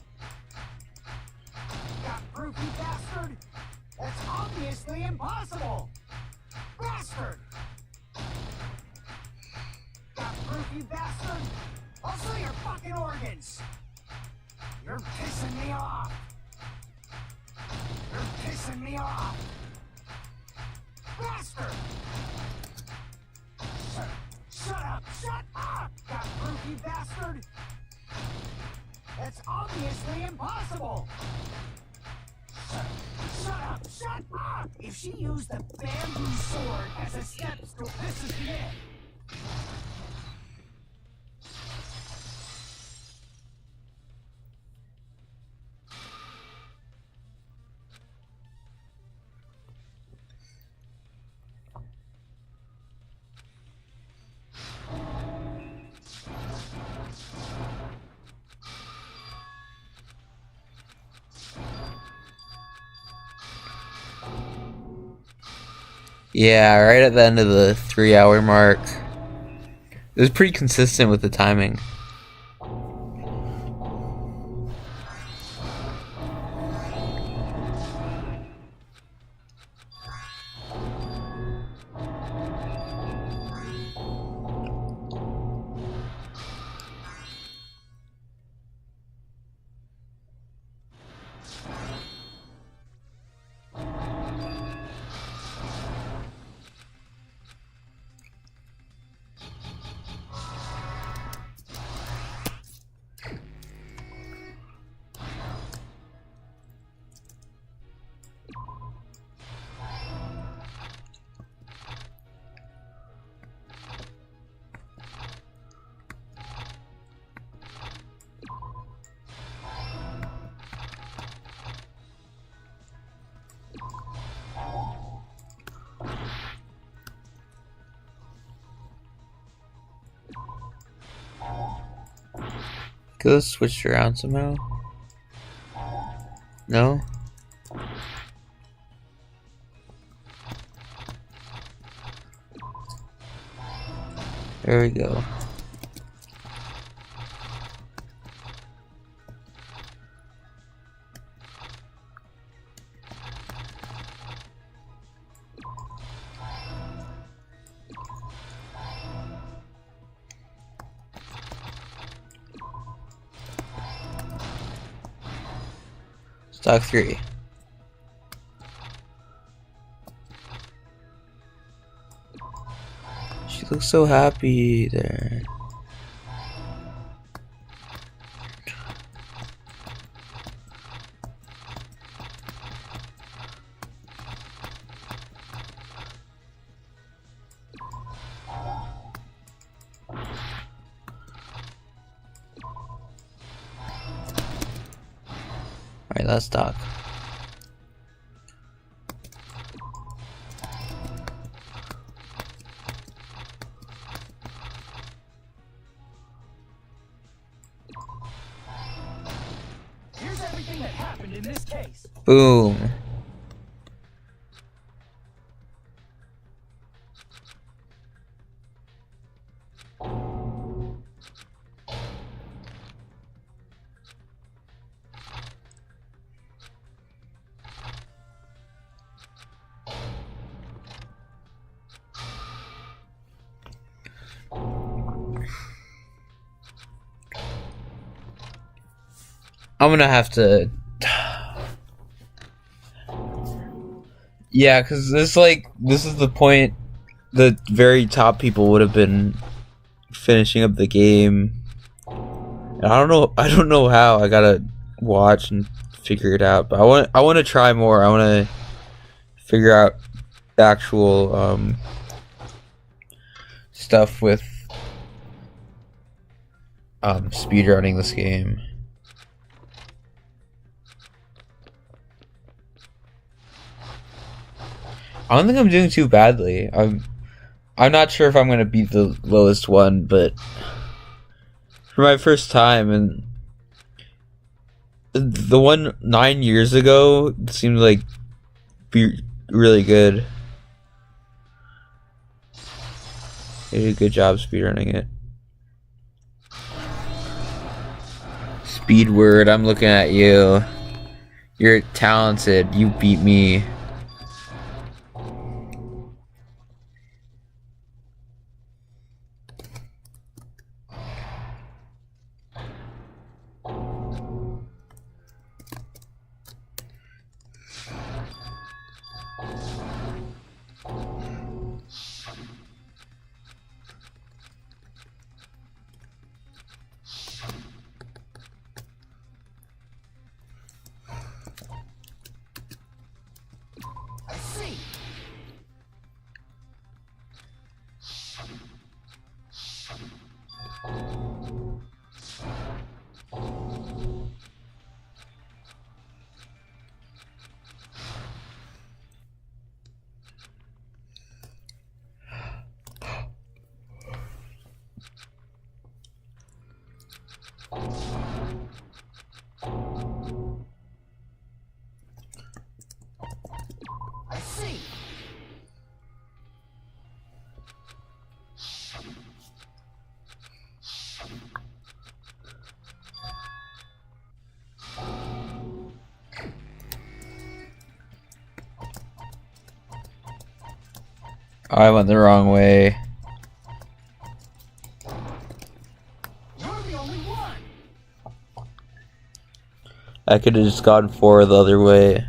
Speaker 3: Got proof, you bastard? That's obviously impossible! Bastard! Got proof, you bastard? I'll show your fucking organs! You're pissing me off! You're pissing me off! Bastard! Shut up! Shut up! Got proof, lucky bastard! That's obviously impossible! Shut up! Shut up! If she used the bamboo sword as a step stool, this is the end!
Speaker 1: Yeah, right at the end of the 3-hour mark. It was pretty consistent with the timing. Could have switched around somehow? No? There we go. Stock 3. She looks so happy there. Alright, let's talk.
Speaker 3: Here's everything that happened in this case.
Speaker 1: Boom. I'm gonna have to. Yeah, because this is the point. The very top people would have been finishing up the game. And I don't know how. I gotta watch and figure it out. But I want to try more. I want to figure out actual stuff with speedrunning this game. I don't think I'm doing too badly. I'm not sure if I'm gonna beat the lowest one, but for my first time, and the one 9 years ago seemed like be really good. They did a good job speedrunning it. Speedword, I'm looking at you. You're talented. You beat me.
Speaker 6: see.
Speaker 1: I went the wrong way.
Speaker 6: You're the only one.
Speaker 1: I could have just gone 4 the other way.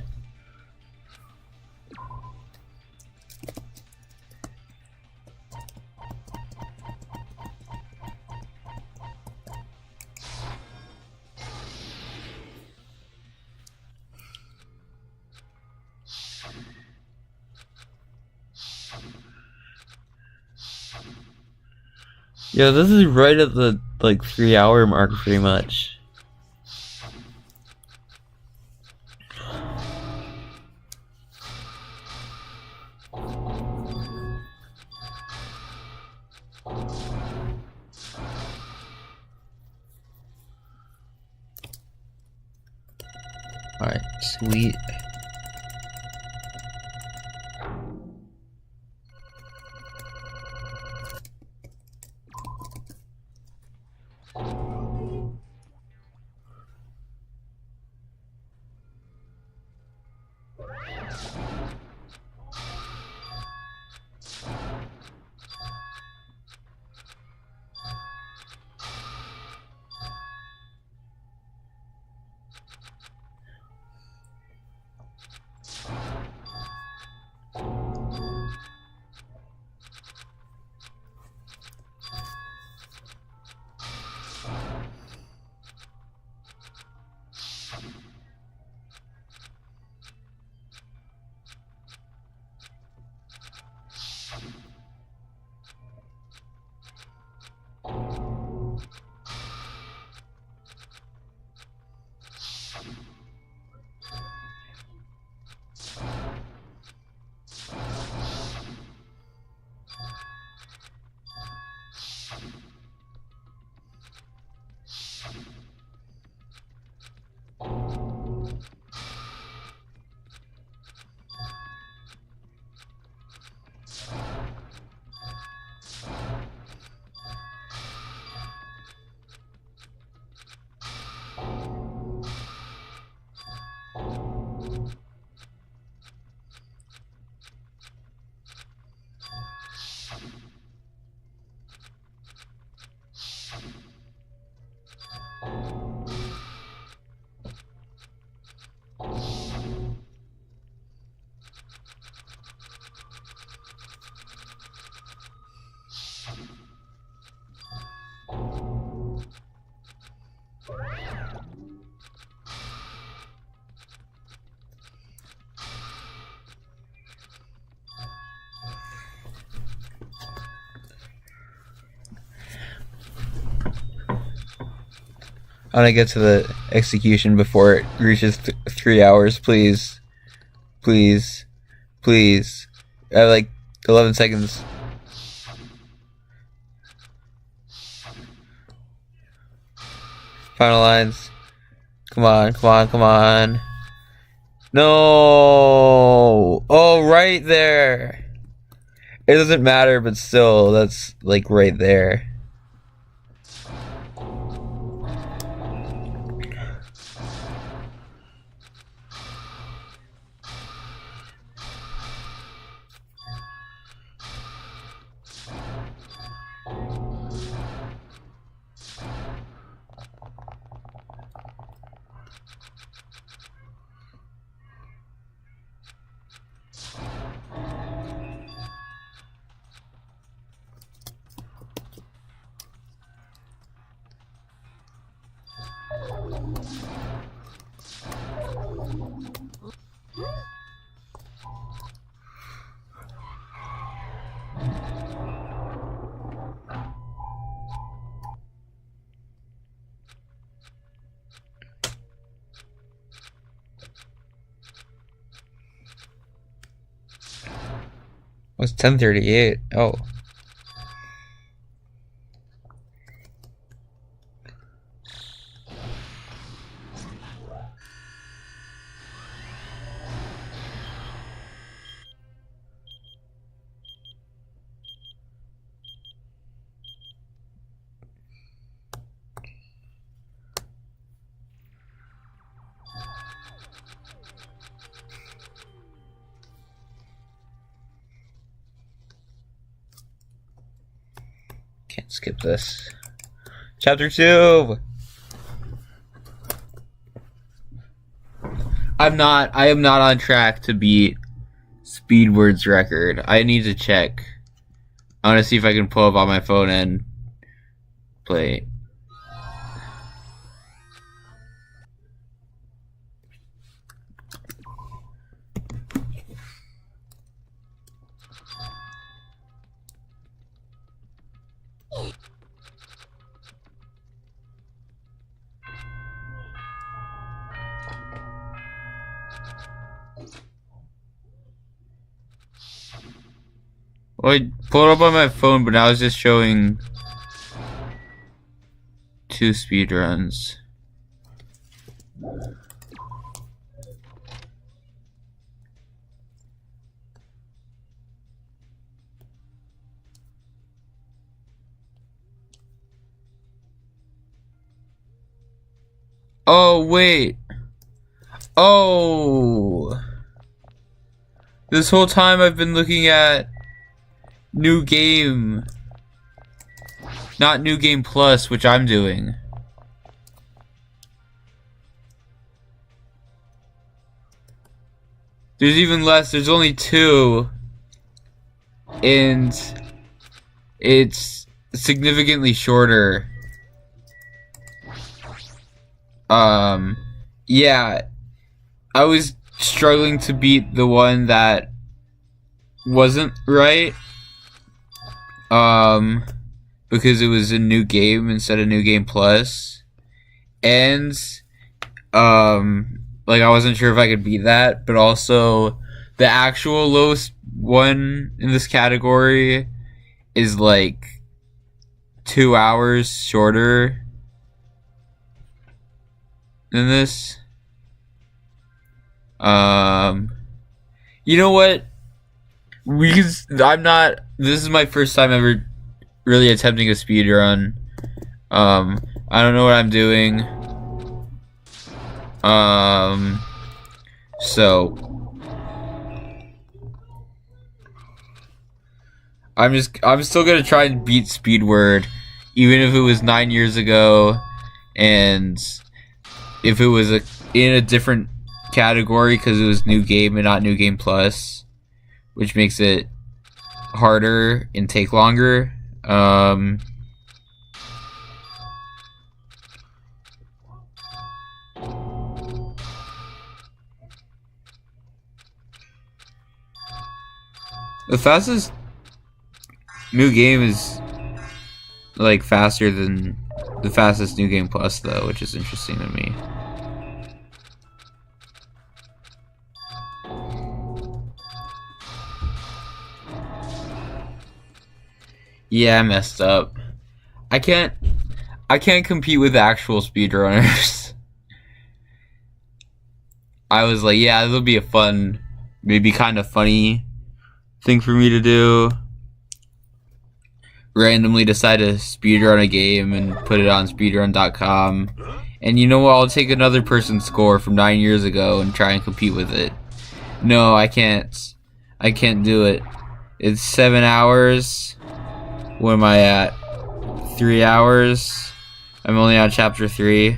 Speaker 1: Yo, this is right at the, like, 3-hour mark, pretty much. Alright, sweet. I want to get to the execution before it reaches 3 hours, please. Please. Please. I have like 11 seconds. Final lines. Come on, come on, come on. No! Oh, right there! It doesn't matter, but still, that's like right there. It's 10:38. Oh. Can't skip this. Chapter 2. I am not on track to beat Speedward's record. I need to check. I want to see if I can pull up on my phone and play. Well, I pulled up on my phone, but now it's just showing 2 speedruns. Oh, wait. Oh. This whole time I've been looking at New Game. Not New Game Plus, which I'm doing. There's even less. There's only 2. And it's significantly shorter. Yeah. I was struggling to beat the one that wasn't right. Because it was a new game instead of New Game Plus. And, like, I wasn't sure if I could beat that, but also the actual lowest one in this category is, like, 2 hours shorter than this. You know what? This is my first time ever really attempting a speedrun. I don't know what I'm doing. So I'm still gonna try and beat Speedward, even if it was 9 years ago, and if it was in a different category because it was New Game and not New Game Plus, which makes it harder and take longer. The fastest New Game is like faster than the fastest New Game Plus though, which is interesting to me. Yeah, I messed up. I can't compete with actual speedrunners. I was like, yeah, this will be a fun, maybe kind of funny thing for me to do. Randomly decide to speedrun a game and put it on speedrun.com. And you know what? I'll take another person's score from 9 years ago and try and compete with it. No, I can't. I can't do it. It's 7 hours. What am I at? 3 hours. I'm only on chapter 3.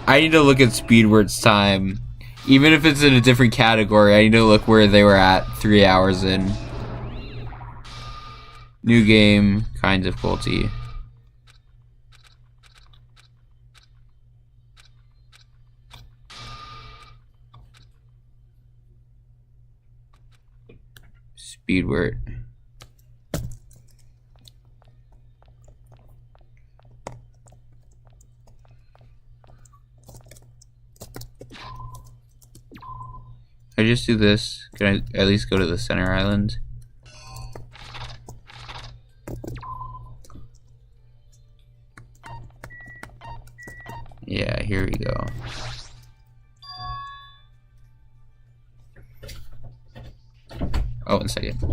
Speaker 1: I need to look at Speedward's time. Even if it's in a different category, I need to look where they were at 3 hours in. New game, kind of difficulty. Speedward. I just do this. Can I at least go to the center island? Yeah, here we go. Oh, 1 second.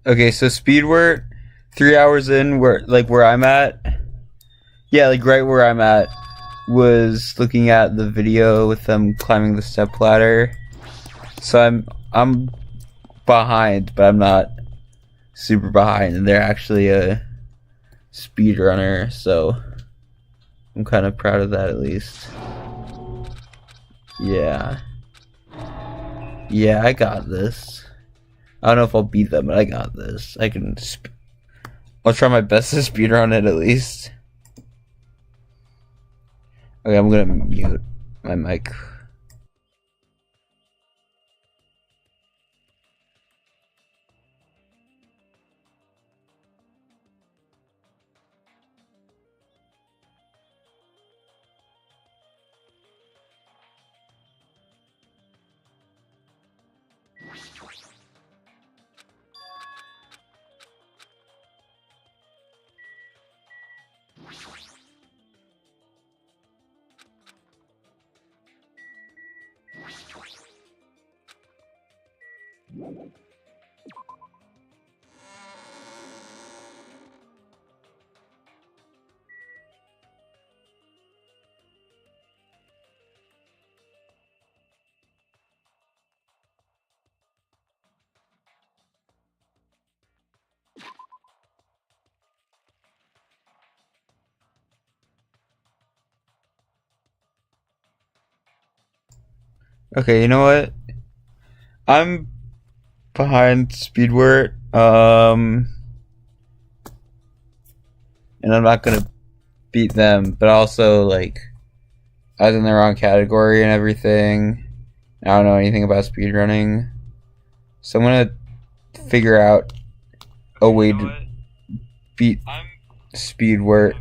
Speaker 1: Okay, so Speedwort, 3 hours in, where I'm at. Yeah, like right where I'm at, was looking at the video with them climbing the step ladder. So I'm behind, but I'm not super behind, and they're actually a speedrunner, so I'm kind of proud of that at least. Yeah. Yeah, I got this. I don't know if I'll beat them, but I got this. I'll try my best to speedrun it at least. Okay, I'm gonna mute my mic. Okay, you know what? I'm behind Speedwort, and I'm not gonna beat them, but also, like, I was in the wrong category and everything. I don't know anything about speedrunning. So I'm gonna figure out a way to beat Speedwort